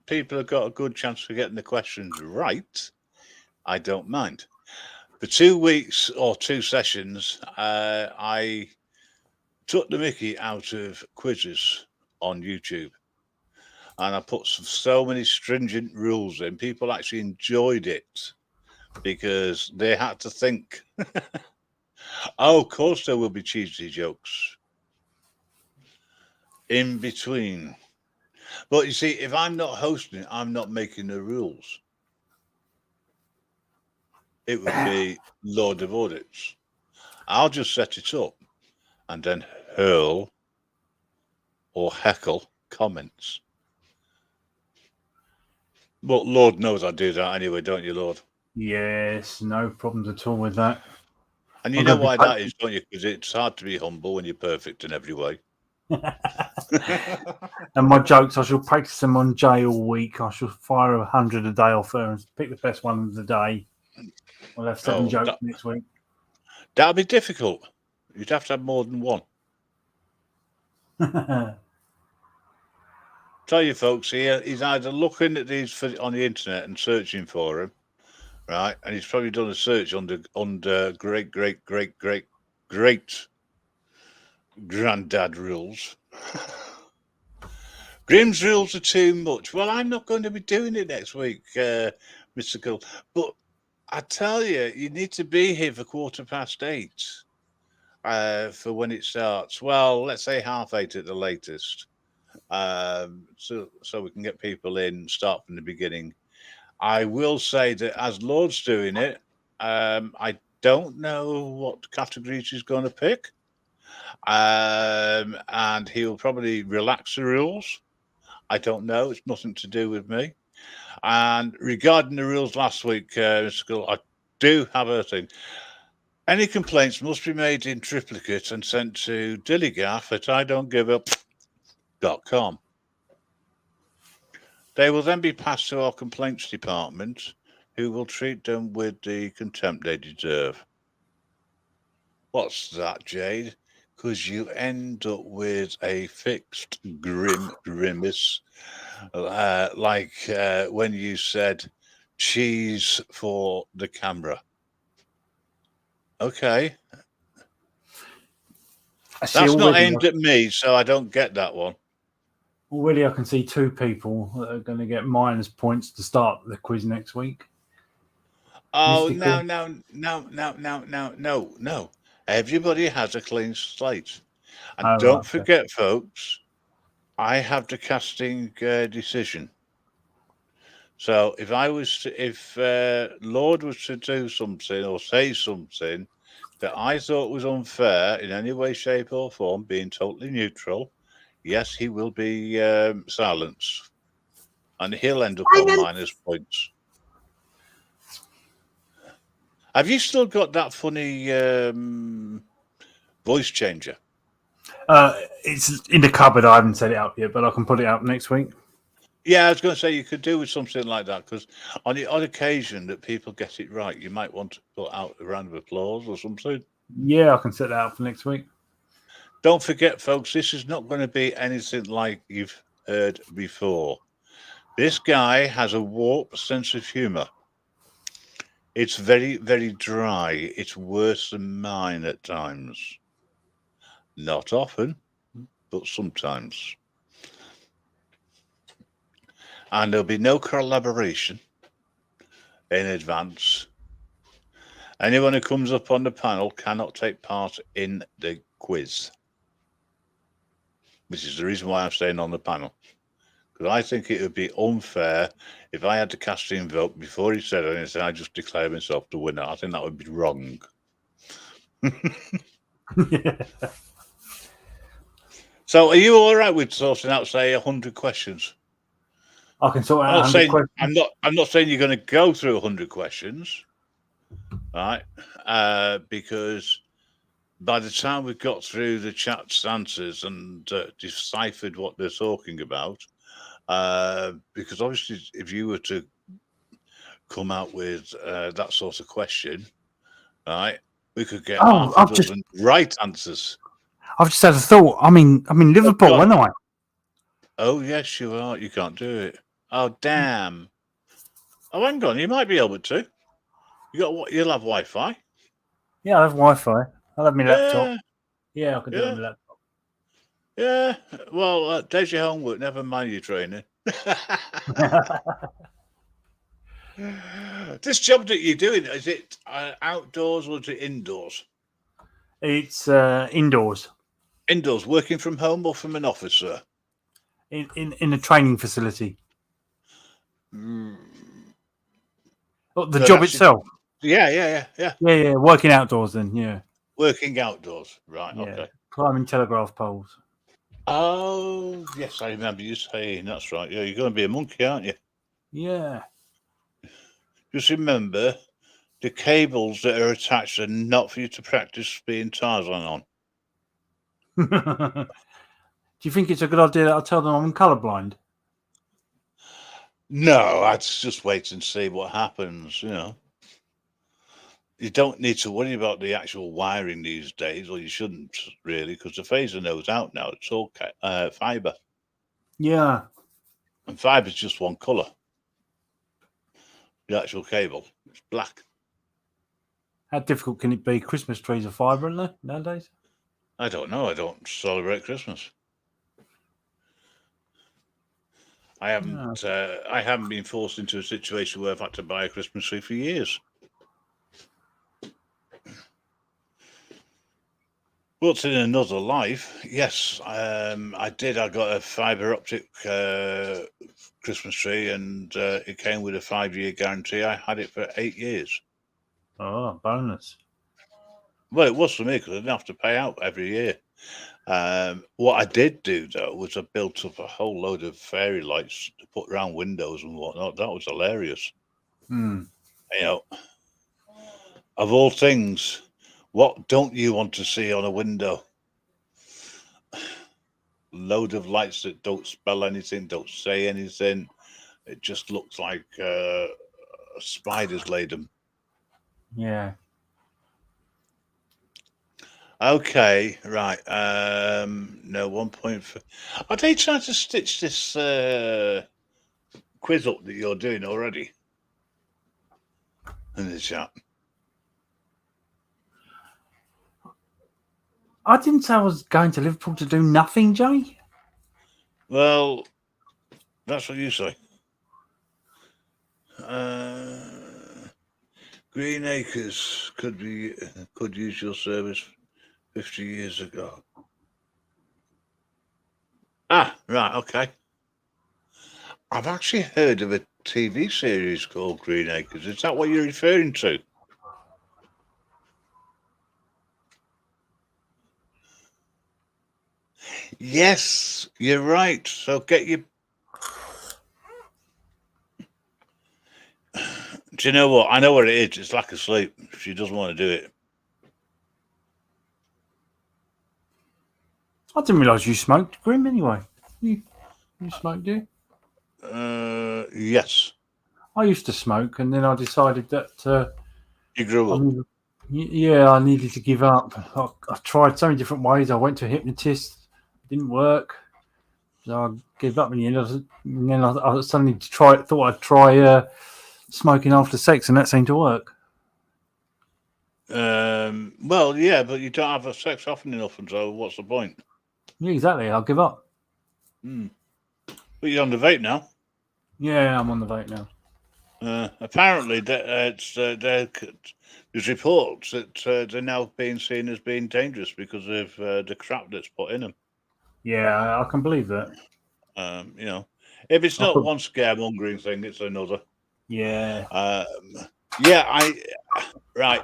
people have got a good chance for getting the questions right, I don't mind. For 2 weeks or 2 sessions, I took the mickey out of quizzes on YouTube. And I put so many stringent rules in. People actually enjoyed it because they had to think. Oh, of course there will be cheesy jokes in between. But you see, if I'm not hosting it, I'm not making the rules. It would be Lord of Audits. I'll just set it up and then hurl or heckle comments. But Lord knows I do that anyway, don't you, Lord? Yes, no problems at all with that. And you know why that is, don't you? Because it's hard to be humble when you're perfect in every way. And my jokes, I shall practice them on Jay all week. I shall fire 100 a day off her and pick the best one of the day. We'll have 7 jokes next week. That'll be difficult. You'd have to have more than one. Tell you folks, he's either looking at these on the internet and searching for them, right? And he's probably done a search under great granddad rules. Grimm's rules are too much. Well, I'm not going to be doing it next week, Mr. Cole. But I tell you, you need to be here for 8:15 for when it starts. Well, let's say 8:30 at the latest. So we can get people in, start from the beginning. I will say that as Lord's doing it, I don't know what categories he's going to pick. And he'll probably relax the rules. I don't know. It's nothing to do with me. And regarding the rules last week, Mr. Gull, I do have a thing. Any complaints must be made in triplicate and sent to dillygaff@idon'tgiveup.com. They will then be passed to our complaints department, who will treat them with the contempt they deserve. What's that, Jade? Because you end up with a fixed grimace, like when you said cheese for the camera. Okay. That's not aimed at me, so I don't get that one. Already I can see 2 people that are going to get minus points to start the quiz next week. Oh, no. Everybody has a clean slate. And don't forget, folks, I have the casting decision. So if Lord was to do something or say something that I thought was unfair in any way, shape or form, being totally neutral, yes, he will be silenced. And he'll end up on minus points. Have you still got that funny voice changer? It's in the cupboard. I haven't set it up yet, but I can put it up next week. Yeah, I was going to say you could do with something like that, because on the odd occasion that people get it right, you might want to put out a round of applause or something. Yeah, I can set that up for next week. Don't forget, folks, this is not going to be anything like you've heard before. This guy has a warped sense of humour. It's very, very dry. It's worse than mine at times. Not often, but sometimes. And there'll be no collaboration in advance. Anyone who comes up on the panel cannot take part in the quiz. Which is the reason why I'm staying on the panel. Because I think it would be unfair if I had to cast in vote before he said anything, I just declare myself the winner. I think that would be wrong. Yeah. So are you all right with sorting out, say, 100 questions? I can sort out I'm not 100 saying questions. I'm not saying you're going to go through 100 questions, right? Because by the time we've got through the chat's answers and deciphered what they're talking about, because obviously, if you were to come out with that sort of question, right, we could get Oh, half a dozen right answers. I've just had a thought. I'm in Liverpool, God. aren't I? Oh, yes, you are. You can't do it. Oh, damn. Oh, hang on. You might be able to. You'll have Wi-Fi. Yeah, I have Wi-Fi. I'll have my laptop. Yeah, Yeah, I can do it on my laptop. yeah. Well, there's your homework. Never mind your training. This job that you're doing, is it outdoors or is it indoors? It's indoors. Indoors, working from home or from an office, sir? In a training facility. Mm. Oh, the So job that's itself. Yeah. Yeah. Working outdoors then. Yeah. Working outdoors, right? Yeah. Okay. Climbing telegraph poles. Oh, yes, I remember you saying that's right. Yeah, you're going to be a monkey, aren't you? Yeah. Just remember, the cables that are attached are not for you to practice being Tarzan on. Do you think it's a good idea that I tell them I'm colourblind? No, I'd just wait and see what happens, you know. You don't need to worry about the actual wiring these days, or you shouldn't really, because the phaser knows out now. It's all fibre. Yeah. And fibre is just one colour. The actual cable, it's black. How difficult can it be? Christmas trees are fibre, aren't they, nowadays? I don't know. I don't celebrate Christmas. I haven't been forced into a situation where I've had to buy a Christmas tree for years. But in another life, yes, I did. I got a fibre optic Christmas tree, and it came with a 5-year guarantee. I had it for 8 years. Oh, bonus. Well, it was for me because I didn't have to pay out every year. What I did do, though, was I built up a whole load of fairy lights to put around windows and whatnot. That was hilarious. Hmm. You know, of all things, what don't you want to see on a window? Load of lights that don't spell anything, don't say anything. It just looks like spiders laid them. Yeah. Okay, right. No, 1.5. Are they trying to stitch this quiz up that you're doing already in the chat? I didn't say I was going to Liverpool to do nothing, Jay. Well, that's what you say. Green Acres could use your service 50 years ago. Ah, right, okay. I've actually heard of a TV series called Green Acres. Is that what you're referring to? Yes, you're right. So get your... Do you know what? I know what it is. It's lack of sleep. She doesn't want to do it. I didn't realise you smoked, Grim, anyway. You smoked, do you? Yes. I used to smoke, and then I decided that... You grew up. I needed to give up. I tried so many different ways. I went to a hypnotist. It didn't work. So I gave up in the end. And then I suddenly thought I'd try smoking after sex, and that seemed to work. Well, yeah, but you don't have sex often enough, and so what's the point? Yeah, exactly. I'll give up. But you're on the vape now. Yeah, I'm on the vape now. Apparently, there's reports that they're now being seen as being dangerous because of the crap that's put in them. Yeah, I can believe that. You know, if it's not one scaremongering thing, it's another. Yeah. Right.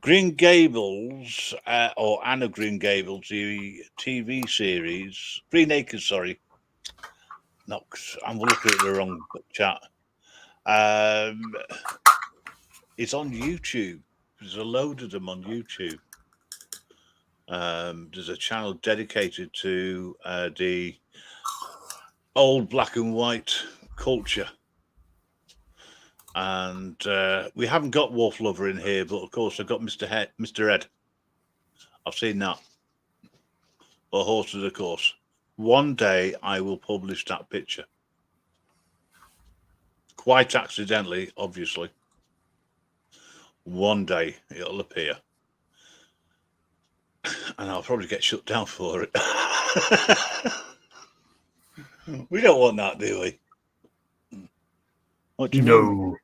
Green Gables, or Anna Green Gables, the TV series, Green Acres, sorry. No, 'cause I'm looking at the wrong chat. It's on YouTube. There's a load of them on YouTube. There's a channel dedicated to the old black and white culture. And we haven't got Wolf Lover in here, but of course I've got Mr. Ed. I've seen that. Or Horses, of course. One day I will publish that picture. Quite accidentally, obviously. One day it'll appear. And I'll probably get shut down for it. We don't want that, do we? What do you mean?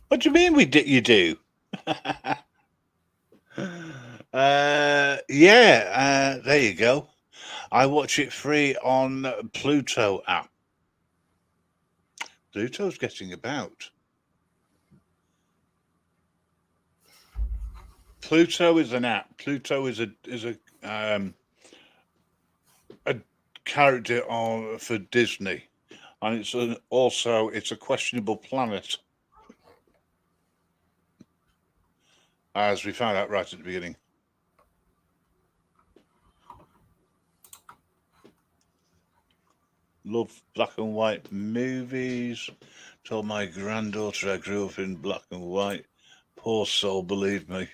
What do you mean you do? Yeah, there you go. I watch it free on Pluto app. Pluto's getting about. Pluto is an app. Pluto is a character for Disney, and it's also a questionable planet, as we found out right at the beginning. Love black and white movies. Told my granddaughter I grew up in black and white. Poor soul, believe me.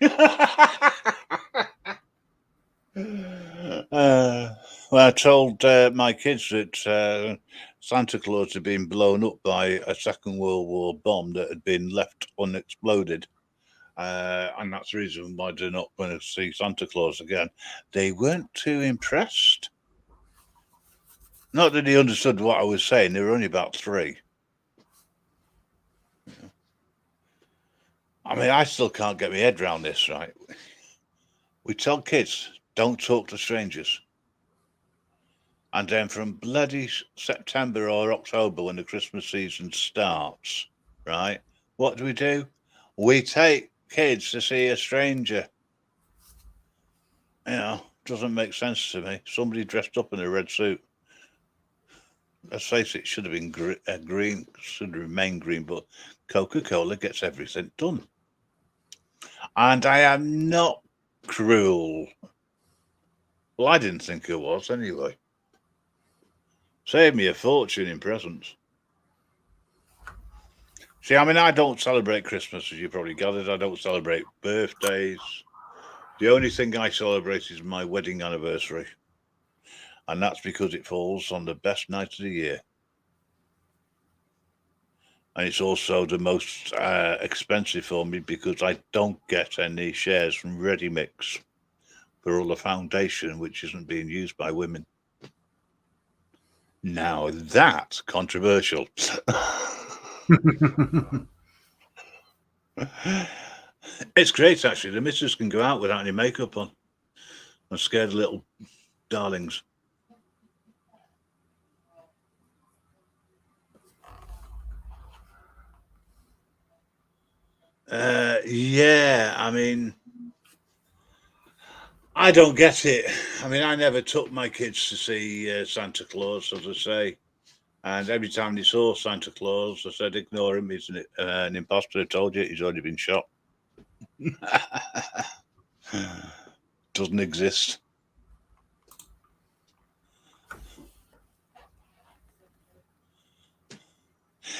Well, I told my kids that Santa Claus had been blown up by a Second World War bomb that had been left unexploded. And that's the reason why they're not going to see Santa Claus again. They weren't too impressed. Not that they understood what I was saying. They were only about 3. I mean, I still can't get my head around this, right? We tell kids, don't talk to strangers. And then from bloody September or October, when the Christmas season starts, right, what do? We take kids to see a stranger. You know, doesn't make sense to me. Somebody dressed up in a red suit. Let's face it, should have been green, should remain green, but Coca-Cola gets everything done. And I am not cruel. Well, I didn't think it was anyway. Saved me a fortune in presents. See, I mean, I don't celebrate Christmas, as you probably gathered. I don't celebrate birthdays. The only thing I celebrate is my wedding anniversary. And that's because it falls on the best night of the year. And it's also the most expensive for me because I don't get any shares from Ready Mix for all the foundation, which isn't being used by women. Now that's controversial. It's great, actually. The missus can go out without any makeup on. I'm scared little darlings. Yeah, I mean, I don't get it. I mean, I never took my kids to see Santa Claus, as I say. And every time they saw Santa Claus, I said, ignore him. He's an imposter. I told you, he's already been shot. Doesn't exist.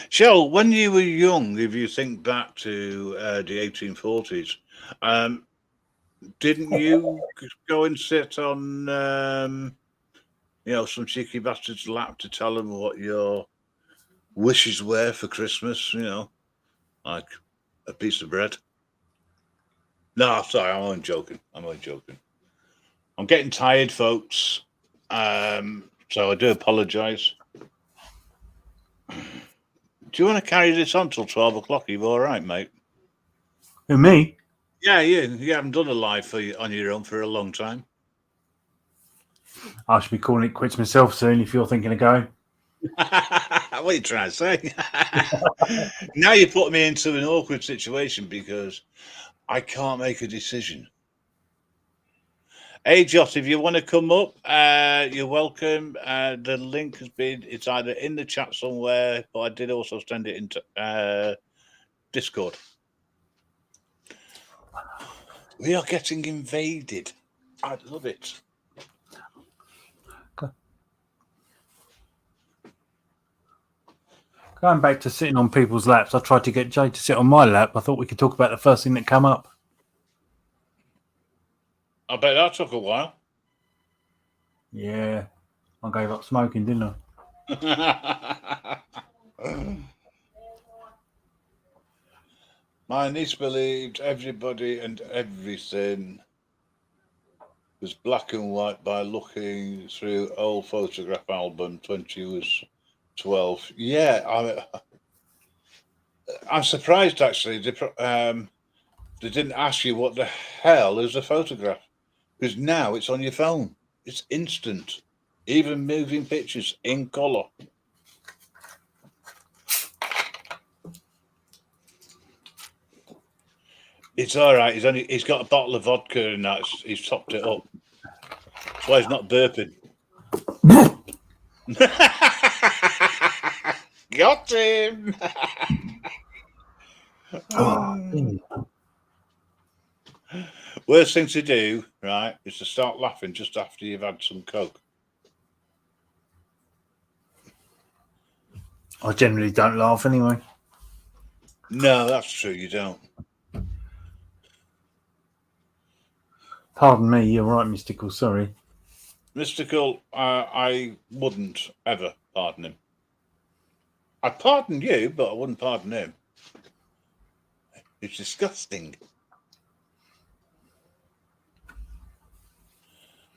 Shell, when you were young, if you think back to the 1840s, didn't you go and sit on, some cheeky bastard's lap to tell them what your wishes were for Christmas? Like a piece of bread. No, sorry, I'm only joking. I'm getting tired, folks. So I do apologise. Do you want to carry this on till 12 o'clock? Are you all right, mate? Who, me? Yeah, you haven't done a live on your own for a long time. I should be calling it quits myself soon if you're thinking of going. What are you trying to say? Now you put me into an awkward situation because I can't make a decision. Hey, Jot, if you want to come up, you're welcome. The link it's either in the chat somewhere, but I did also send it into Discord. We are getting invaded. I love it. Going back to sitting on people's laps, I tried to get Jay to sit on my lap. I thought we could talk about the first thing that came up. I bet that took a while. Yeah, I gave up smoking, didn't I? My niece believed everybody and everything was black and white by looking through old photograph album when she was 12. Yeah, I'm surprised actually. They didn't ask you what the hell is a photograph, because now it's on your phone. It's instant, even moving pictures in colour. It's all right. He's got a bottle of vodka and that. He's topped it up. That's why he's not burping. Got him. Worst thing to do, right, is to start laughing just after you've had some coke. I generally don't laugh anyway. No, that's true. You don't. Pardon me, you're right, Mystical. Sorry. Mystical, I wouldn't ever pardon him. I'd pardon you, but I wouldn't pardon him. It's disgusting.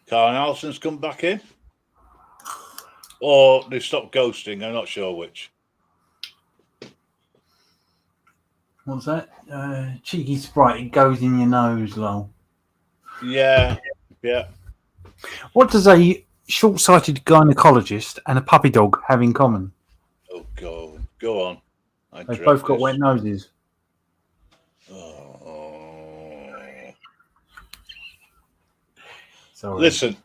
Carl Allison's come back in. Or they stopped ghosting. I'm not sure which. What's that? Cheeky Sprite, it goes in your nose, lol. Yeah. What does a short-sighted gynecologist and a puppy dog have in common? Oh, go on. They've both got wet noses. Oh. Sorry. Listen.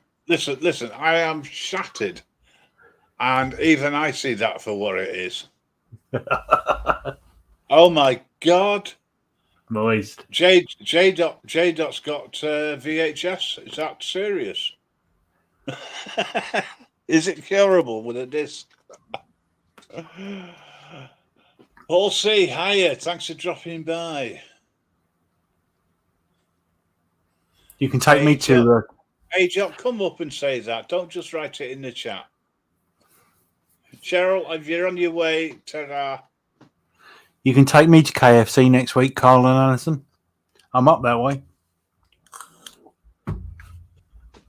I am shattered, and even I see that for what it is. Oh my God! Moist. J Dot's got VHS. Is that serious? Is it curable with a disc? Paul C, hiya. Thanks for dropping by. You can take me to... Hey, Jock, come up and say that. Don't just write it in the chat. Cheryl, if you're on your way, ta-ra. You can take me to KFC next week, Carl and Alison. I'm up that way.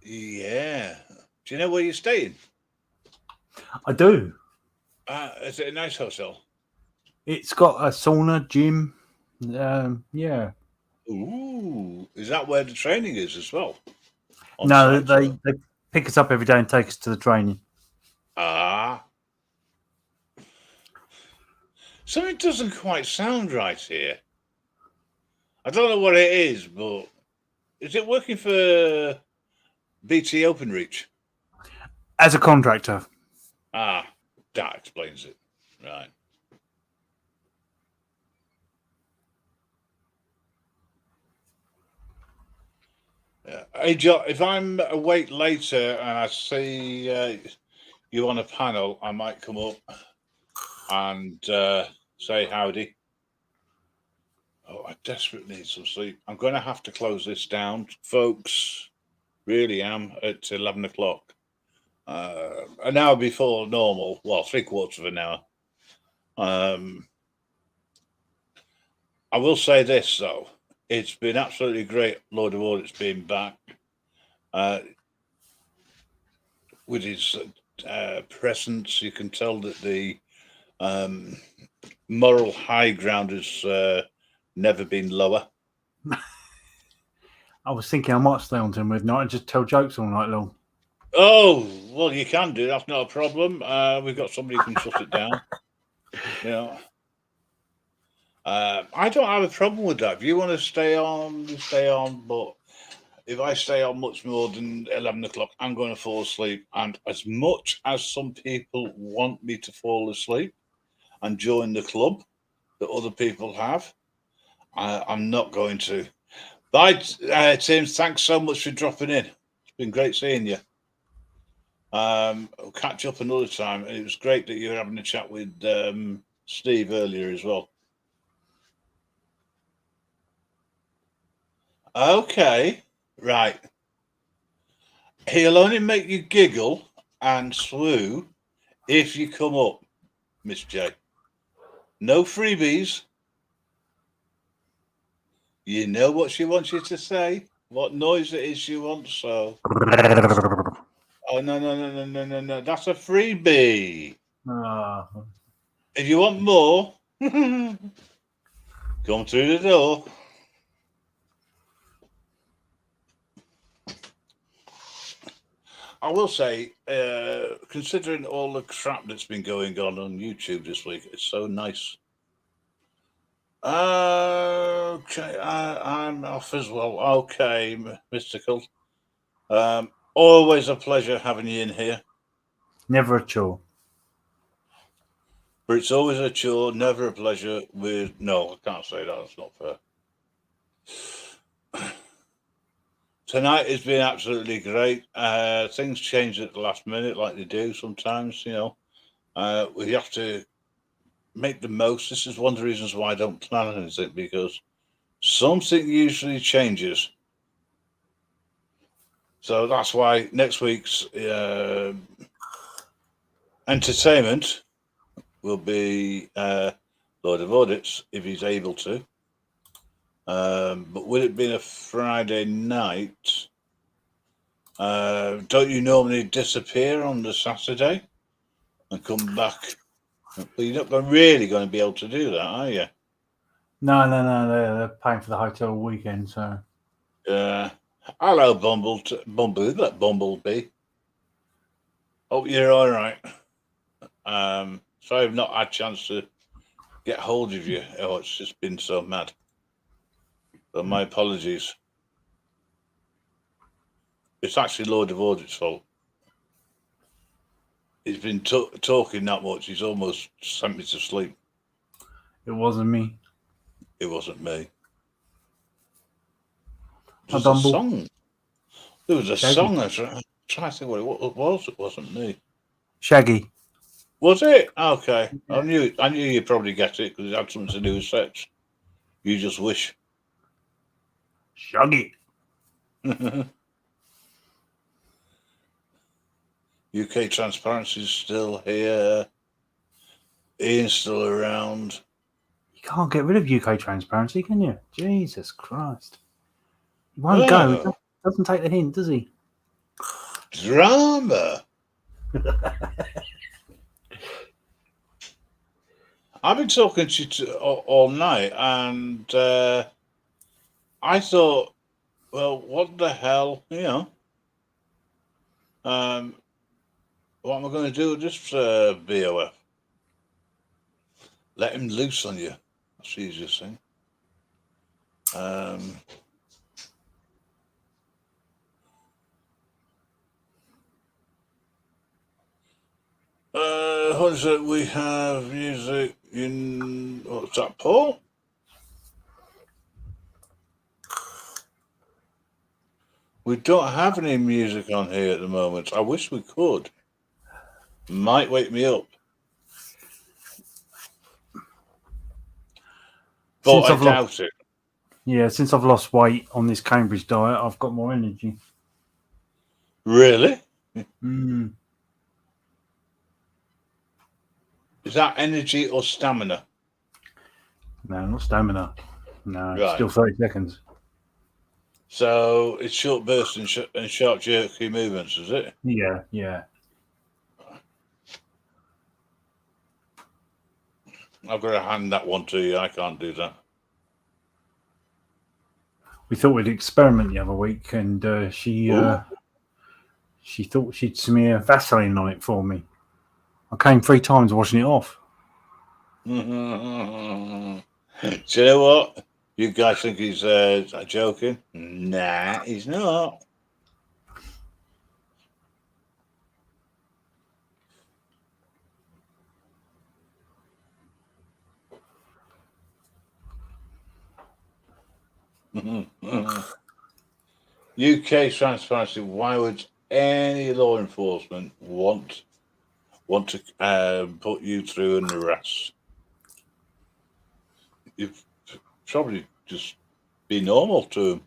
Yeah. Do you know where you're staying? I do. Is it a nice hotel? It's got a sauna, gym. Yeah. Ooh. Is that where the training is as well? No, they pick us up every day and take us to the training. Ah. Something doesn't quite sound right here. I don't know what it is, but is it working for BT OpenReach? As a contractor. Ah, that explains it. Right. Hey, Joe, if I'm awake later and I see you on a panel, I might come up and say howdy. Oh, I desperately need some sleep. I'm going to have to close this down, folks. Really am at 11 o'clock. An hour before normal. Well, 3/4 of an hour. I will say this, though. It's been absolutely great, Lord of Audits being back with his presence. You can tell that the moral high ground has never been lower. I was thinking I might stay on till midnight and just tell jokes all night long. Oh, well, you can do. That's not a problem. We've got somebody who can shut it down. You know. I don't have a problem with that. If you want to stay on, stay on. But if I stay on much more than 11 o'clock, I'm going to fall asleep. And as much as some people want me to fall asleep and join the club that other people have, I'm not going to. Bye, Tim. Thanks so much for dropping in. It's been great seeing you. We'll catch up another time. It was great that you were having a chat with Steve earlier as well. Okay, right. He'll only make you giggle and swoo if you come up, Miss J. No freebies. You know what she wants you to say, what noise it is she wants, so. Oh, no. That's a freebie. If you want more, come through the door. I will say, considering all the crap that's been going on YouTube this week, it's so nice. Okay, I'm off as well. Okay, Mystical. Always a pleasure having you in here. Never a chore. But it's always a chore, never a pleasure. No, I can't say that. That's not fair. Tonight has been absolutely great. Things change at the last minute, like they do sometimes. You know, we have to make the most. This is one of the reasons why I don't plan anything, because something usually changes. So that's why next week's entertainment will be Lord of Audits, if he's able to. But with it being a Friday night, don't you normally disappear on the Saturday and come back? But you're not really going to be able to do that, are you? No. They're paying for the hotel weekend, so. Hello, Bumblebee. Hope you're all right. Sorry I've not had a chance to get hold of you. Oh, it's just been so mad. So my apologies. It's actually Lord of Audit's fault. He's been talking that much, he's almost sent me to sleep. It wasn't me. It wasn't me. There was a song. There was a song. I try to think what it was. It wasn't me. Shaggy. Was it? Okay. Yeah. I knew you'd probably get it because it had something to do with sex. You just wish. Shaggy. UK Transparency is still here. Ian's still around. You can't get rid of UK Transparency, can you? Jesus Christ. He won't go. He doesn't take the hint, does he? Drama. I've been talking to you all night, and I thought, well, what the hell, you know? What am I going to do with this BOF? Let him loose on you. That's the easiest thing. What is it? We have music in. What's that, Paul? We don't have any music on here at the moment. I wish we could. Might wake me up. But I doubt it. Yeah, since I've lost weight on this Cambridge diet, I've got more energy. Really? Mm. Is that energy or stamina? No, not stamina. No, Right. Still 30 seconds. So it's short bursts and sharp jerky movements, is it? Yeah. I've got to hand that one to you. I can't do that. We thought we'd experiment the other week, and she thought she'd smear Vaseline on it for me. I came 3 times washing it off. Do you know what? You guys think he's joking? Nah, he's not. UK transparency. Why would any law enforcement want to put you through an arrest? You've probably just be normal to them.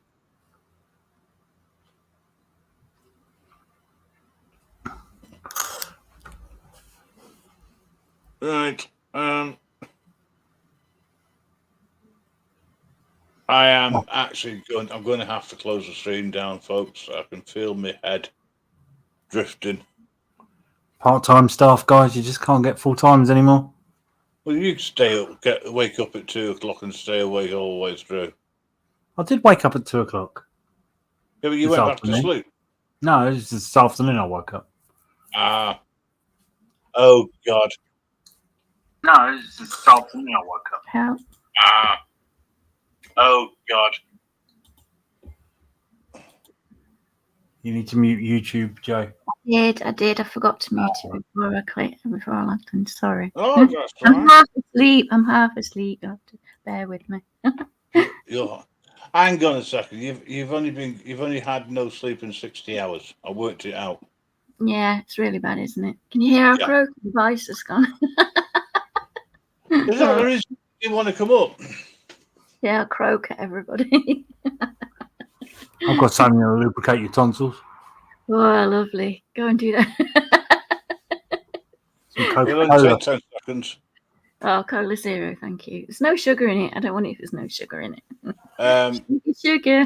Right. I am actually going. I'm going to have to close the stream down, folks. I can feel my head drifting. Part-time staff, guys, you just can't get full times anymore. Well, you stay up, wake up at 2:00 and stay awake all the way through. I did wake up at 2:00. Yeah, but you This went back to afternoon. sleep. No, it was this afternoon I woke up. Ah. Oh God. No, it was this afternoon I woke up. How? Ah. Oh God. You need to mute YouTube, Joe. I did. I forgot to mute it before I logged in. Sorry. Oh, that's I'm right. half asleep. You have to bear with me. Hang on a second. You've only had no sleep in 60 hours. I worked it out. Yeah, it's really bad, isn't it? Can you hear our croaky voice has gone? Is that the reason you want to come up? Yeah, I'll croak at everybody. I've got something to lubricate your tonsils. Oh, lovely. Go and do that. Some It'll only Coca-Cola. take 10 seconds. Oh, Cola Zero, thank you. There's no sugar in it. I don't want it if there's no sugar in it. Sugar.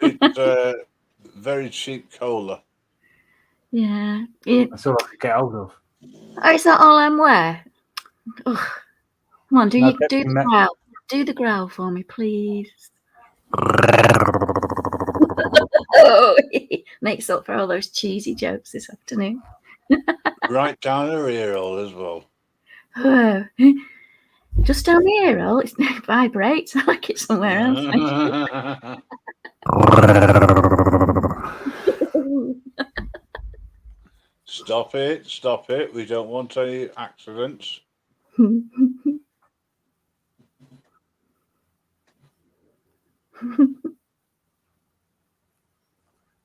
It's very cheap cola. Yeah. That's all I could get hold of. Oh, is that all I'm wear? Ugh. Come on, do No, the growl. Do the growl for me, please. Oh, makes up for all those cheesy jokes this afternoon. Right down her ear hole as well. Oh, just down the ear hole. It vibrates. I like it somewhere else. Stop it. We don't want any accidents.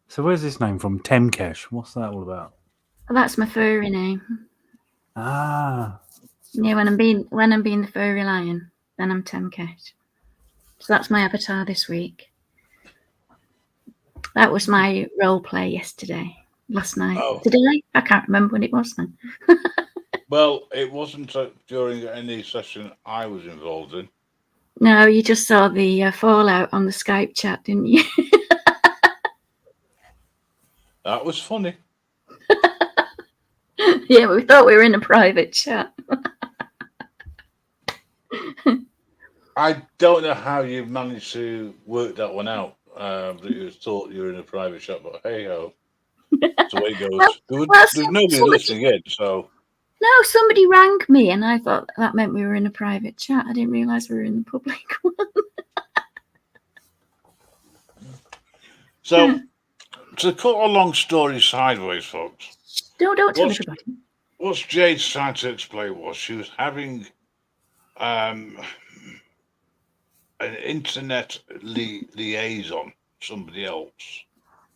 So where's this name from? Temkesh. What's that all about? That's my furry name. Ah. Yeah, when I'm being the furry lion, then I'm Temkesh. So that's my avatar this week. That was my role play last night. Oh. Today? I can't remember when it was then. Well, it wasn't during any session I was involved in. No, you just saw the fallout on the Skype chat, didn't you? That was funny. Yeah, we thought we were in a private chat. I don't know how you managed to work that one out. That you thought you were in a private chat, but hey ho, that's the way it goes. There's nobody listening in, so. No, somebody rang me, and I thought that meant we were in a private chat. I didn't realise we were in the public one. So, to cut a long story sideways, folks. Don't tell everybody. What Jade's trying to explain was she was having an internet liaison, somebody else.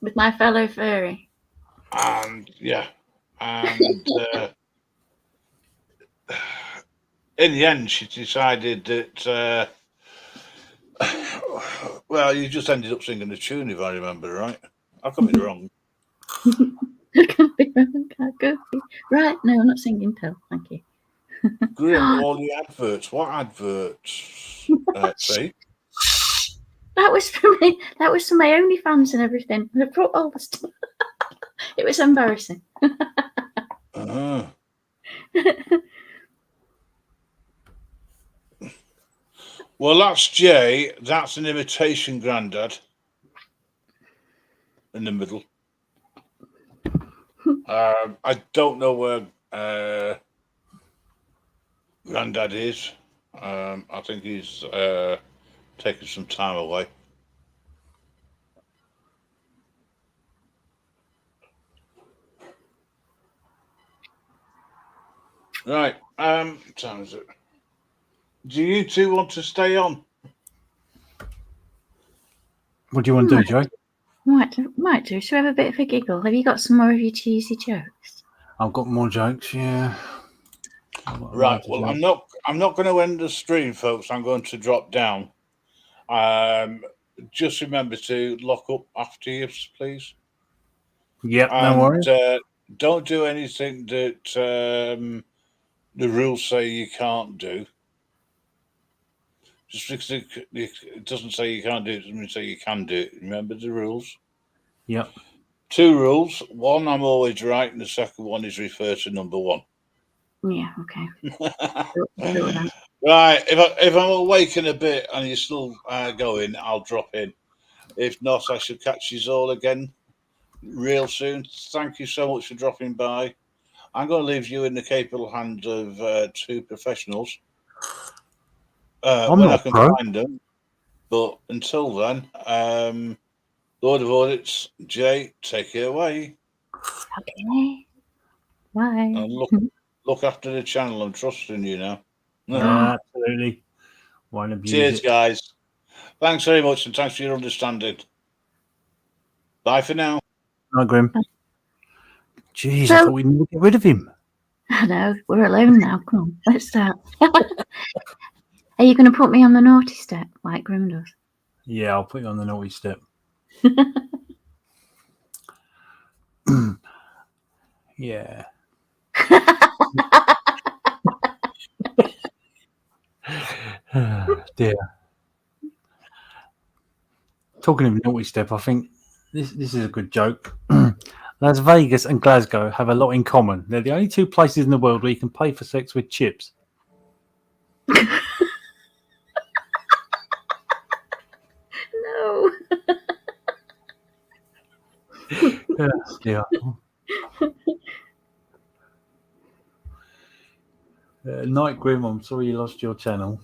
With my fellow furry. And in the end, she decided that, well, you just ended up singing the tune, if I remember right. I could be wrong. I can't be wrong. I could be. Right, no, I'm not singing Pill. Thank you. Grim, all the adverts. What adverts? Say? That was for me. That was for my OnlyFans and everything. I brought all the stuff. It was embarrassing. Well, that's Jay. That's an imitation granddad in the middle. I don't know where granddad is. I think he's taking some time away. Right. What time is it? Do you two want to stay on? What do you want to do, Joe? Might do. Should we have a bit of a giggle? Have you got some more of your cheesy jokes? I've got more jokes, yeah. Right. Well, I'm not going to end the stream, folks. I'm going to drop down. Just remember to lock up after you, please. Yep, no worries. Don't do anything that the rules say you can't do. Just because it doesn't say you can't do it, doesn't mean say you can do it. Remember the rules. Yep. 2 rules. One, I'm always right, and the second one is refer to number 1. Yeah, okay. Right. If I'm awake in a bit and you're still going, I'll drop in. If not, I shall catch you all again real soon. Thank you so much for dropping by. I'm going to leave you in the capable hands of 2 professionals when I can find them. But until then, Lord of Audits, Jay, take it away. Okay. Bye. And look after the channel. I'm trusting you now. Absolutely. Won't abuse Cheers, it. guys. Thanks very much, and thanks for your understanding. Bye for now. Hi, Grim. Jeez, I thought we'd never get rid of him. I know. We're alone now. Come on, let's start. Are you going to put me on the naughty step like Grim does? Yeah, I'll put you on the naughty step. Yeah. Dear. Talking of naughty step, I think this is a good joke. Las Vegas and Glasgow have a lot in common. They're the only 2 places in the world where you can pay for sex with chips. No. Yeah. Night Grim, I'm sorry you lost your channel.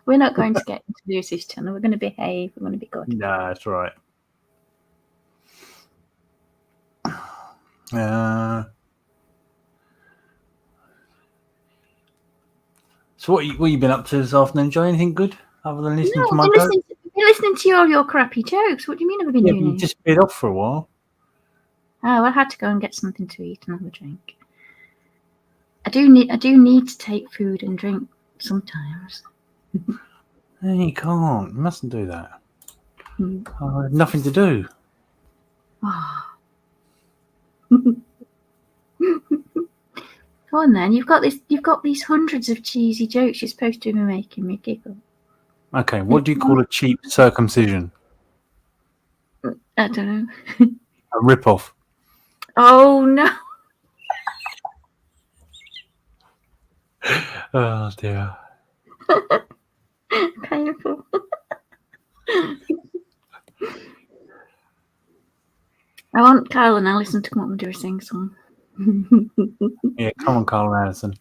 We're not going to get into Lucy's channel. We're going to behave. We're going to be good. Nah, that's right. So what you been up to this afternoon, Joe? Anything good other than listening to my jokes? Listening to all your crappy jokes. What do you mean I've been doing? You just been off for a while. Oh, I had to go and get something to eat and have a drink. I do need to take food and drink sometimes. You can't. You mustn't do that. I have nothing to do. Go on then. You've got these hundreds of cheesy jokes you're supposed to be making me giggle. Okay, what do you call a cheap circumcision? I don't know. A rip-off. Oh no. Oh dear. Painful. I want Kyle and Alison to come up and do a sing song. Yeah, come on, Carl and Alison.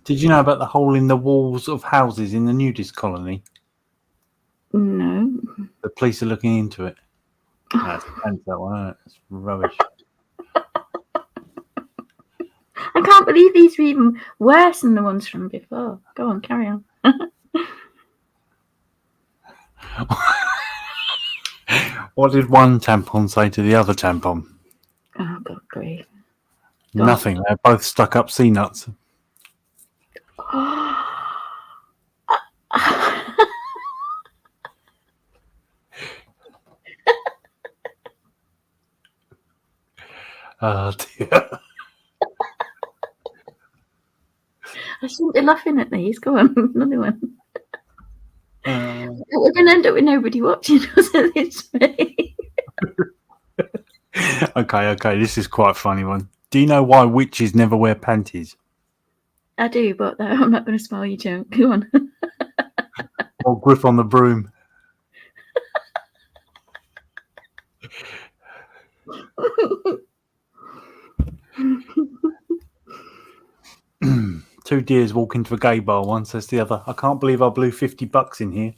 Did you know about the hole in the walls of houses in the nudist colony? No. The police are looking into it. That's that one, isn't it? It's rubbish. I can't believe these were even worse than the ones from before. Go on, carry on. What did one tampon say to the other tampon? Oh, God grief. Nothing. They're both stuck up sea nuts. Oh dear. I shouldn't be laughing at these. Go on, another one. We're going to end up with nobody watching us at this rate. Okay. This is quite a funny one. Do you know why witches never wear panties? I do, but I'm not going to spoil your joke. Go on. Or grip on the broom. Two deers walk into a gay bar. One says to the other, "I can't believe I blew $50 in here."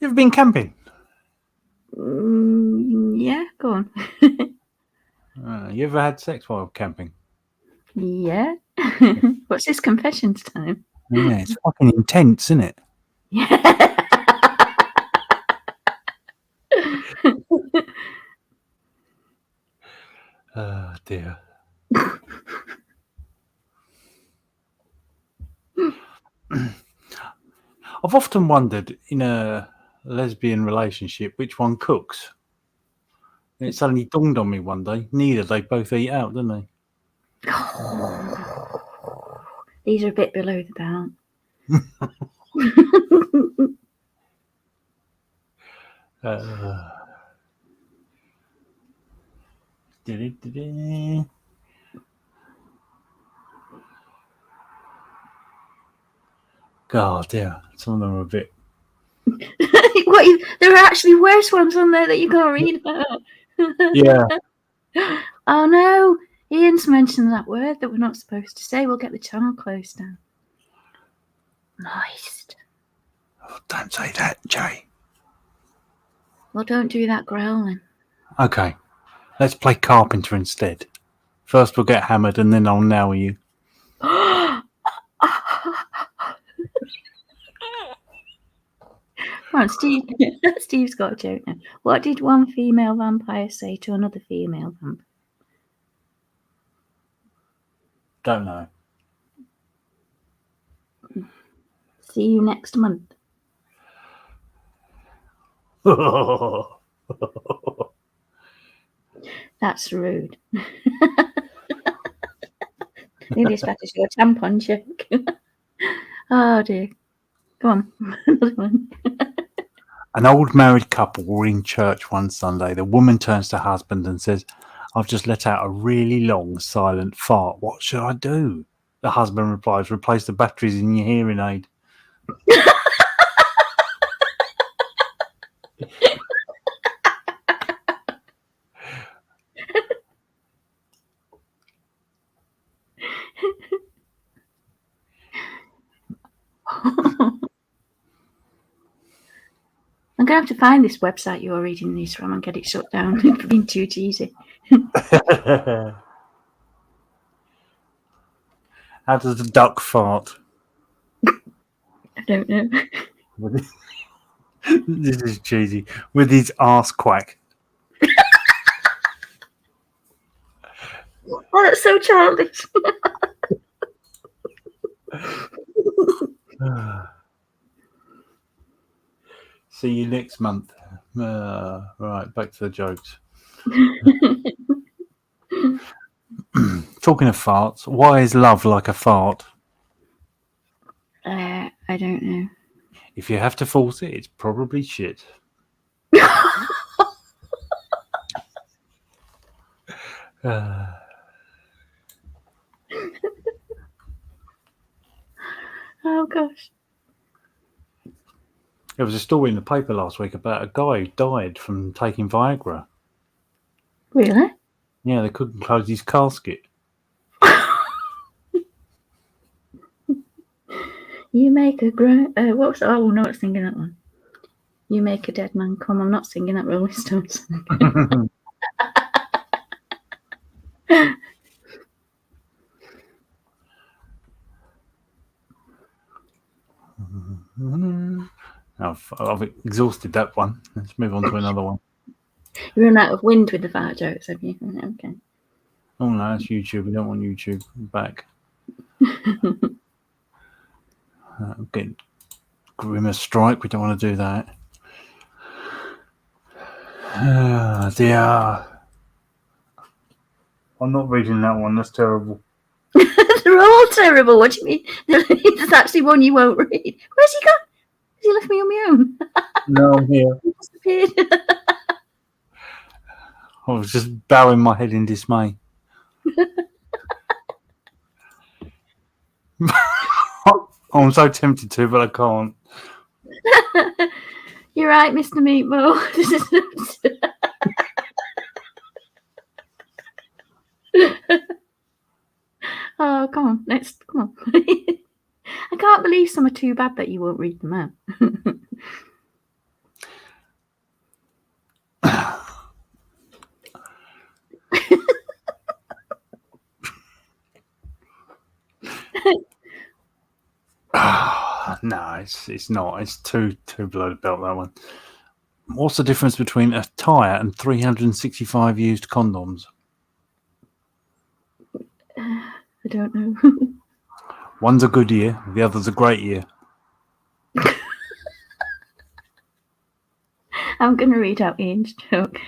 You ever been camping? Yeah, go on. You ever had sex while camping? Yeah. What's this confessions time? Yeah, it's fucking intense, isn't it? Yeah. Oh dear. I've often wondered in a lesbian relationship which one cooks. And it suddenly dawned on me one day, neither. They both eat out, don't they? These are a bit below the belt. God, yeah, some of them are a bit. There are actually worse ones on there that you can't read about. Yeah. Oh no, Ian's mentioned that word that we're not supposed to say. We'll get the channel closed down. Moist. Oh, don't say that, Jay. Well, don't do that growling. Okay, let's play carpenter instead. First we'll get hammered and then I'll nail you. Come on, Steve. Steve's got a joke now. What did one female vampire say to another female vampire? Don't know. See you next month. That's rude. Maybe it's better to your tampon joke. Oh dear. Go on. Another one. An old married couple were in church one Sunday. The woman turns to her husband and says, "I've just let out a really long, silent fart. What should I do?" The husband replies, "Replace the batteries in your hearing aid." I'm going to have to find this website you're reading these from and get it shut down for being too cheesy. How does the duck fart? I don't know. This is cheesy. With his arse quack. Oh, that's so childish. See you next month. Right, back to the jokes. Talking of farts, why is love like a fart? I don't know. If you have to force it, it's probably shit. Oh gosh. There was a story in the paper last week about a guy who died from taking Viagra. Really? Yeah, they couldn't close his casket. You make a grown. What was? Oh no, I was singing that one. You make a dead man come. I'm not singing that Rolling Stones song. I've exhausted that one. Let's move on to another one. You run out of wind with the fart jokes, have you? Okay. Oh no, that's YouTube. We don't want YouTube back. Get Grimmer Strike. We don't want to do that. Dear. I'm not reading that one. That's terrible. They're all terrible. What do you mean? There's actually one you won't read. Where's he gone? Has he left me on my own? No, I'm here. He disappeared. I was just bowing my head in dismay. I'm so tempted to, but I can't. You're right, Mr. Meatball. Oh, come on. Next. Come on. I can't believe some are too bad that you won't read them out. No, it's not. It's too below the belt, that one. What's the difference between a tyre and 365 used condoms? I don't know. One's a good year, the other's a great year. I'm going to read out Ian's joke.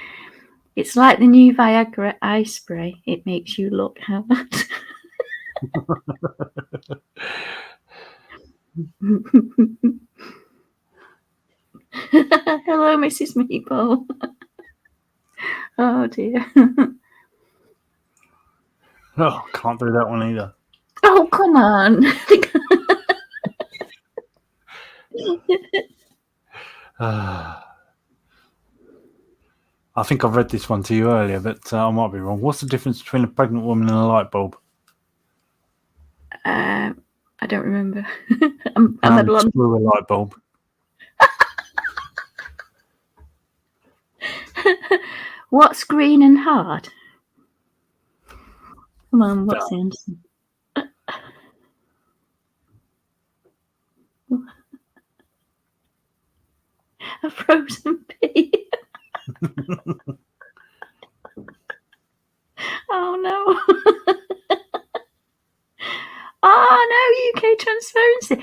It's like the new Viagra eye spray. It makes you look hard. Hello, Mrs. Meatball. Oh, dear. Oh, can't do that one either. Oh, come on. I think I've read this one to you earlier, but I might be wrong. What's the difference between a pregnant woman and a light bulb? I don't remember. I'm a blonde. Screw a light bulb. What's green and hard? Come on, what's the answer? A frozen pea. Oh no. Oh no, UK transparency.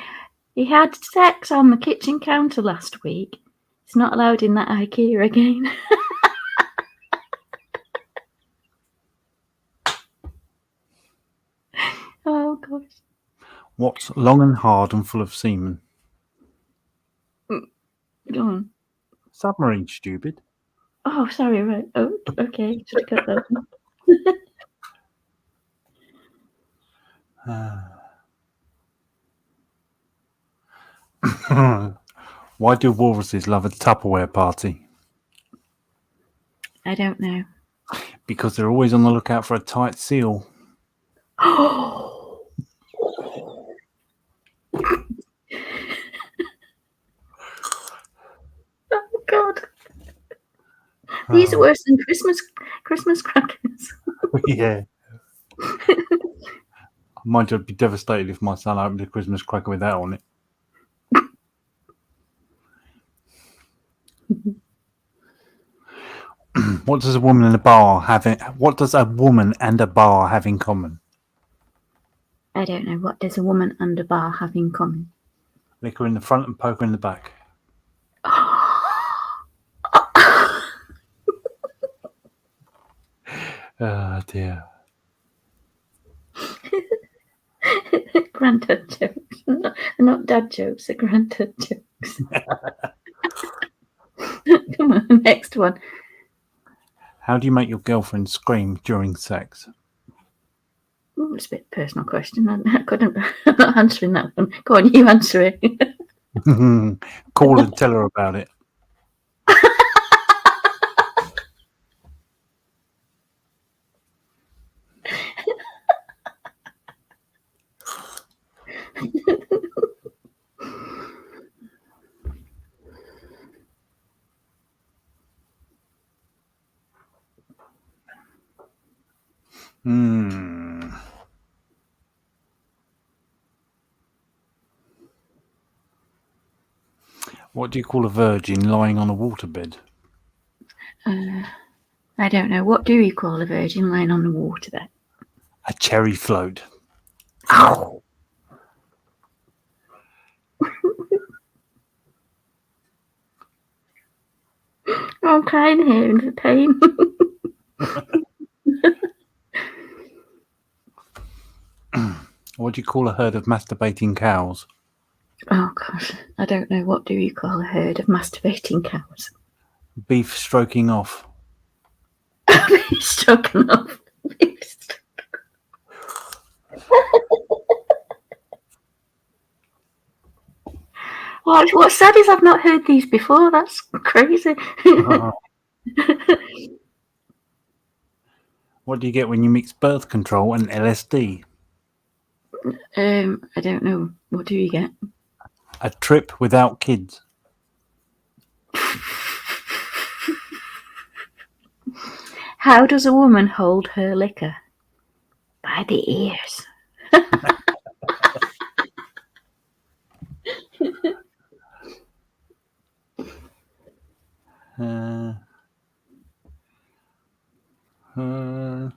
He had sex on the kitchen counter last week. He's not allowed in that IKEA again. Oh gosh. What's long and hard and full of semen? Go on. Submarine, stupid. Oh, sorry, right. Oh, okay. Should have cut that one. Why do walruses love a Tupperware party? I don't know. Because they're always on the lookout for a tight seal. Oh God. These are worse than Christmas crackers. Yeah. Mind you, I'd be devastated if my son opened a Christmas cracker with that on it. What does a woman and a bar have in common? I don't know. What does a woman and a bar have in common? Liquor in the front and poker in the back. Oh dear. Granddad jokes. Not dad jokes, they're granddad jokes. Come on, next one. How do you make your girlfriend scream during sex? Oh, it's a bit personal question. I'm not answering that one. Go on, you answer it. Call and tell her about it. What do you call a virgin lying on a waterbed? I don't know. What do you call a virgin lying on the waterbed? A cherry float. Ow! I'm crying here in the pain. What do you call a herd of masturbating cows? Oh gosh, I don't know. What do you call a herd of masturbating cows? Beef stroking off. Beef stroking off. What's sad is I've not heard these before. That's crazy. What do you get when you mix birth control and LSD? I don't know. What do you get? A trip without kids. How does a woman hold her liquor? By the ears.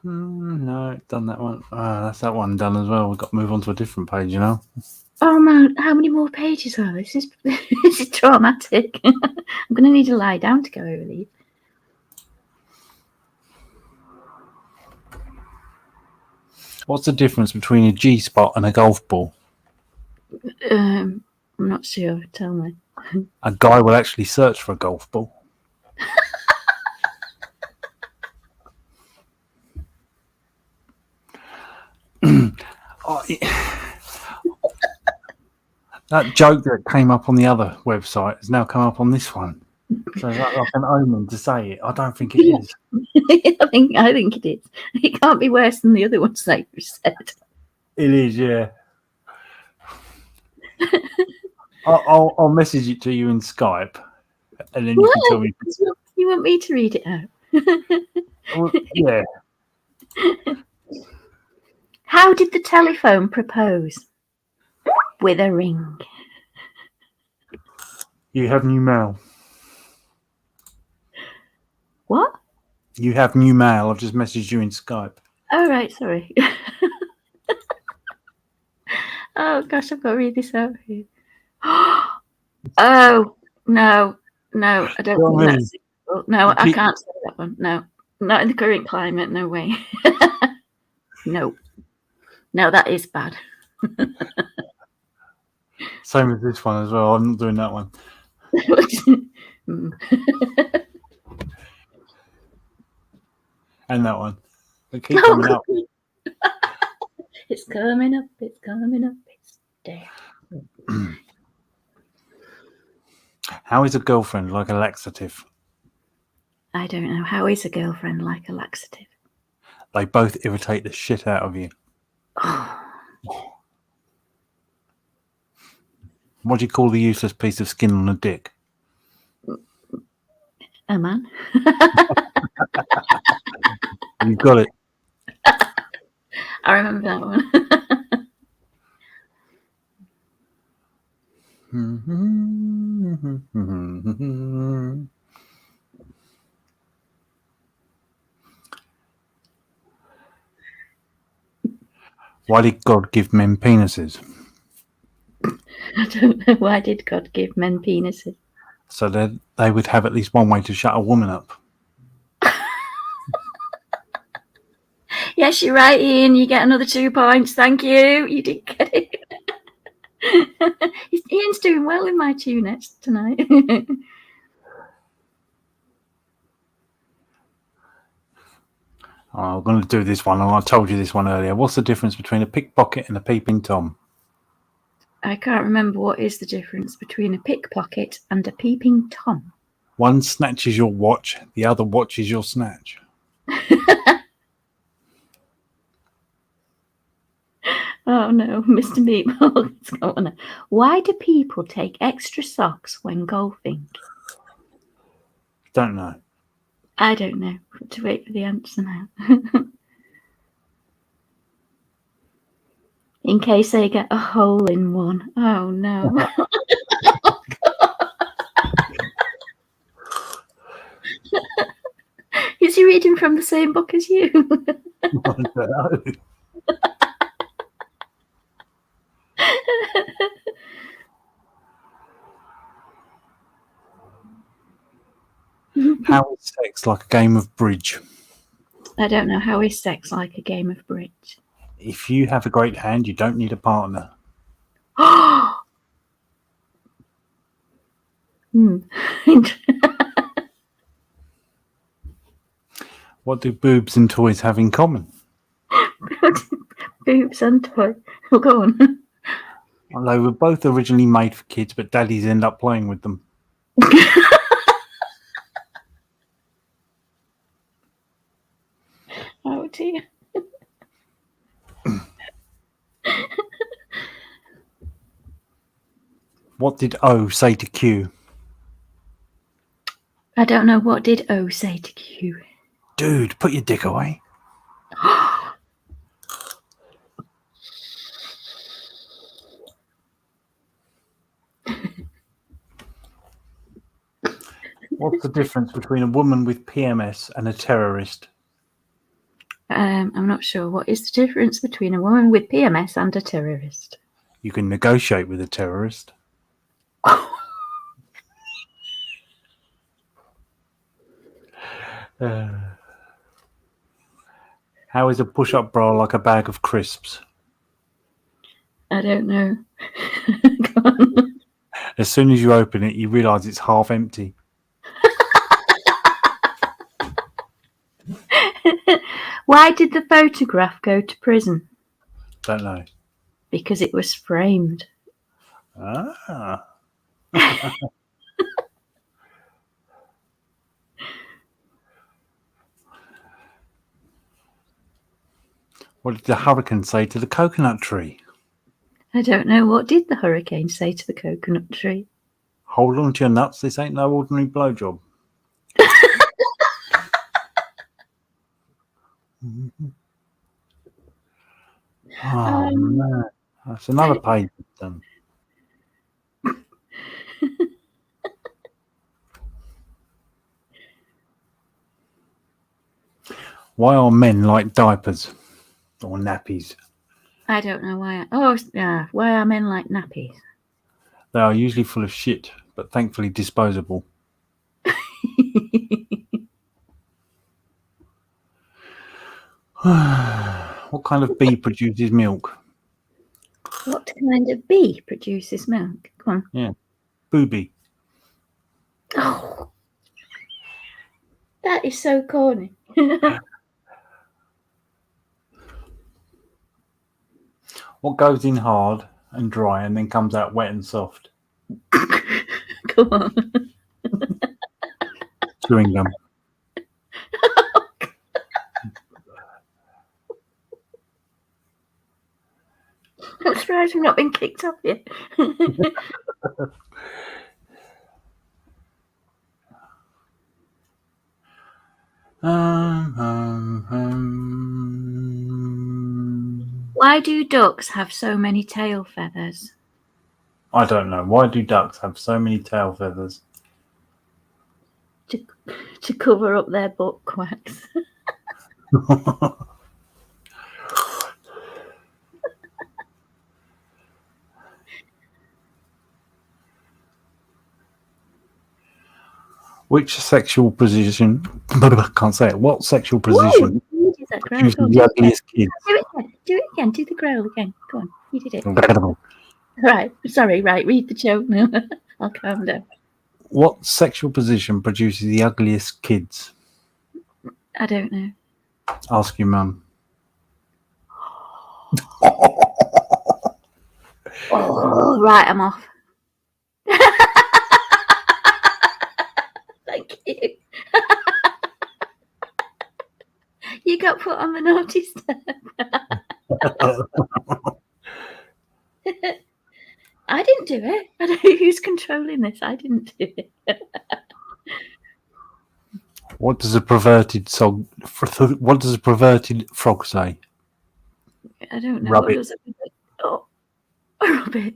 No, done that one. That's that one done as well. We've got to move on to a different page, you know. Oh man, how many more pages are this? This is traumatic. I'm going to need to lie down to go over these. What's the difference between a G-spot and a golf ball? I'm not sure. Tell me. A guy will actually search for a golf ball. That joke that came up on the other website has now come up on this one. So is that like an omen to say it? I don't think it is. I think it is. It can't be worse than the other ones that you said. It is, yeah. I'll message it to you in Skype, and then you can tell me. You want me to read it out? Well, yeah. How did the telephone propose? With a ring. You have new mail. What? You have new mail. I've just messaged you in Skype. Oh, right, sorry. Oh, gosh, I've got to read this out here. Oh, no, I don't think that's it. No, I can't say that one. No, not in the current climate, no way. No, that is bad. Same as this one as well. I'm not doing that one. And that one. They keep coming up. It's coming up. It's there. How is a girlfriend like a laxative? I don't know. How is a girlfriend like a laxative? They both irritate the shit out of you. What do you call the useless piece of skin on a dick? A man. You've got it. I remember that one. Why did God give men penises? I don't know. Why did God give men penises? So that they would have at least one way to shut a woman up. Yes, you're right, Ian. You get another 2 points. Thank you. You did get it. Ian's doing well in my tunettes tonight. I'm going to do this one, and I told you this one earlier. What's the difference between a pickpocket and a peeping Tom? I can't remember what is the difference between a pickpocket and a peeping Tom. One snatches your watch, the other watches your snatch. Oh no, Mr. Meatball. What's going on? Why do people take extra socks when golfing? Don't know. I don't know. Have to wait for the answer now. In case they get a hole in one. Oh no. Is he reading from the same book as you? I don't know. How is sex like a game of bridge? I don't know. How is sex like a game of bridge? If you have a great hand, you don't need a partner. What do boobs and toys have in common? Boobs and toy. Well, go on. They were both originally made for kids, but daddies end up playing with them. Oh dear. What did O say to Q? I don't know. What did O say to Q? Dude, put your dick away. What's the difference between a woman with PMS and a terrorist? I'm not sure. What is the difference between a woman with PMS and a terrorist? You can negotiate with a terrorist. How is a push-up bra like a bag of crisps? I don't know. Go on. As soon as you open it, you realise it's half empty. Why did the photograph go to prison? Don't know. Because it was framed. Ah. What did the hurricane say to the coconut tree? I don't know. What did the hurricane say to the coconut tree? Hold on to your nuts. This ain't no ordinary blowjob. Oh, man. That's another page done. Why are men like diapers or nappies? I don't know why. Why are men like nappies? They are usually full of shit, but thankfully disposable. What kind of bee produces milk? What kind of bee produces milk? Go on. Yeah, booby. Oh, that is so corny. What goes in hard and dry and then comes out wet and soft? Go on. Chewing gum. I'm surprised we've not been kicked off yet. Why do ducks have so many tail feathers? I don't know. Why do ducks have so many tail feathers? To cover up their butt quacks. Which sexual position? I can't say it. What sexual position Whoa, you did that growl. produces the ugliest kids? Do it again. Do it again. Do the growl again. Go on. You did it. Right. Sorry. Right. Read the joke now. I'll calm down. What sexual position produces the ugliest kids? I don't know. Ask your mum. Oh, right. I'm off. Thank you. You got put on the naughty step. I didn't do it. I don't know who's controlling this. I didn't do it. What does a perverted frog say? I don't know. Rub What it. does it? Oh, rub it.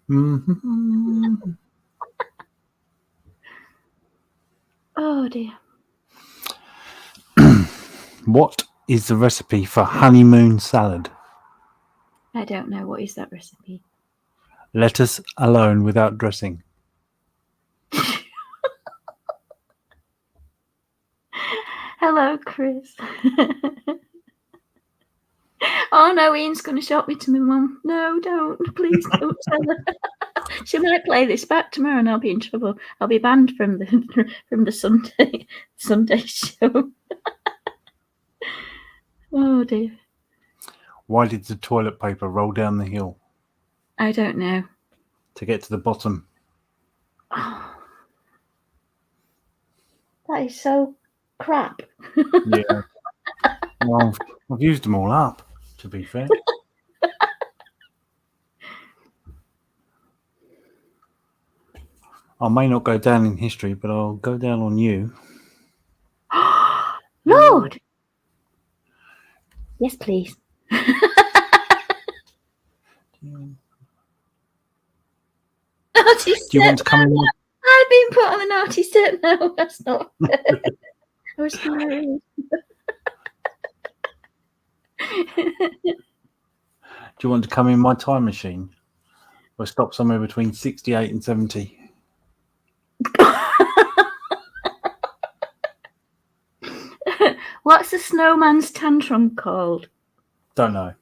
Mm-hmm. Oh dear. What is the recipe for honeymoon salad? I don't know. What is that recipe? Lettuce alone without dressing. Hello, Chris. Oh no, Ian's going to shop me to my mum. No, don't. Please don't tell her. She might play this back tomorrow, and I'll be in trouble. I'll be banned from the Sunday show. Oh dear. Why did the toilet paper roll down the hill? I don't know. To get to the bottom. Oh, that is so crap. Yeah. Well, I've used them all up, to be fair. I may not go down in history, but I'll go down on you. Lord. Yes, please. Do you want to come in? I've been put on the naughty step. No, that's not fair. I was married. Do you want to come in my time machine? Or stop somewhere between 68 and 70? What's the snowman's tantrum called? Don't know.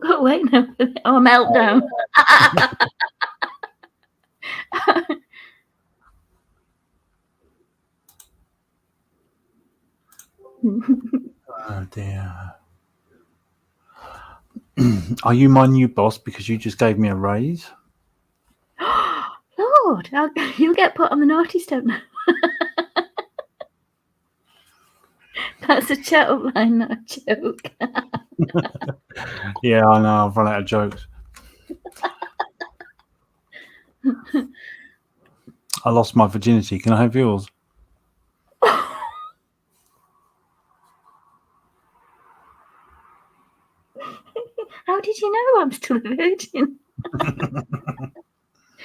Oh, wait, no. Oh, meltdown. Oh dear. Are you my new boss because you just gave me a raise? Lord, you'll get put on the naughty step now. That's a chat up line, not a joke. Yeah, I know. I've run out of jokes. I lost my virginity. Can I have yours? How did you know I'm still a virgin?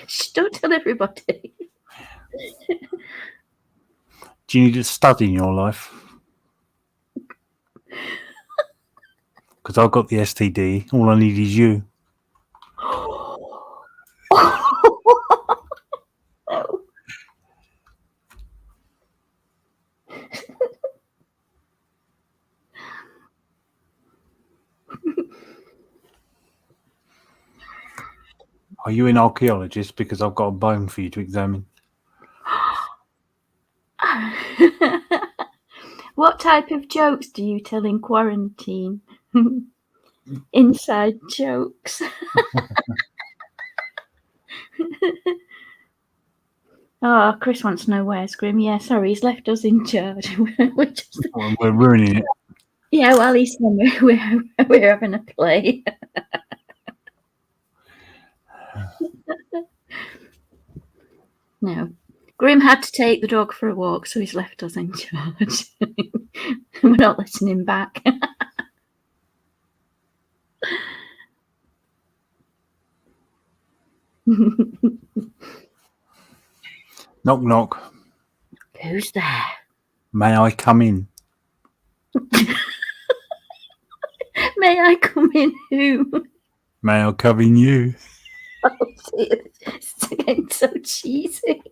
Shh, don't tell everybody. Do you need a stud in your life? Because I've got the STD. All I need is you. No. Are you an archaeologist? Because I've got a bone for you to examine. What type of jokes do you tell in quarantine? Inside jokes. Oh, Chris wants to know where's Grim. Yeah, sorry, he's left us in charge. We're ruining it. Yeah, well, he's we're having a play. No. Grim had to take the dog for a walk, so he's left us in charge. We're not letting him back. Knock, knock. Who's there? May I come in? May I come in? Who? May I come in you? Oh, dear. It's getting so cheesy.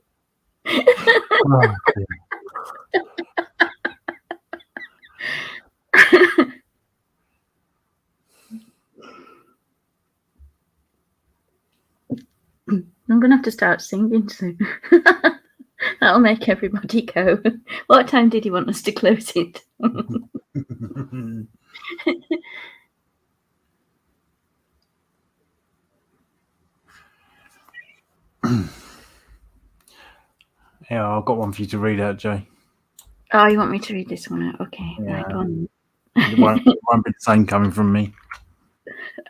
Oh, dear. I'm going to have to start singing soon. That'll make everybody go. What time did you want us to close it? Yeah, I've got one for you to read out, Jay. Oh, you want me to read this one out? Okay, Yeah. right, go on. It won't be the same coming from me.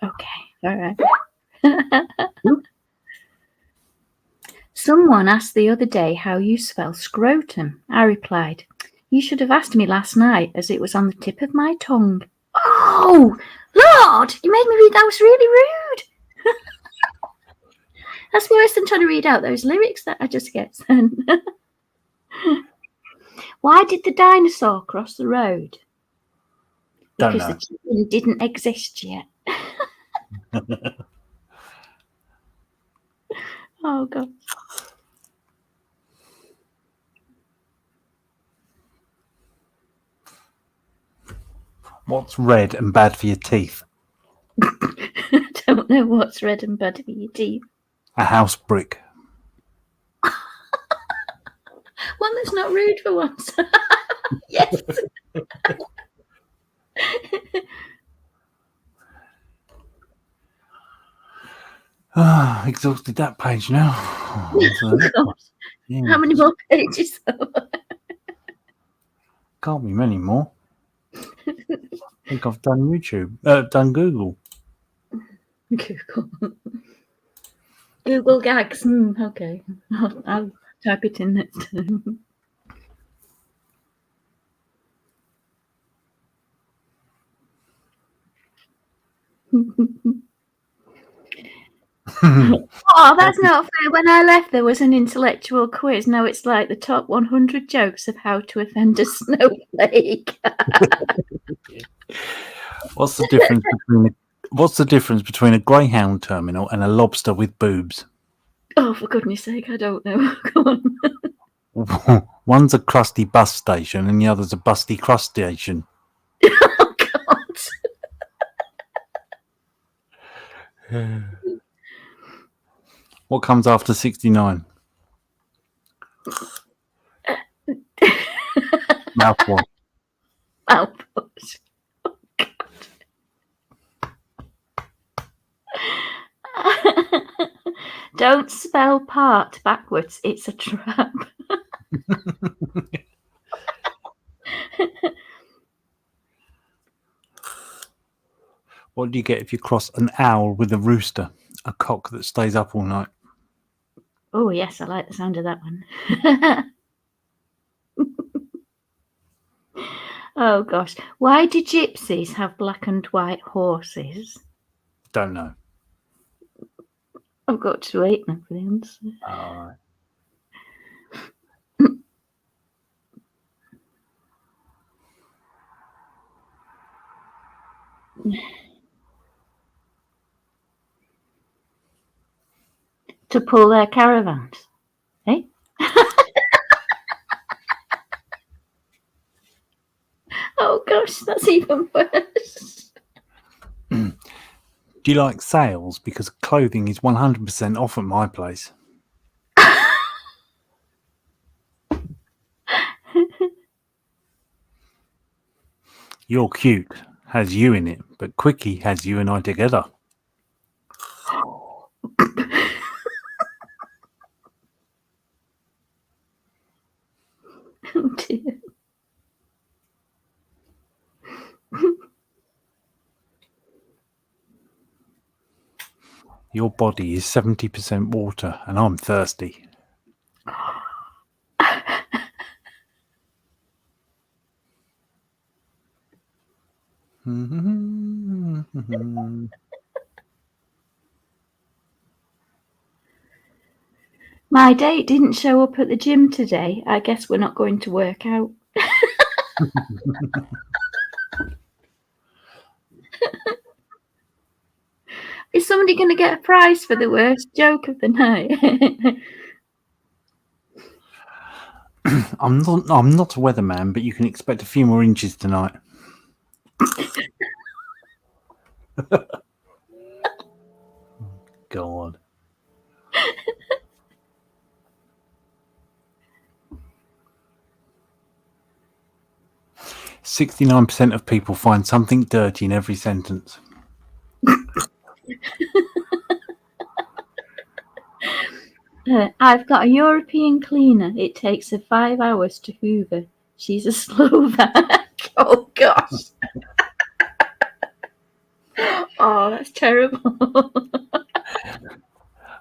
Okay, all right. Someone asked the other day how you spell scrotum. I replied, you should have asked me last night as it was on the tip of my tongue. Oh, Lord, you made me read. That was really rude. That's worse than trying to read out those lyrics that I just get sent. Why did the dinosaur cross the road? Don't Because know. the chicken didn't exist yet. Oh, God. What's red and bad for your teeth? know what's red and bad for your teeth. A house brick. One that's not rude for once. Yes. Exhausted that page now. Gosh. Yeah. How many more pages? Can't be many more. I think I've done YouTube. Done Google. Google gags. Okay. I'll type it in next time. Oh, that's not fair. When I left, there was an intellectual quiz. Now it's like the top 100 jokes of how to offend a snowflake. What's the difference between a Greyhound terminal and a lobster with boobs? Oh, for goodness sake, I don't know. Go on. One's a crusty bus station and the other's a busty crust station. Oh, God. What comes after 69? Mouthwash. Mouthwash. Oh, God. Don't spell part backwards. It's a trap. What do you get if you cross an owl with a rooster? A cock that stays up all night. Oh, yes, I like the sound of that one. Oh, gosh. Why do gypsies have black and white horses? Don't know. I've got to wait now for the answer. All right. To pull their caravans, eh? Oh gosh, that's even worse. Do you like sales? Because clothing is 100% off at my place. You're cute has you in it, but Quickie has you and I together. Oh dear. Your body is 70% water and I'm thirsty. My date didn't show up at the gym today. I guess we're not going to work out. Is somebody going to get a prize for the worst joke of the night? I'm not a weatherman, but you can expect a few more inches tonight. God. %69% of people find something dirty in every sentence. I've got a European cleaner. It takes her 5 hours to hoover. She's a Slovak. Oh, gosh. Oh, that's terrible.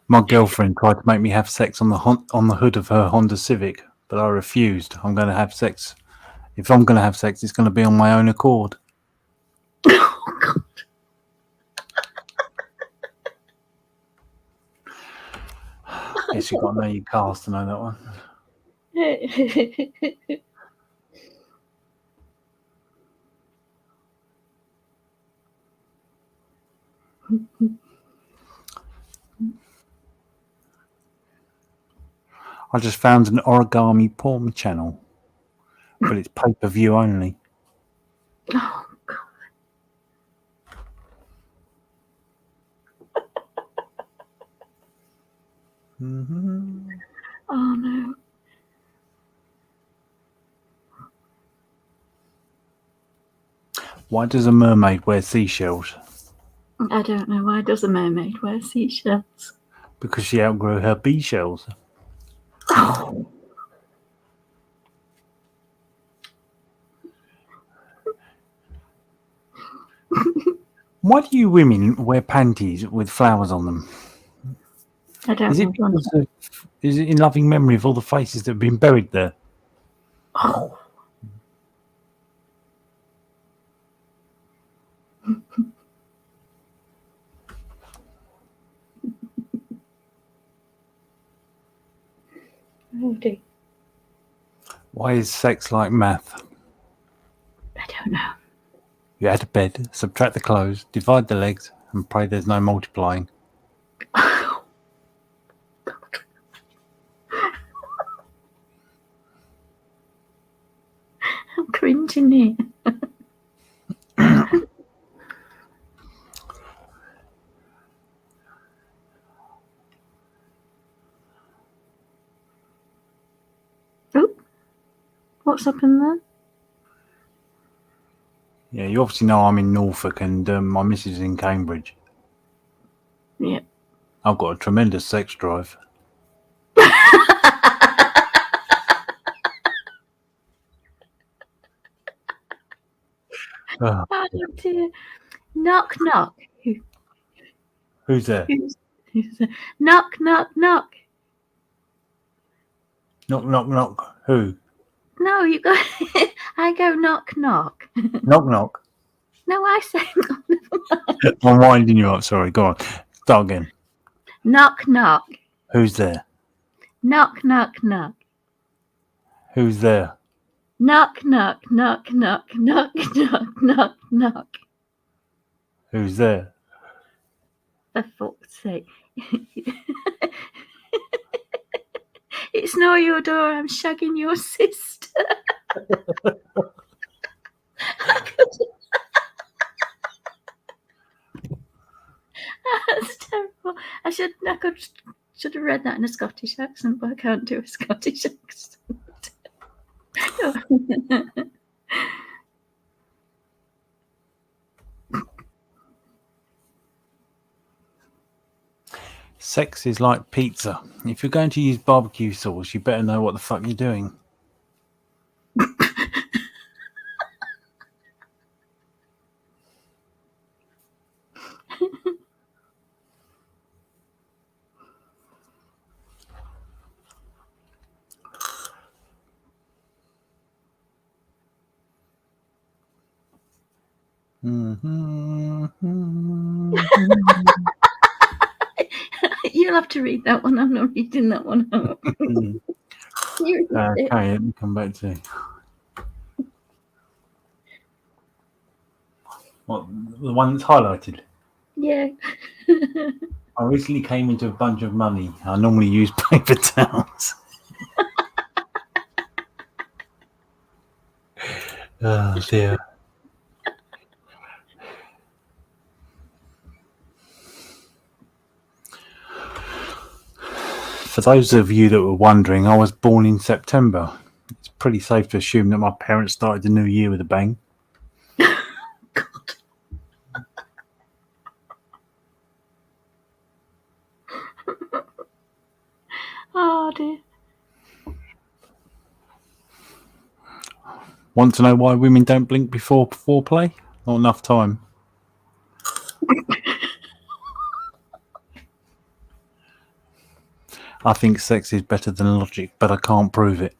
My girlfriend tried to make me have sex on the hood of her Honda Civic, but I refused. I'm going to have sex. If I'm going to have sex, it's going to be on my own accord. Oh, God. Guess you've got to know your cars to know that one. I just found an origami porn channel, but it's pay-per-view only. Oh, God. Mm-hmm. Oh no. Why does a mermaid wear seashells? I don't know. Why does a mermaid wear seashells? Because she outgrew her bee shells. Oh. Why do you women wear panties with flowers on them? I don't Is it know. because is it in loving memory of all the faces that have been buried there? Oh. Oh dear. Why is sex like math? I don't know. You add a bed, subtract the clothes, divide the legs, and pray there's no multiplying. Oh, I'm cringing here. Oh, what's happened there? Yeah, you obviously know I'm in Norfolk and my missus is in Cambridge. Yeah. I've got a tremendous sex drive. Oh, Oh dear. Knock, knock. who's there? Who's there? Knock, knock, knock. Knock, knock, knock. Who? No, you go. I go knock, knock. Knock, knock. No, I say I'm winding you up. Sorry, go on. Start again. knock, knock. Who's there? Knock, knock, knock. Who's there? Knock, knock, knock, knock, knock, knock, knock, knock. Who's there? For fuck's sake. It's not your door, I'm shagging your sister. That's terrible. I should have read that in a Scottish accent, but I can't do a Scottish accent. Sex is like pizza. If you're going to use barbecue sauce, you better know what the fuck you're doing. You'll have to read that one. I'm not reading that one out. Okay, let me come back to what the one that's highlighted. Yeah. I recently came into a bunch of money. I normally use paper towels. Oh dear. For those of you that were wondering, I was born in September. It's pretty safe to assume that my parents started the new year with a bang. God. Oh dear. Want to know why women don't blink before foreplay? Not enough time. I think sex is better than logic, but I can't prove it.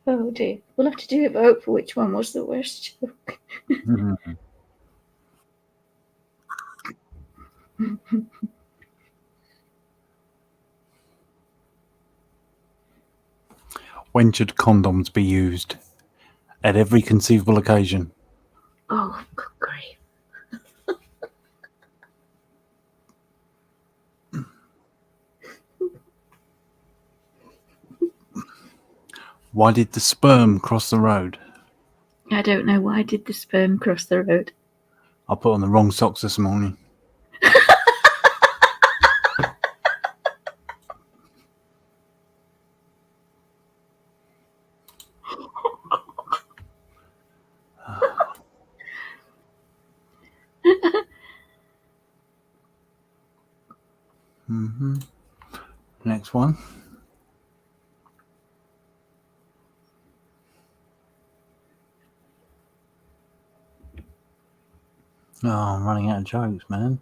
Oh dear. We'll have to do a vote for which one was the worst joke. When should condoms be used? At every conceivable occasion. Oh, good grief. Why did the sperm cross the road? I don't know. Why did the sperm cross the road? I put on the wrong socks this morning. Next one. Oh, I'm running out of jokes, man.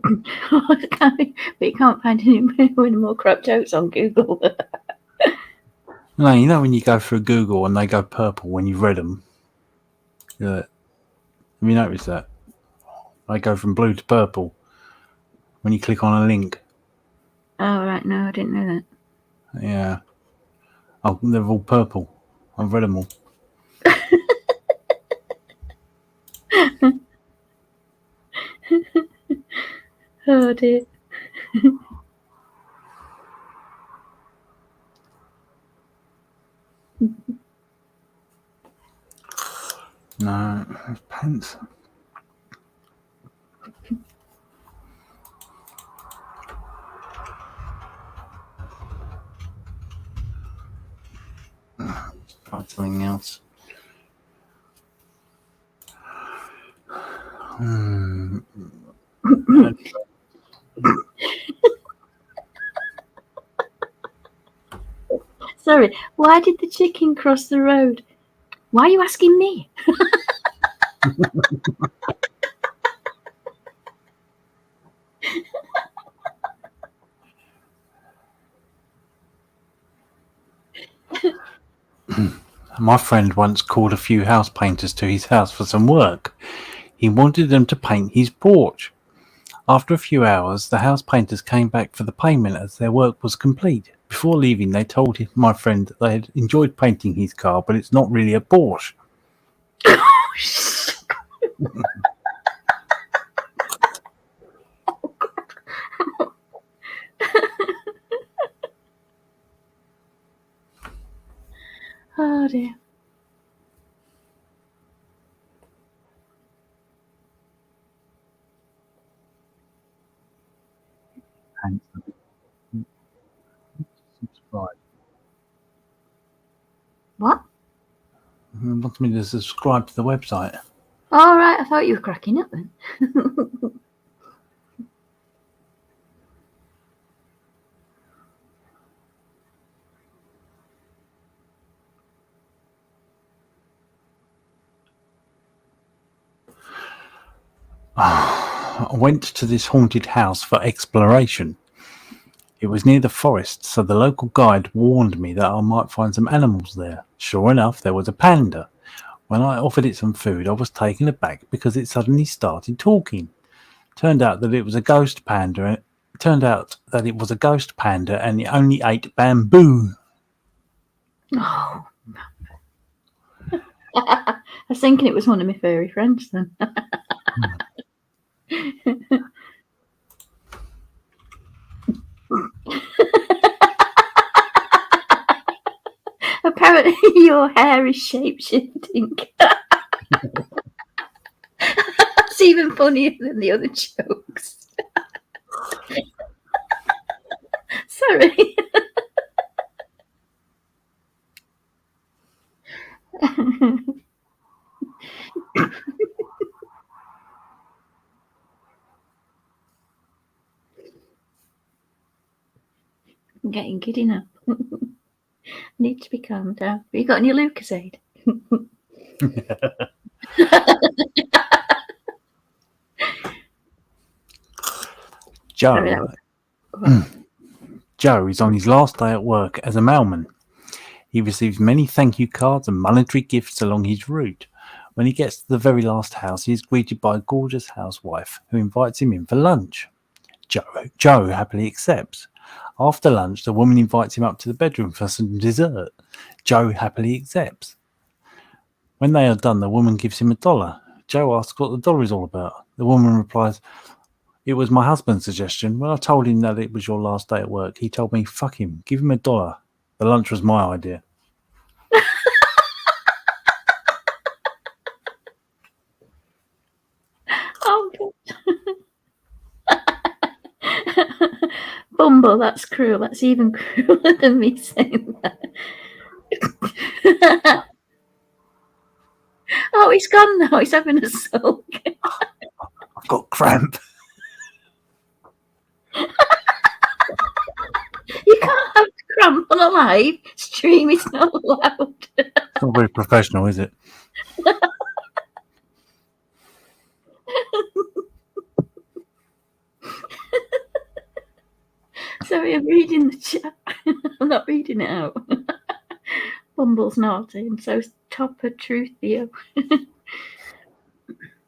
But you can't find any more crap jokes on Google. No, you know when you go through Google and they go purple when you've read them? Yeah. Have you noticed that? They go from blue to purple when you click on a link. Oh, right. No, I didn't know that. Yeah. Oh, they're all purple. I've read them all. Oh, dear. No, it's pants. Try something else. Sorry. Why did the chicken cross the road? Why are you asking me? My friend once called a few house painters to his house for some work. He wanted them to paint his porch. After a few hours, the house painters came back for the payment as their work was complete. Before leaving, they told my friend that they had enjoyed painting his car, but it's not really a Porsche. Oh, dear. And subscribe. What? He wants me to subscribe to the website. All right. I thought you were cracking up then. I went to this haunted house for exploration. It was near the forest, so the local guide warned me that I might find some animals there. Sure enough, there was a panda. When I offered it some food, I was taken aback because it suddenly started talking. Turned out that it was a ghost panda, and it only ate bamboo. Oh. I was thinking it was one of my furry friends then. Apparently your hair is shape-shifting. That's even funnier than the other jokes. Sorry. I'm getting giddy now. Need to be calmed down. Have you got any Lucozade? Joe is on his last day at work as a mailman. He receives many thank you cards and monetary gifts along his route. When he gets to the very last house, he is greeted by a gorgeous housewife who invites him in for lunch. Joe happily accepts. After lunch, the woman invites him up to the bedroom for some dessert. Joe happily accepts. When they are done, the woman gives him $1. Joe asks what the dollar is all about. The woman replies, "It was my husband's suggestion. When I told him that it was your last day at work, he told me, fuck him, give him $1. The lunch was my idea." Oh, God. Bumble, that's cruel. That's even crueler than me saying that. Oh, he's gone now. He's having a sulk. I've got cramp. You can't have cramp on a live stream. It's not allowed. It's not very professional, is it? Sorry, I'm reading the chat. I'm not reading it out. Bumble's naughty, and so's Topper Truth Theo.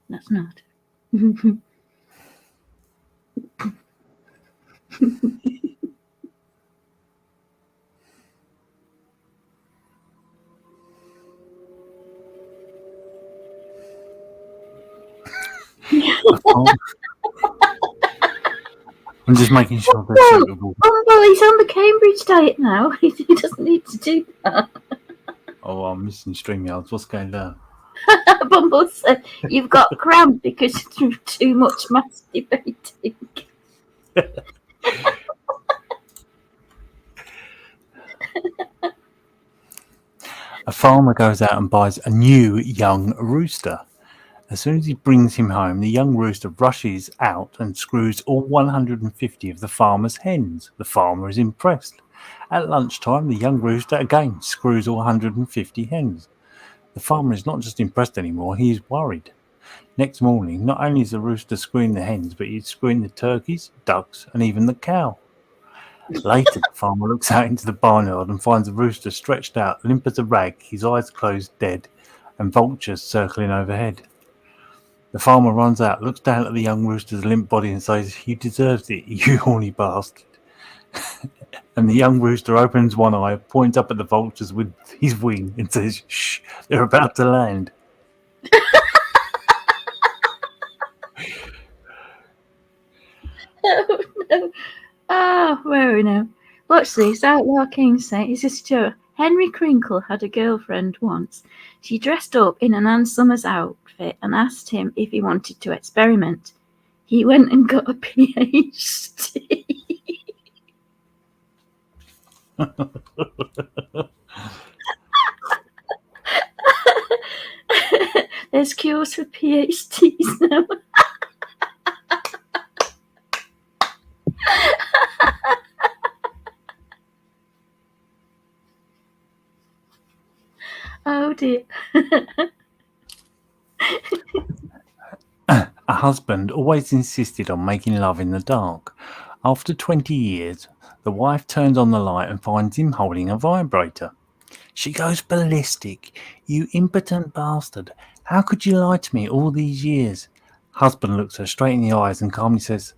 That's not. I'm just making sure they're suitable. Bumble, he's on the Cambridge diet now. He doesn't need to do that. Oh, I'm missing StreamYards. What's going down? Bumble said, "You've got cramp because through too much masturbating." A farmer goes out and buys a new young rooster. As soon as he brings him home, the young rooster rushes out and screws all 150 of the farmer's hens. The farmer is impressed. At lunchtime, the young rooster again screws all 150 hens. The farmer is not just impressed anymore, he is worried. Next morning, not only is the rooster screwing the hens, but he's screwing the turkeys, ducks, and even the cow. Later, the farmer looks out into the barnyard and finds the rooster stretched out, limp as a rag, his eyes closed, dead, and vultures circling overhead. The farmer runs out, looks down at the young rooster's limp body and says, "You deserved it, you horny bastard." And the young rooster opens one eye, points up at the vultures with his wing and says, "Shh, they're about to land." Oh, no. Ah, where are we now? Watch this. Outlaw King saying, "Is this true? Henry Crinkle had a girlfriend once. She dressed up in an Ann Summers outfit and asked him if he wanted to experiment. He went and got a PhD." There's cures for PhDs now. Oh dear. A husband always insisted on making love in the dark. After 20 years, the wife turns on the light and finds him holding a vibrator. She goes ballistic. "You impotent bastard. How could you lie to me all these years?" Husband looks her straight in the eyes and calmly says,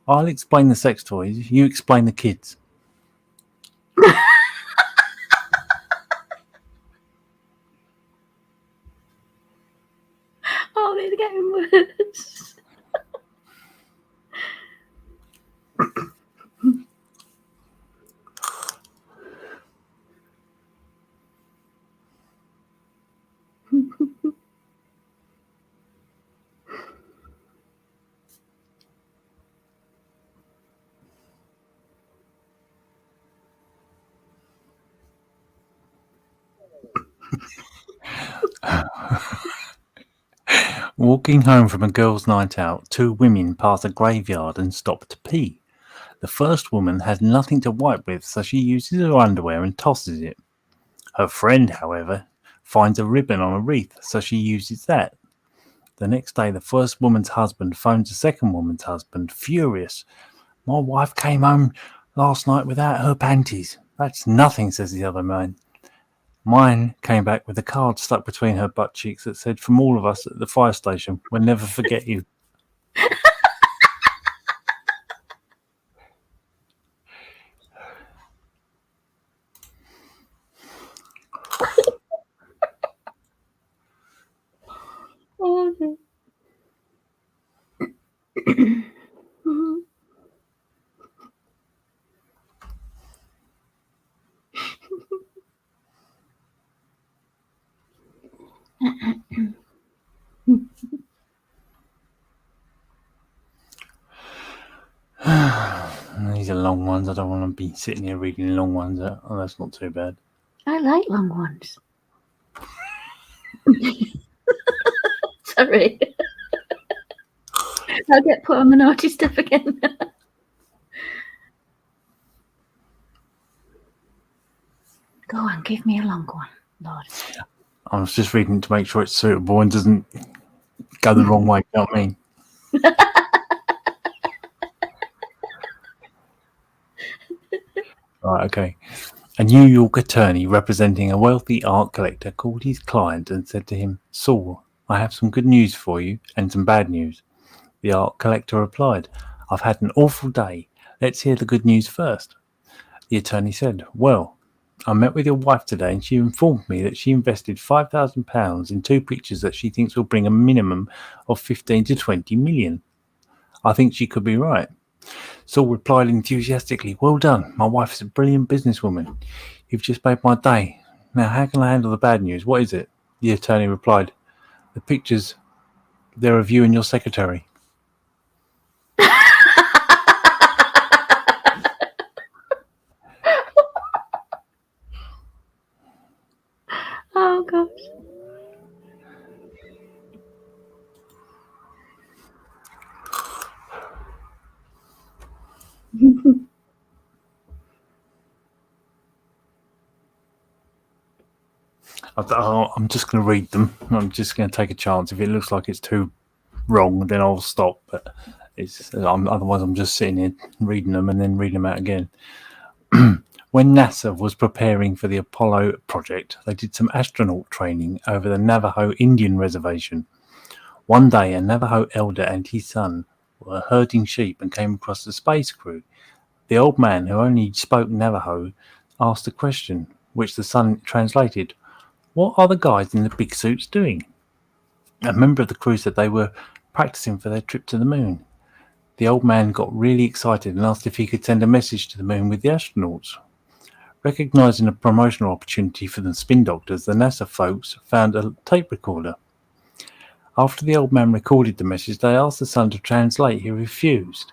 "I'll explain the sex toys. You explain the kids." Oh, they're getting worse. Walking home from a girls' night out, two women pass a graveyard and stop to pee. The first woman has nothing to wipe with, so she uses her underwear and tosses it. Her friend, however, finds a ribbon on a wreath, so she uses that. The next day, the first woman's husband phones the second woman's husband, furious. "My wife came home last night without her panties." "That's nothing," says the other man. "Mine came back with a card stuck between her butt cheeks that said, 'From all of us at the fire station, we'll never forget you.'" Oh, dear. These are long ones. I don't want to be sitting here reading long ones. Oh, that's not too bad. I like long ones. Sorry. I'll get put on the naughty stuff again. Go on, give me a long one, Lord. I was just reading to make sure it's suitable and doesn't go the wrong way. You know what I mean? Right, okay. A New York attorney representing a wealthy art collector called his client and said to him, "Saul, I have some good news for you and some bad news." The art collector replied, "I've had an awful day. Let's hear the good news first." The attorney said, "Well, I met with your wife today and she informed me that she invested £5,000 in 2 pictures that she thinks will bring a minimum of 15 to 20 million. I think she could be right." Saul replied enthusiastically, "Well done. My wife is a brilliant businesswoman. You've just made my day. Now, how can I handle the bad news? What is it?" The attorney replied, "The pictures, they're of you and your secretary." Oh, gosh. I'm just going to read them. I'm just going to take a chance. If it looks like it's too wrong, then I'll stop. But otherwise, I'm just sitting here reading them and then reading them out again. When NASA was preparing for the Apollo project, they did some astronaut training over the Navajo Indian reservation. One day, a Navajo elder and his son were herding sheep and came across the space crew. The old man, who only spoke Navajo, asked a question, which the son translated. "What are the guys in the big suits doing?" A member of the crew said they were practicing for their trip to the moon. The old man got really excited and asked if he could send a message to the moon with the astronauts. Recognizing a promotional opportunity for the spin doctors, the NASA folks found a tape recorder. After the old man recorded the message, they asked the son to translate. He refused.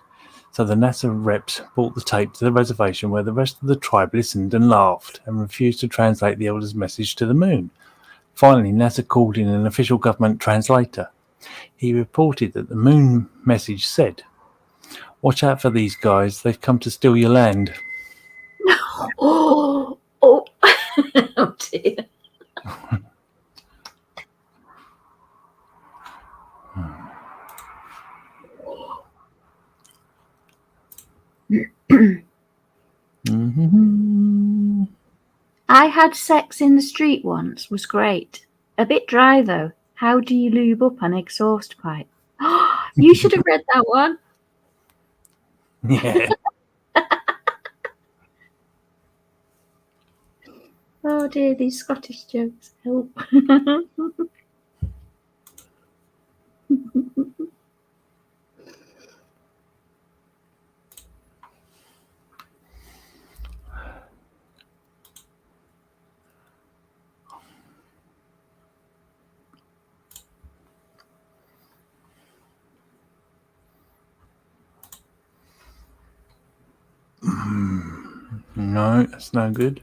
So the NASA reps brought the tape to the reservation, where the rest of the tribe listened and laughed and refused to translate the elder's message to the moon. Finally, NASA called in an official government translator. He reported that the moon message said, "Watch out for these guys. They've come to steal your land." Oh, oh dear. I had sex in the street once. Was great. A bit dry though. How do you lube up an exhaust pipe? You should have read that one. Yeah. Oh dear, these Scottish jokes help. No, that's no good.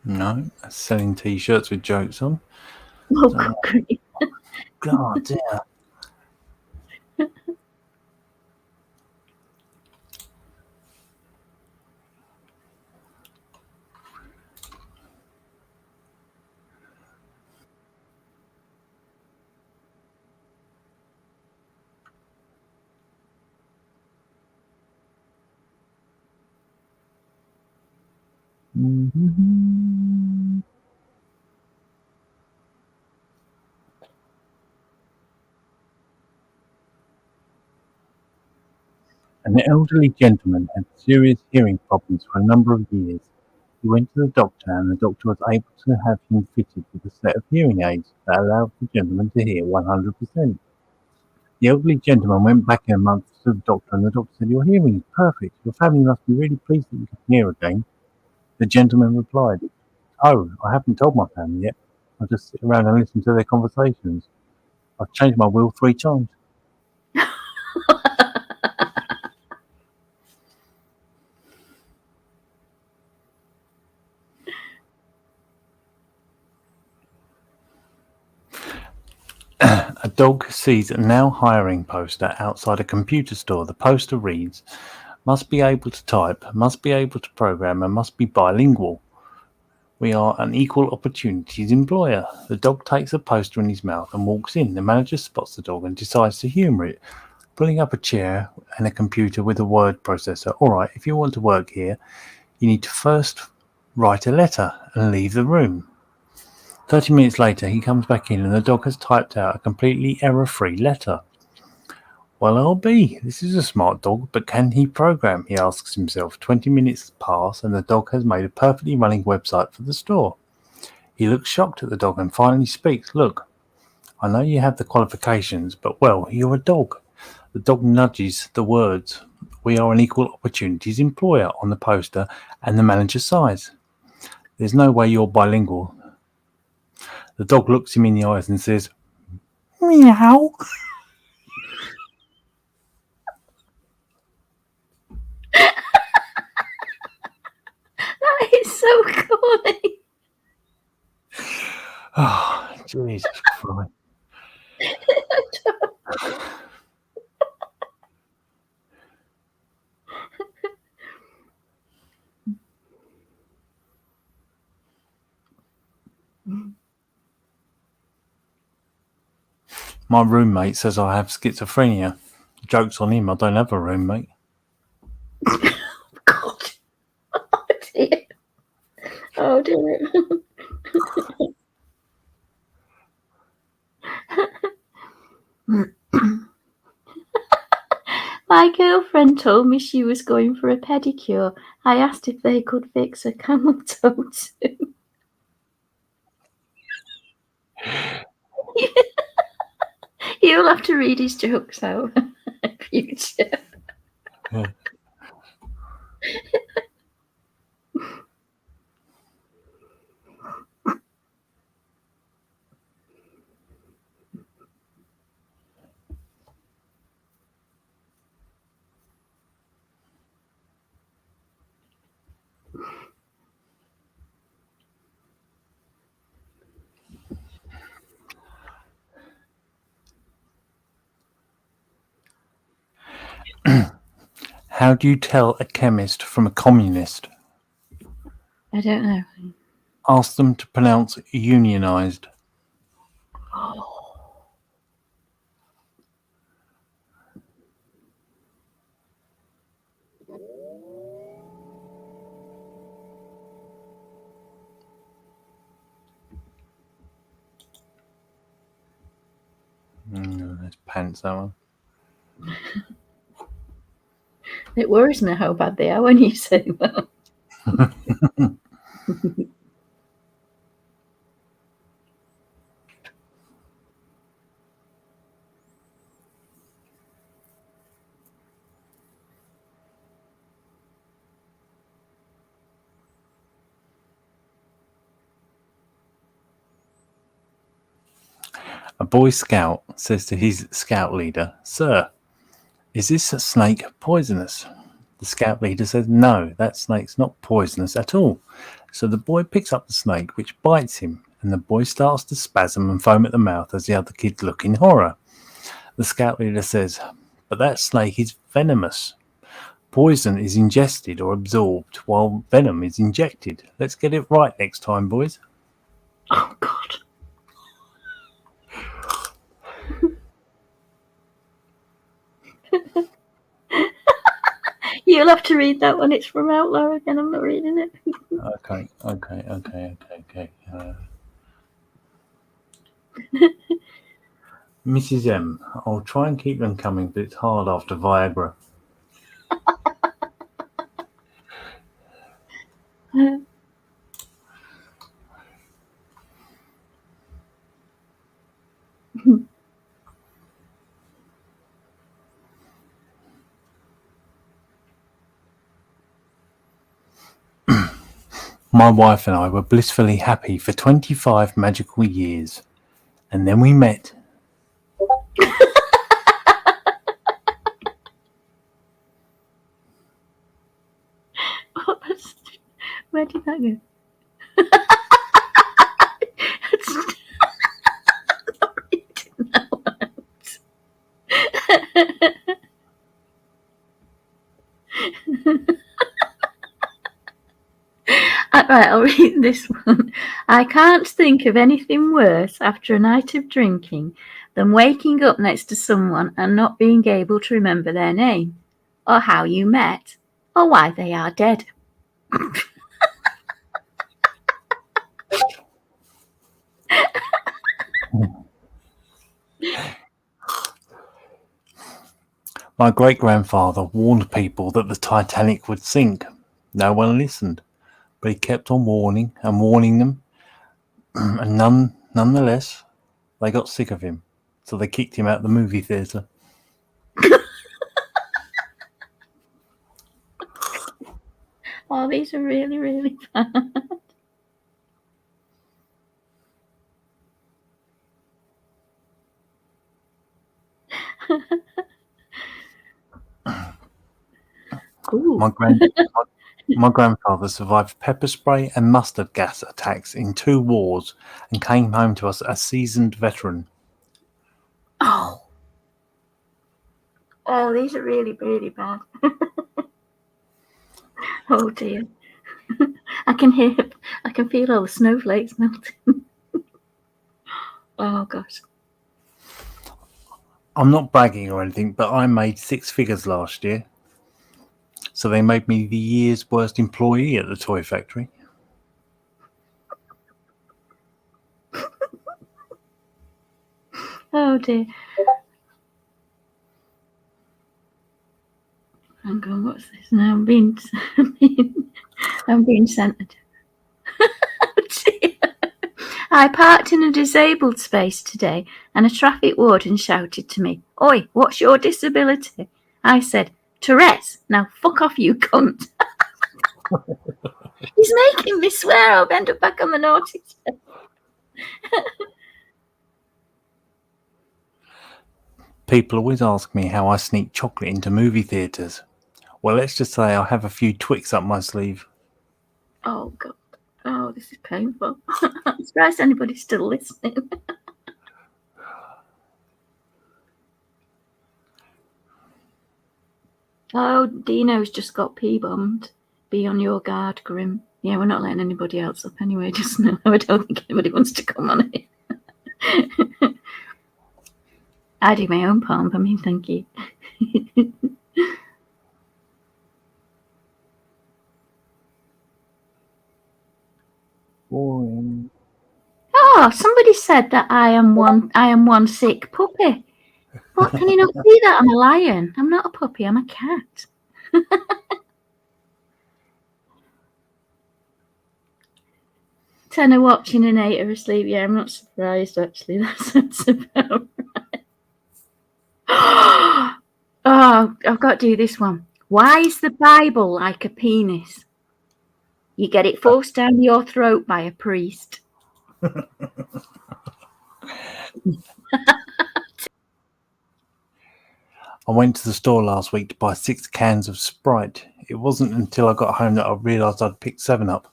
No, that's selling t-shirts with jokes on. Oh, great. God damn. An elderly gentleman had serious hearing problems for a number of years. He went to the doctor, and the doctor was able to have him fitted with a set of hearing aids that allowed the gentleman to hear 100%. The elderly gentleman went back in a month to the doctor, and the doctor said, "Your hearing is perfect. Your family must be really pleased that you can hear again." The gentleman replied, Oh, I haven't told my family yet. I just sit around and listen to their conversations. I've changed my will 3 times. A dog sees a now hiring poster outside a computer store. The poster reads, must be able to type, must be able to program, and must be bilingual. We are an equal opportunities employer. The dog takes a poster in his mouth and walks in. The manager spots the dog and decides to humour it, pulling up a chair and a computer with a word processor. All right, if you want to work here, you need to first write a letter and leave the room. 30 minutes later, he comes back in and the dog has typed out a completely error-free letter. Well, LB, this is a smart dog, but can he program? He asks himself. 20 minutes pass and the dog has made a perfectly running website for the store. He looks shocked at the dog and finally speaks. Look, I know you have the qualifications, but well, you're a dog. The dog nudges the words, we are an equal opportunities employer on the poster and the manager sighs. There's no way you're bilingual. The dog looks him in the eyes and says, meow. That is so corny. Oh, Jesus Christ. My roommate says I have schizophrenia. Joke's on him, I don't have a roommate. God. Oh dear. Oh dear. My girlfriend told me she was going for a pedicure. I asked if they could fix a camel toe too. You'll have to read his jokes out in future. Yeah. How do you tell a chemist from a communist? I don't know. Ask them to pronounce unionized. That's pants, that one. It worries me how bad they are when you say that. A Boy Scout says to his scout leader, Sir, is this snake poisonous? The scout leader says, no, that snake's not poisonous at all. So the boy picks up the snake, which bites him, and the boy starts to spasm and foam at the mouth as the other kids look in horror. The scout leader says, but that snake is venomous. Poison is ingested or absorbed, while venom is injected. Let's get it right next time, boys. Oh, God. You'll have to read that one. It's from Outlaw again. I'm not reading it. Okay. Mrs. M, I'll try and keep them coming, but it's hard after Viagra. My wife and I were blissfully happy for 25 magical years. And then we met. Where did that go? Right, I'll read this one. I can't think of anything worse after a night of drinking than waking up next to someone and not being able to remember their name, or how you met, or why they are dead. My great-grandfather warned people that the Titanic would sink. No one listened, but he kept on warning and warning them, and nonetheless, they got sick of him, so they kicked him out of the movie theatre. Oh, these are really, really bad. My grandfather survived pepper spray and mustard gas attacks in 2 wars and came home to us a seasoned veteran. Oh, these are really, really bad. Oh dear. I can feel all the snowflakes melting. Oh gosh. I'm not bragging or anything, but I made 6 figures last year. So they made me the year's worst employee at the toy factory. Oh dear. Hang on, what's this now? I'm being centered. I parked in a disabled space today and a traffic warden shouted to me, "Oi, what's your disability?" I said, "Tourette's. Now fuck off, you cunt." He's making me swear I'll end up back on the naughty step. People always ask me how I sneak chocolate into movie theatres. Well, let's just say I have a few Twix up my sleeve. Oh God. Oh, this is painful. I'm surprised anybody's still listening. Oh, Dino's just got P-bombed. Be on your guard, Grim. Yeah, we're not letting anybody else up anyway, just now. I don't think anybody wants to come on it. I do my own palm, I mean, thank you. Boring. Oh, somebody said that I am one sick puppy. But can you not see that? I'm a lion. I'm not a puppy, I'm a cat. 10 are watching and 8 are asleep. Yeah, I'm not surprised actually. That's about right. Oh, I've got to do this one. Why is the Bible like a penis? You get it forced down your throat by a priest. I went to the store last week to buy 6 cans of Sprite. It wasn't until I got home that I realised I'd picked 7 up.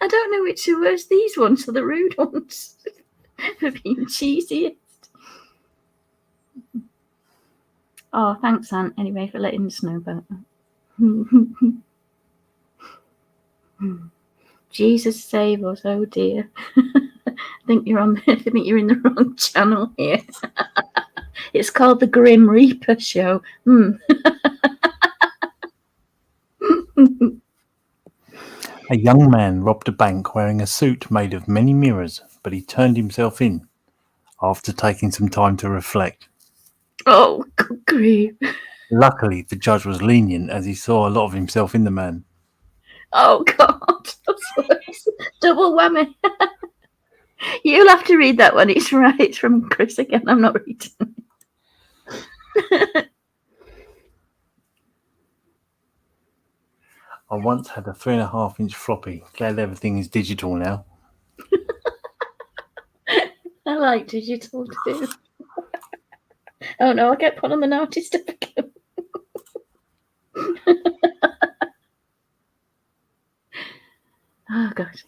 I don't know which are worse, these ones or the rude ones for being cheesiest. Oh, thanks, Aunt, anyway, for letting us know about that. Jesus save us, oh dear. I think you're in the wrong channel here. It's called the Grim Reaper Show. A young man robbed a bank wearing a suit made of many mirrors, but he turned himself in after taking some time to reflect. Oh, good grief. Luckily, the judge was lenient as he saw a lot of himself in the man. Oh, God. That's worse. Double whammy. You'll have to read that one. It's right. It's from Chris again. I'm not reading it. I once had a 3.5-inch floppy. Glad everything is digital now. I like digital too. Oh no, I get put on the naughty step again. Oh gosh.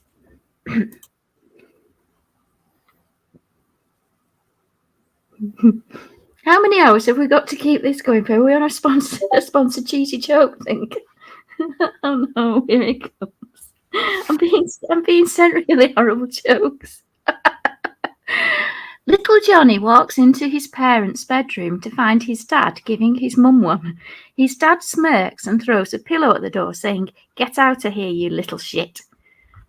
How many hours have we got to keep this going for? Are we on a sponsored cheesy joke thing? Oh no, here it comes. I'm being sent really horrible jokes. Little Johnny walks into his parents' bedroom to find his dad giving his mum one. His dad smirks and throws a pillow at the door, saying, "Get out of here, you little shit."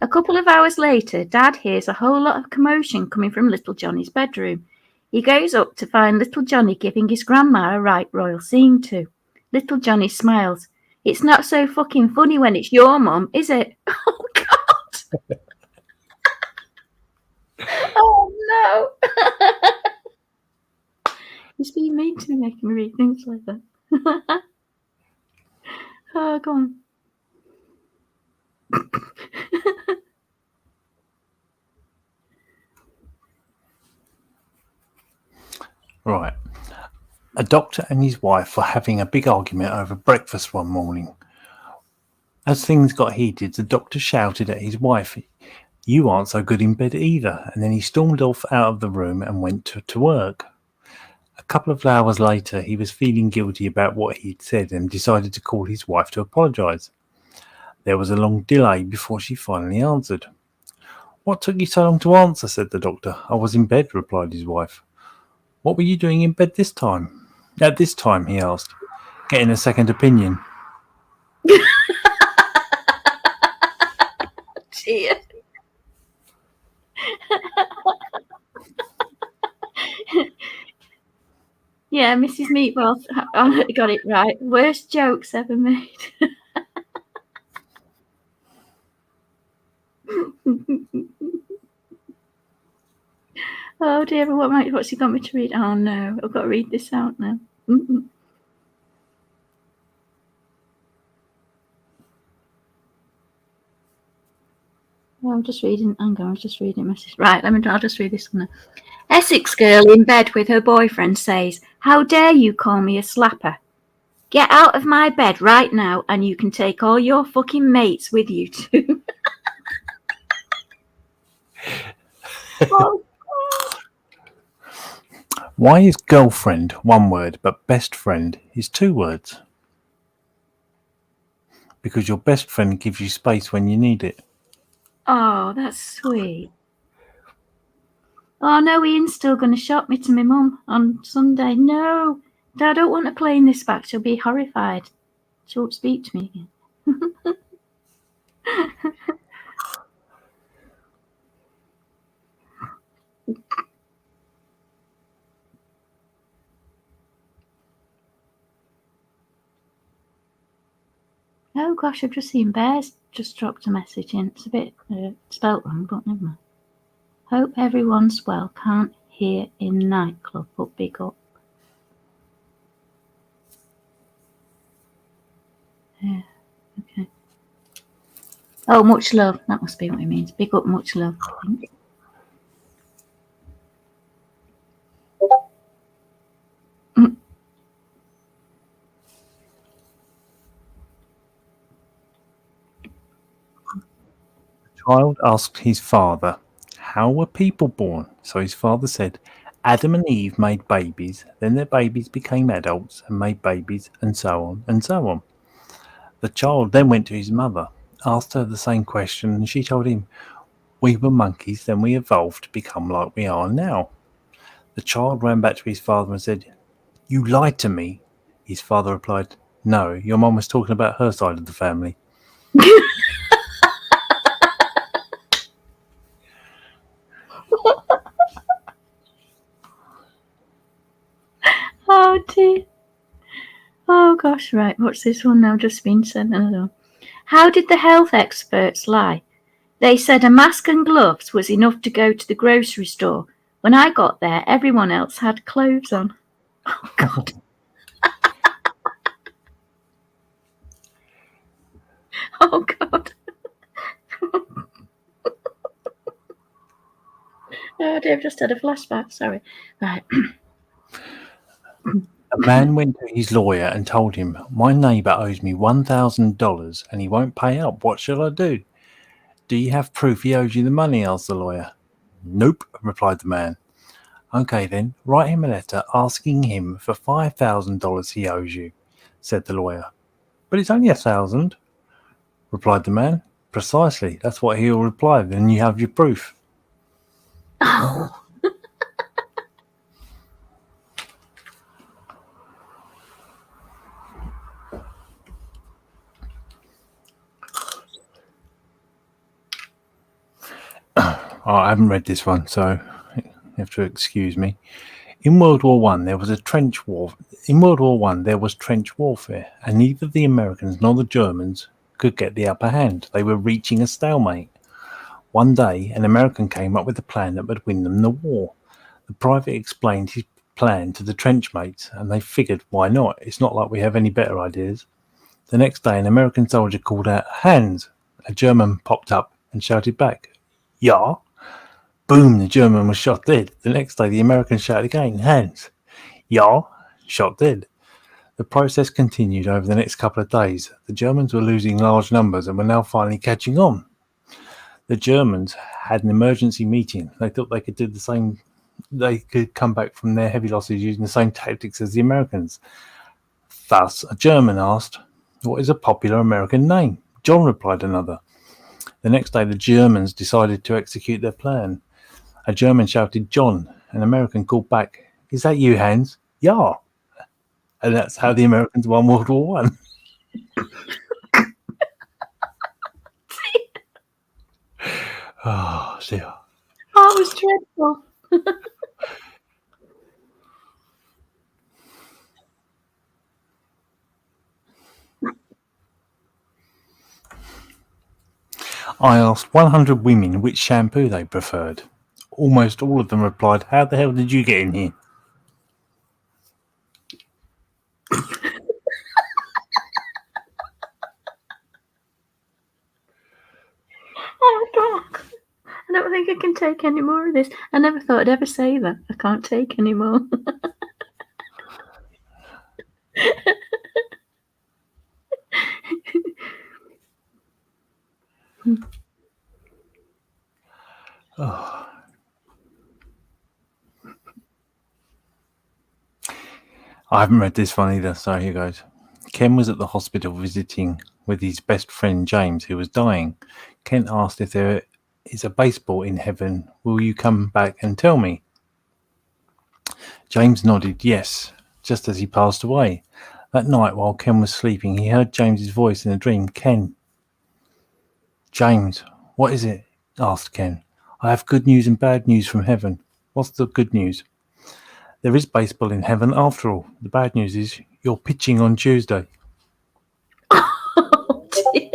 A couple of hours later, Dad hears a whole lot of commotion coming from Little Johnny's bedroom. He goes up to find Little Johnny giving his grandma a right royal scene to. Little Johnny smiles. "It's not so fucking funny when it's your mum, is it?" Oh, God. Oh, no. He's being mean to me, making me read things like that. Oh, go on. Right. A doctor and his wife were having a big argument over breakfast one morning. As things got heated, the doctor shouted at his wife, "You aren't so good in bed either," and then he stormed off out of the room and went to work. A couple of hours later, he was feeling guilty about what he'd said and decided to call his wife to apologise. There was a long delay before she finally answered. "What took you so long to answer?" said the doctor. "I was in bed," replied his wife. "What were you doing in bed this time?" "At this time," he asked. "Getting a second opinion." Dear. Yeah, Mrs. Meatball, I got it right. Worst jokes ever made. Oh dear, what's he got me to read? Oh no, I've got to read this out now. Oh, I'm just reading. Hang on, I was just reading a message. Right, I'll just read this one now. Essex girl in bed with her boyfriend says, "How dare you call me a slapper? Get out of my bed right now and you can take all your fucking mates with you too." Oh, Why is girlfriend one word but best friend is 2 words? Because your best friend gives you space when you need it. oh, that's sweet. Oh no, Ian's still going to shop me to my mum on Sunday. No, I don't want her playing this back. She'll be horrified. She won't speak to me again. Oh gosh, I've just seen Bears just dropped a message in. It's a bit spelt wrong, but never mind. Hope everyone's well. Can't hear in nightclub, but big up. Yeah, okay. Oh, much love. That must be what it means. Big up, much love, I think. Child asked his father, "How were people born?" So his father said, "Adam and Eve made babies, then their babies became adults and made babies, and so on and so on." The child then went to his mother, asked her the same question, and she told him, "We were monkeys, then we evolved to become like we are now." The child ran back to his father and said, "You lied to me." His father replied, "No, your mum was talking about her side of the family." Oh dear. Oh gosh, right. What's this one now? Just been sent another one. How did the health experts lie? They said a mask and gloves was enough to go to the grocery store. When I got there, everyone else had clothes on. Oh God. Oh, God. Oh, Dave just had a flashback. Sorry. Right. A man went to his lawyer and told him, "My neighbour owes me $1,000 and he won't pay up. What shall I do?" "Do you have proof he owes you the money?" asked the lawyer. "Nope," replied the man. "Okay then, write him a letter asking him for $5,000 he owes you," said the lawyer. "But it's only 1,000," replied the man. "Precisely, that's what he'll reply, then you have your proof." Oh. I haven't read this one, so you have to excuse me. In World War One, there was trench warfare, and neither the Americans nor the Germans could get the upper hand. They were reaching a stalemate. One day, an American came up with a plan that would win them the war. The private explained his plan to the trench mates, and they figured, why not? It's not like we have any better ideas. The next day, an American soldier called out, "Hands!" A German popped up and shouted back, "Ja!" Boom, the German was shot dead. The next day, the American shouted again, "Hands!" "Ja!" Shot dead. The process continued over the next couple of days. The Germans were losing large numbers and were now finally catching on. The Germans had an emergency meeting. They thought they could do the same. They could come back from their heavy losses using the same tactics as the Americans. Thus, a German asked, "What is a popular American name?" "John," replied another. The next day, the Germans decided to execute their plan. A German shouted, "John." An American called back, "Is that you, Hans?" "Yeah." And that's how the Americans won World War One. Oh, dear. Oh, it was dreadful. I asked 100 women which shampoo they preferred. Almost all of them replied, "How the hell did you get in here?" Oh, God. I don't think I can take any more of this. I never thought I'd ever say that. I can't take any more. Oh. I haven't read this one either, so here goes. Ken was at the hospital visiting with his best friend James, who was dying. Ken asked if there is a baseball in heaven. "Will you come back and tell me?" James nodded yes, just as he passed away. That night, while Ken was sleeping, he heard James's voice in a dream. "Ken." "James, what is it?" asked Ken. "I have good news and bad news from heaven." "What's the good news?" "There is baseball in heaven after all. The bad news is you're pitching on Tuesday." Oh, dear.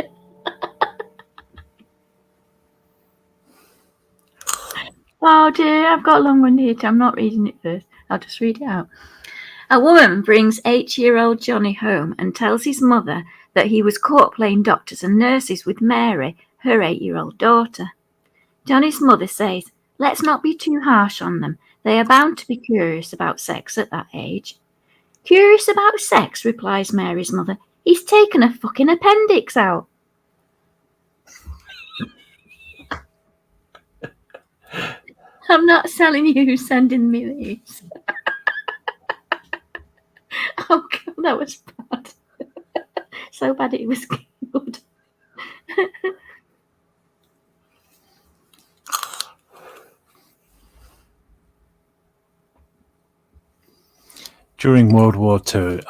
Oh, dear. I've got a long one here. I'm not reading it first. I'll just read it out. A woman brings 8-year-old Johnny home and tells his mother that he was caught playing doctors and nurses with Mary, her 8-year-old daughter. Johnny's mother says, "Let's not be too harsh on them. They are bound to be curious about sex at that age." "Curious about sex?" replies Mary's mother. "He's taken a fucking appendix out." I'm not selling you who's sending me these. Oh, God, that was bad. So bad it was good. During World War II,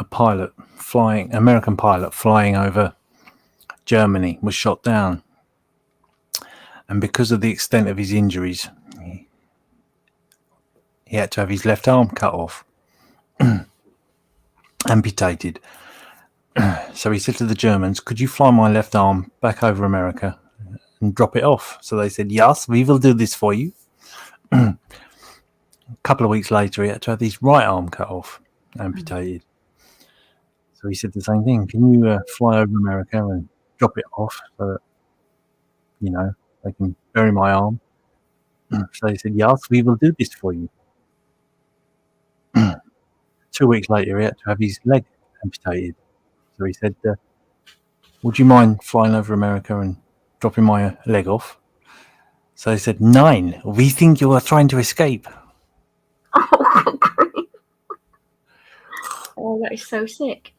American pilot flying over Germany was shot down. And because of the extent of his injuries, he had to have his left arm cut off, amputated. So he said to the Germans, "Could you fly my left arm back over America and drop it off?" So they said, "Yes, we will do this for you." A couple of weeks later, he had to have his right arm cut off, amputated. So he said the same thing. "Can you fly over America and drop it off so that, you know, they can bury my arm. So he said, yes, we will do this for you. 2 weeks later, he had to have his leg amputated. So he said, would you mind flying over America and dropping my leg off? So they said, 9, we think you are trying to escape. Oh, great. Oh, that is so sick.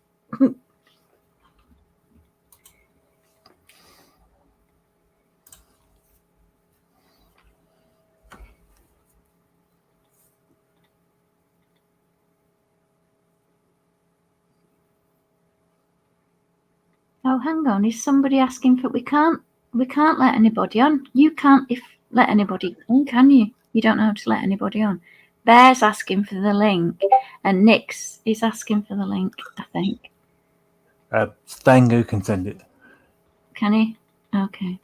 Oh, hang on. Is somebody asking for? We can't let anybody on. You can't let anybody on, can you? You don't know how to let anybody on. Bear's asking for the link, and Nick's is asking for the link, I think. Stango can send it. Can he? Okay.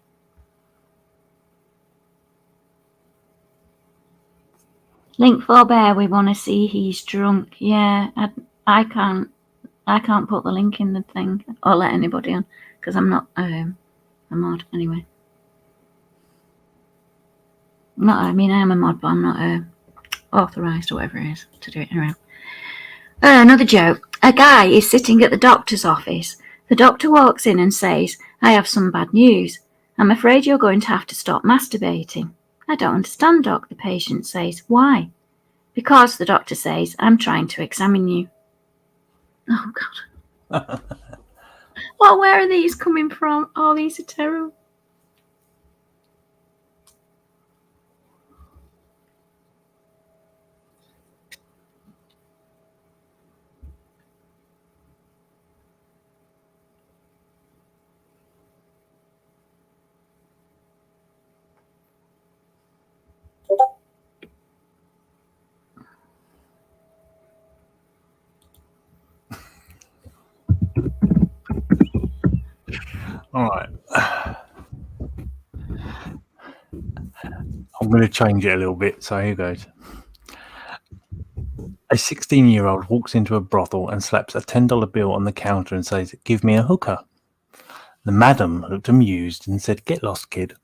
Link for Bear. We want to see he's drunk. Yeah, I can't put the link in the thing or let anybody on because I'm not a mod anyway. I am a mod, but I'm not authorised or whatever it is to do it anyway. Another joke. A guy is sitting at the doctor's office. The doctor walks in and says, I have some bad news. I'm afraid you're going to have to stop masturbating. I don't understand, Doc, the patient says. Why? Because, the doctor says, I'm trying to examine you. Oh, God. Well, where are these coming from? Oh, these are terrible. All right. I'm going to change it a little bit. So here goes. A 16-year-old walks into a brothel and slaps a $10 bill on the counter and says, give me a hooker. The madam looked amused and said, get lost, kid.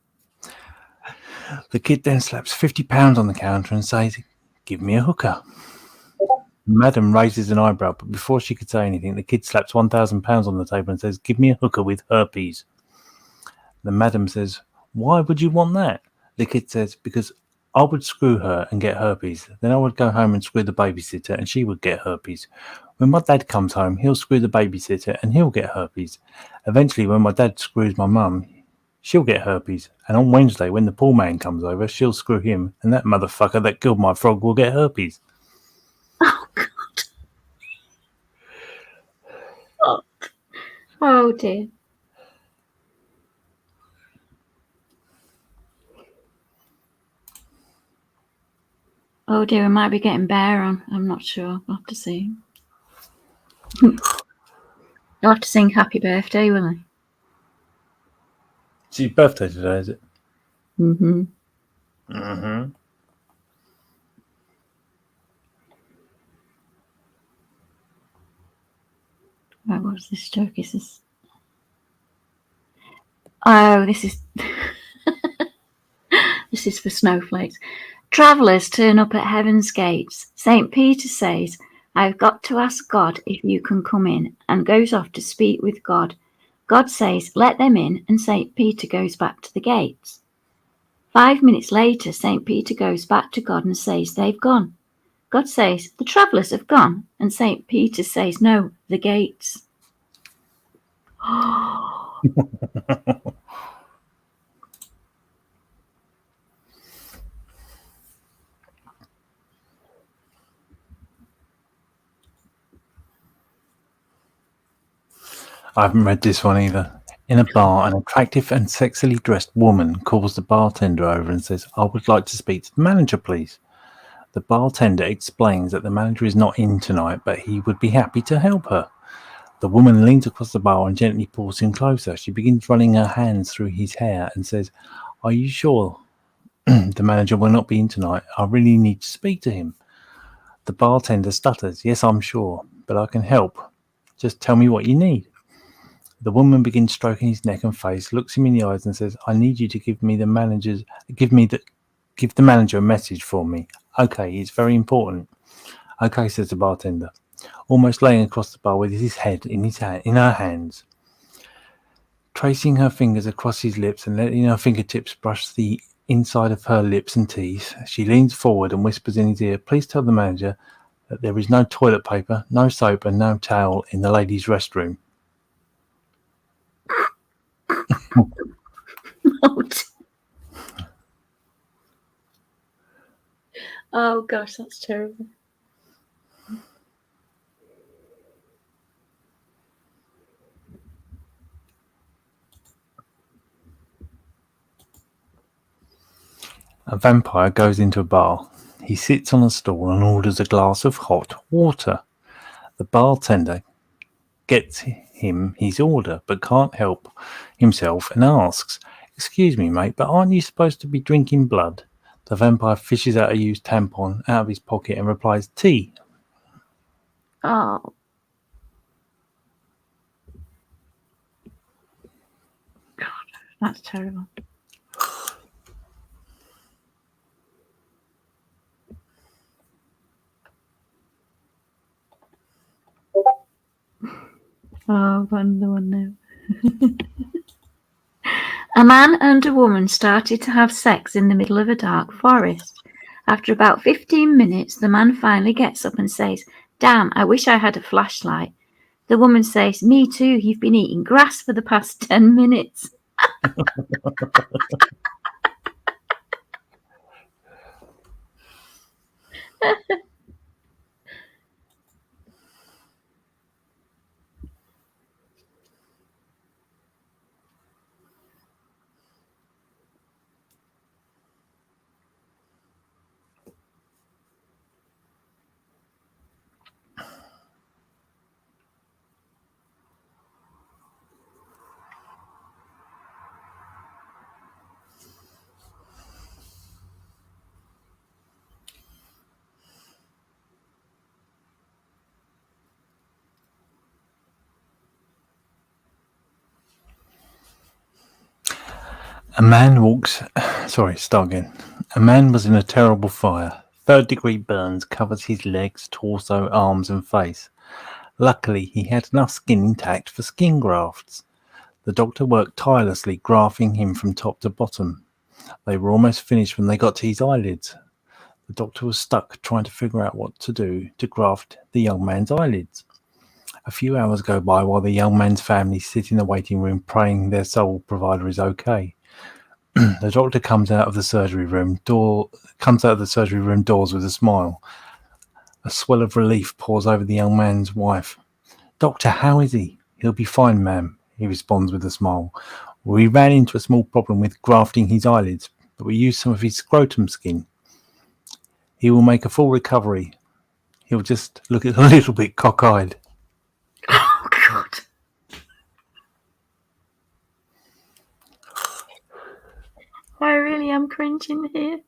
The kid then slaps £50 on the counter and says, give me a hooker. Madam raises an eyebrow, but before she could say anything, the kid slaps £1,000 on the table and says, give me a hooker with herpes. The madam says, why would you want that? The kid says, because I would screw her and get herpes. Then I would go home and screw the babysitter and she would get herpes. When my dad comes home, he'll screw the babysitter and he'll get herpes. Eventually, when my dad screws my mum, she'll get herpes. And on Wednesday, when the poor man comes over, she'll screw him and that motherfucker that killed my frog will get herpes. Oh, God. Oh, dear. Oh dear, we might be getting Bear on. I'm not sure. We'll have to see. You'll have to sing happy birthday, will he? It's your birthday today, is it? Mm-hmm. Mm-hmm. Right, what's this joke? Is this? Oh, this is this is for snowflakes. Travellers turn up at heaven's gates. St. Peter says, I've got to ask God if you can come in, and goes off to speak with God. God says, let them in, and St. Peter goes back to the gates. 5 minutes later, St. Peter goes back to God and says, they've gone. God says, the travellers have gone, and St. Peter says, no, the gates. I haven't read this one either. In a bar, an attractive and sexily dressed woman calls the bartender over and says, I would like to speak to the manager, please. The bartender explains that the manager is not in tonight, but he would be happy to help her. The woman leans across the bar and gently pulls him closer. She begins running her hands through his hair and says, are you sure the manager will not be in tonight? I really need to speak to him. The bartender stutters, yes, I'm sure, but I can help. Just tell me what you need. The woman begins stroking his neck and face, looks him in the eyes, and says, "I need you to give the manager a message for me." "Okay, it's very important." "Okay," says the bartender, almost laying across the bar with his head in her hands, tracing her fingers across his lips and letting her fingertips brush the inside of her lips and teeth. She leans forward and whispers in his ear, "Please tell the manager that there is no toilet paper, no soap, and no towel in the ladies' restroom." Oh gosh, that's terrible. A vampire goes into a bar. He sits on a stool and orders a glass of hot water. The bartender gets him his order, but can't help himself and asks, "Excuse me, mate, but aren't you supposed to be drinking blood?" The vampire fishes out a used tampon out of his pocket and replies, "Tea." Oh. God, that's terrible. Oh, I've got another one now. A man and a woman started to have sex in the middle of a dark forest. After about 15 minutes, the man finally gets up and says, "Damn, I wish I had a flashlight." The woman says, "Me too, you've been eating grass for the past 10 minutes. A man was in a terrible fire. 3rd-degree burns covers his legs, torso, arms, and face. Luckily, he had enough skin intact for skin grafts. The doctor worked tirelessly, grafting him from top to bottom. They were almost finished when they got to his eyelids. The doctor was stuck trying to figure out what to do to graft the young man's eyelids. A few hours go by while the young man's family sit in the waiting room praying their sole provider is okay. The doctor comes out of the surgery room doors with a smile. A swell of relief pours over the young man's wife. "Doctor, how is he?" "He'll be fine, ma'am," he responds with a smile. "We ran into a small problem with grafting his eyelids, but we used some of his scrotum skin. He will make a full recovery. He'll just look a little bit cockeyed." Oh, God. I really am cringing here.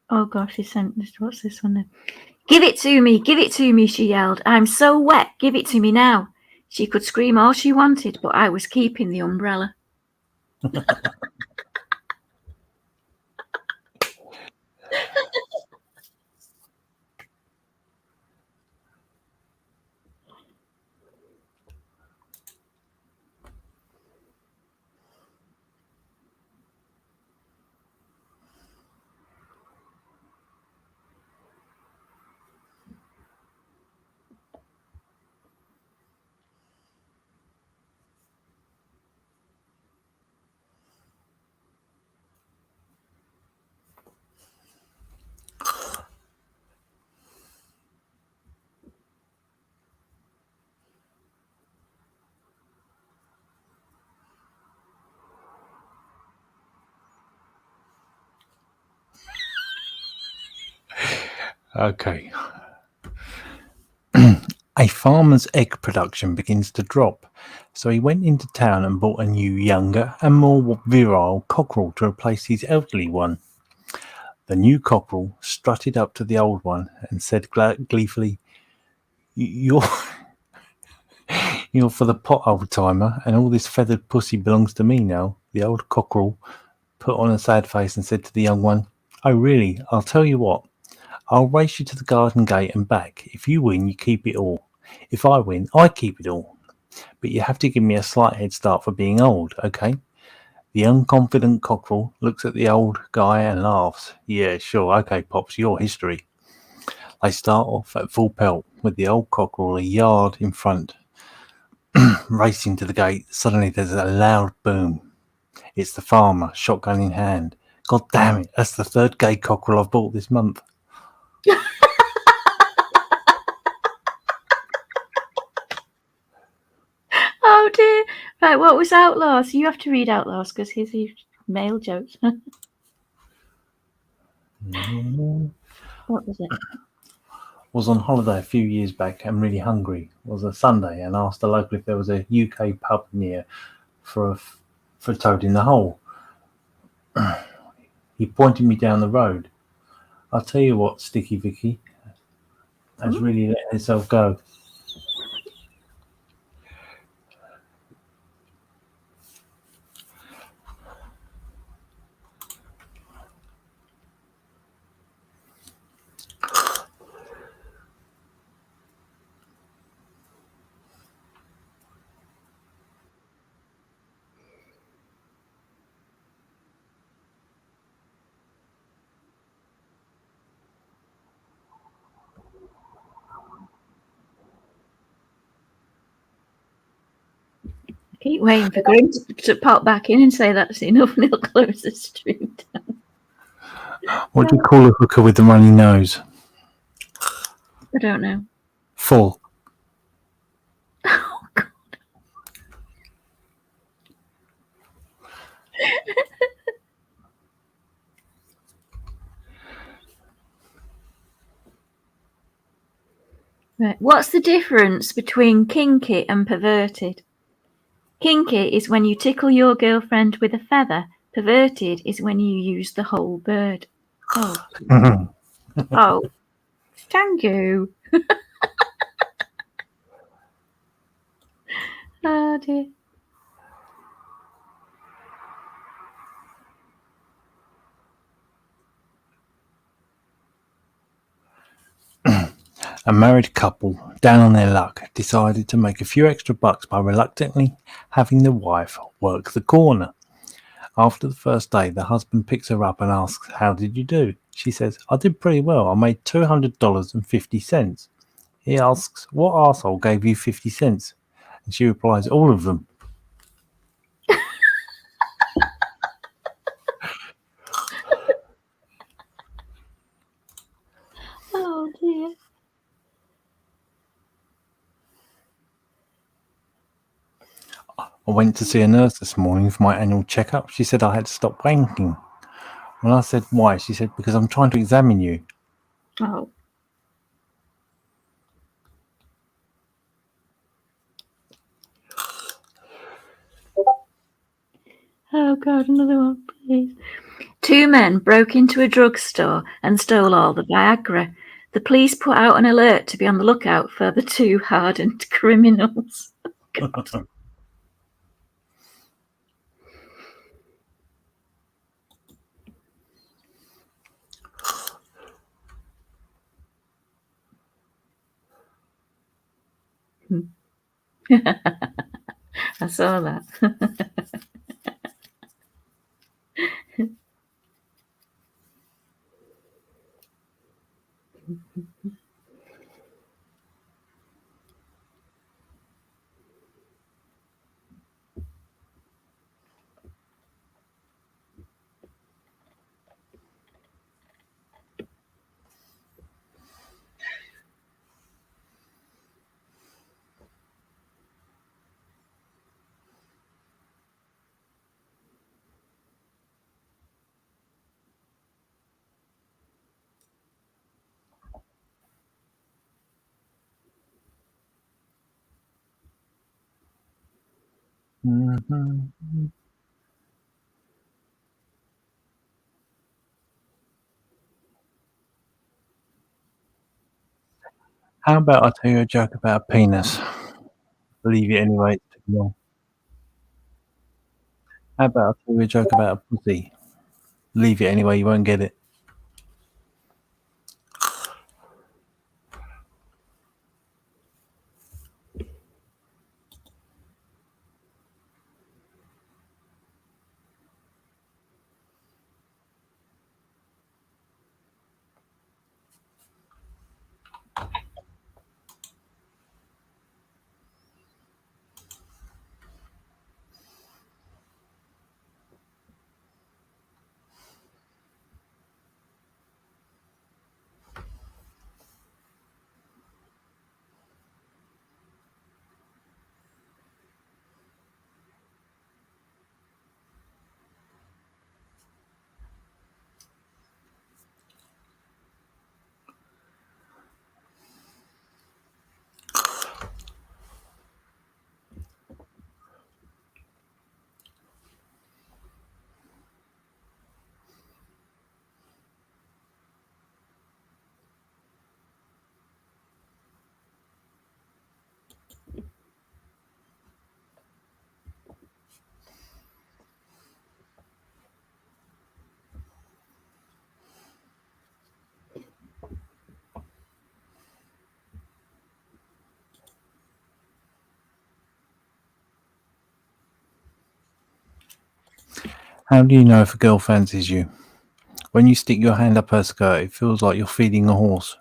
Oh gosh, he sent this. What's this one then? Give it to me, she yelled. "I'm so wet, give it to me now." She could scream all she wanted, but I was keeping the umbrella. Okay. A farmer's egg production begins to drop, so he went into town and bought a new, younger, and more virile cockerel to replace his elderly one. The new cockerel strutted up to the old one and said gleefully, "You're you're for the pot, old timer, and all this feathered pussy belongs to me now." The old cockerel put on a sad face and said to the young one, "Oh, really? I'll tell you what. I'll race you to the garden gate and back. If you win, you keep it all. If I win, I keep it all. But you have to give me a slight head start for being old, okay?" The unconfident cockerel looks at the old guy and laughs. "Yeah, sure, okay, Pops, your history." They start off at full pelt, with the old cockerel a yard in front, racing to the gate. Suddenly there's a loud boom. It's the farmer, shotgun in hand. "God damn it, that's the third gay cockerel I've bought this month." Oh dear. Right, what was Outlaws? You have to read Outlaws because here's your male jokes. What was it? Was on holiday a few years back and really hungry. It was a Sunday and asked the local if there was a UK pub near for a toad in the hole. He pointed me down the road. "I'll tell you what, Sticky Vicky has really let herself go." Keep waiting for Grim to pop back in and say that's enough and he'll close the stream down. What do you call a hooker with the runny nose? I don't know. Full. Oh, God. Right. What's the difference between kinky and perverted? Kinky is when you tickle your girlfriend with a feather. Perverted is when you use the whole bird. Oh. Oh. Thank you. Oh dear. A married couple, down on their luck, decided to make a few extra bucks by reluctantly having the wife work the corner. After the first day, the husband picks her up and asks, "How did you do?" She says, "I did pretty well. I made $200.50. He asks, "What arsehole gave you 50 cents? And she replies, "All of them." Oh dear. I went to see a nurse this morning for my annual checkup. She said I had to stop wanking. When I said why, she said, "Because I'm trying to examine you." Oh. Oh God, another one, please. Two men broke into a drugstore and stole all the Viagra. The police put out an alert to be on the lookout for the two hardened criminals. I saw that. Mhm. How about I tell you a joke about a penis? Believe it anyway. It's too long. How about I tell you a joke about a pussy? Leave it anyway. You won't get it. How do you know if a girl fancies you? When you stick your hand up her skirt, it feels like you're feeding a horse.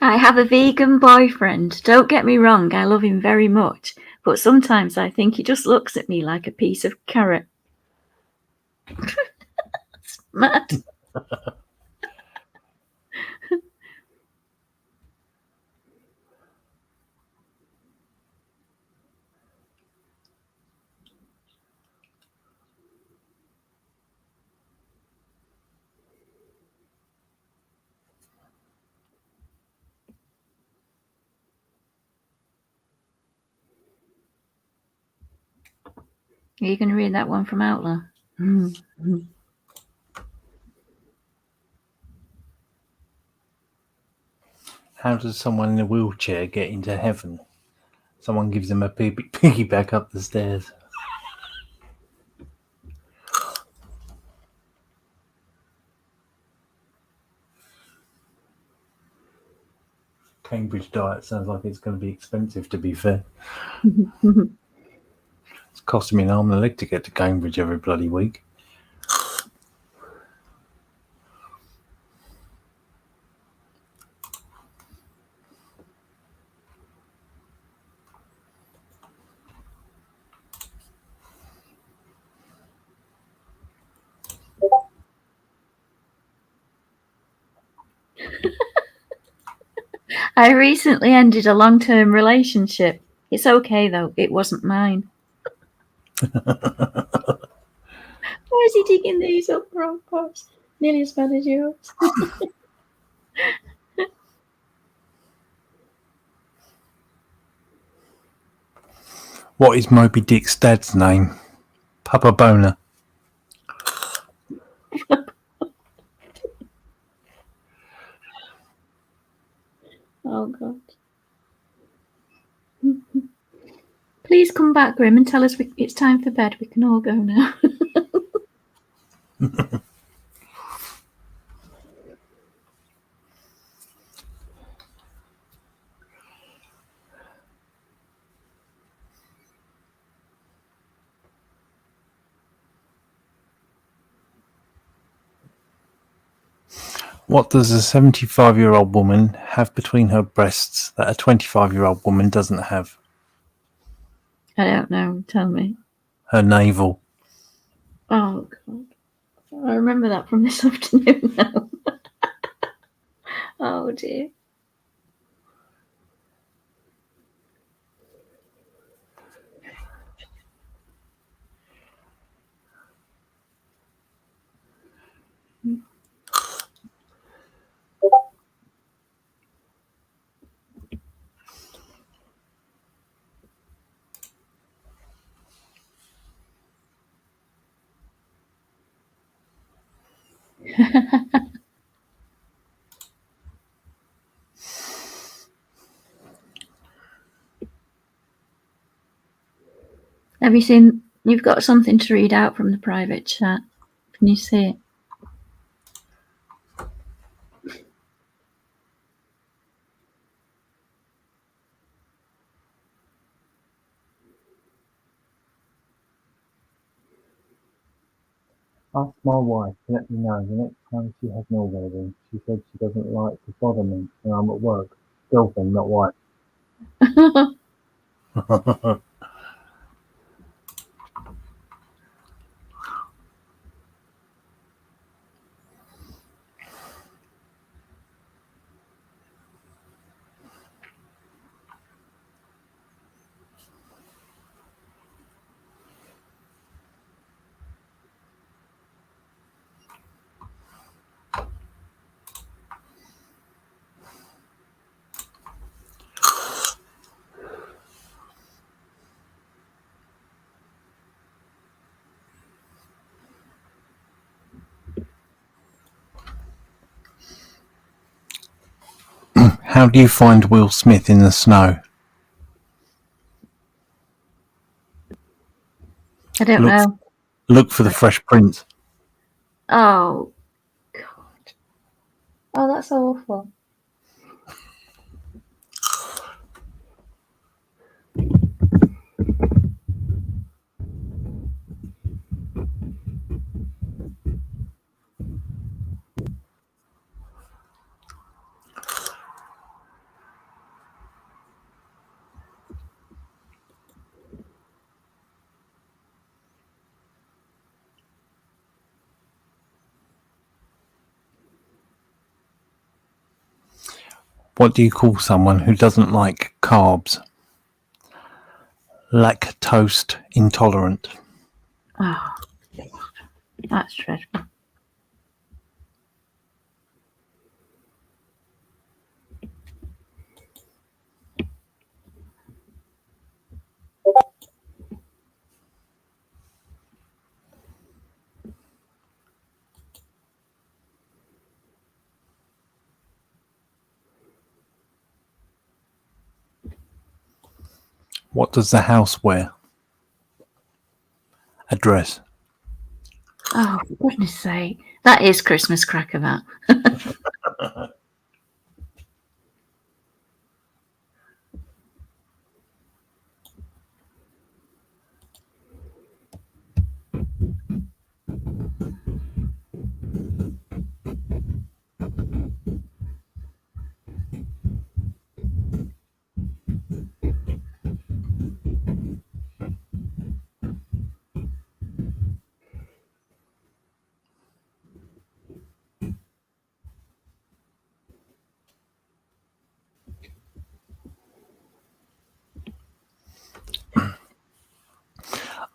I have a vegan boyfriend. Don't get me wrong, I love him very much. But sometimes I think he just looks at me like a piece of carrot. It's mad. Are you going to read that one from Outlaw? How does someone in a wheelchair get into heaven? Someone gives them a piggyback up the stairs. Cambridge diet sounds like it's going to be expensive, to be fair. It's costing me an arm and a leg to get to Cambridge every bloody week. I recently ended a long-term relationship. It's okay though, it wasn't mine. Why is he digging these up wrong parts? Nearly as bad as yours. What is Moby Dick's dad's name? Papa Boner. Oh God. Please come back, Grim, and tell us it's time for bed. We can all go now. What does a 75-year-old woman have between her breasts that a 25-year-old woman doesn't have? I don't know. Tell me. Her navel. Oh God. I remember that from this afternoon now. Oh dear. Have you seen? You've got something to read out from the private chat. Can you see it? Ask my wife to let me know the next time she has an orgasm. She said she doesn't like to bother me when I'm at work. Girlfriend, not wife. How do you find Will Smith in the snow? I don't know. Look for the Fresh Prince. Oh, God. Oh, that's awful. What do you call someone who doesn't like carbs? Lactose intolerant. Oh, that's dreadful. What does the house wear? A dress. Oh, for goodness sake. That is Christmas cracker, that.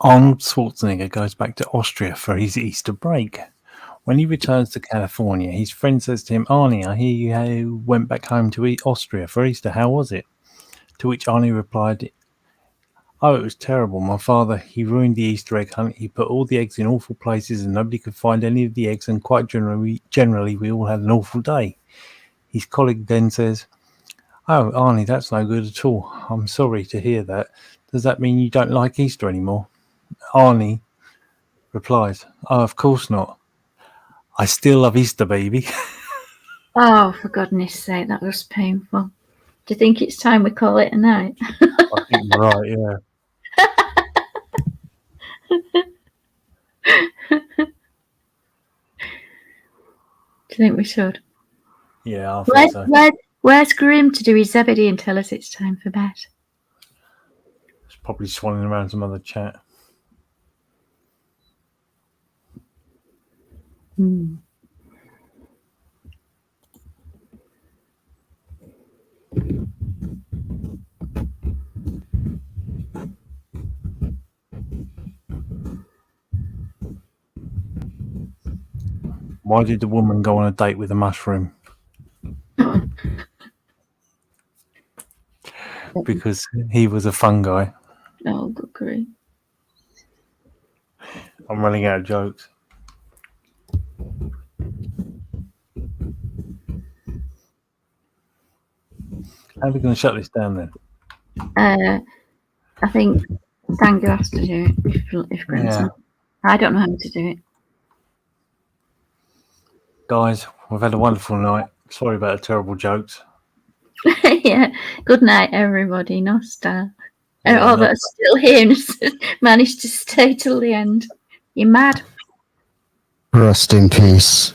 Arnold Schwarzenegger goes back to Austria for his Easter break. When he returns to California, his friend says to him, Arnie, I hear you went back home to Austria for Easter. How was it? To which Arnie replied, oh, it was terrible. My father, he ruined the Easter egg hunt. He put all the eggs in awful places and nobody could find any of the eggs, and quite generally we all had an awful day. His colleague then says, oh, Arnie, that's no good at all. I'm sorry to hear that. Does that mean you don't like Easter anymore? Arnie replies, oh, of course not. I still love Easter, baby. Oh, for goodness sake, that was painful. Do you think it's time we call it a night? I think you're right, yeah. Do you think we should? Yeah, I think so. Where's Grim to do his Zebedee and tell us it's time for bed? It's probably swanning around some other chat. Why did the woman go on a date with a mushroom? Because he was a fungi. Oh, good grief. I'm running out of jokes. How are we going to shut this down then? I think Dango has to do it if Grant's Yeah. not. I don't know how to do it. Guys, we've had a wonderful night. Sorry about the terrible jokes. Yeah. Good night, everybody. No star. And Yeah, all no- that's still here and managed to stay till the end. You're mad. Rest in peace.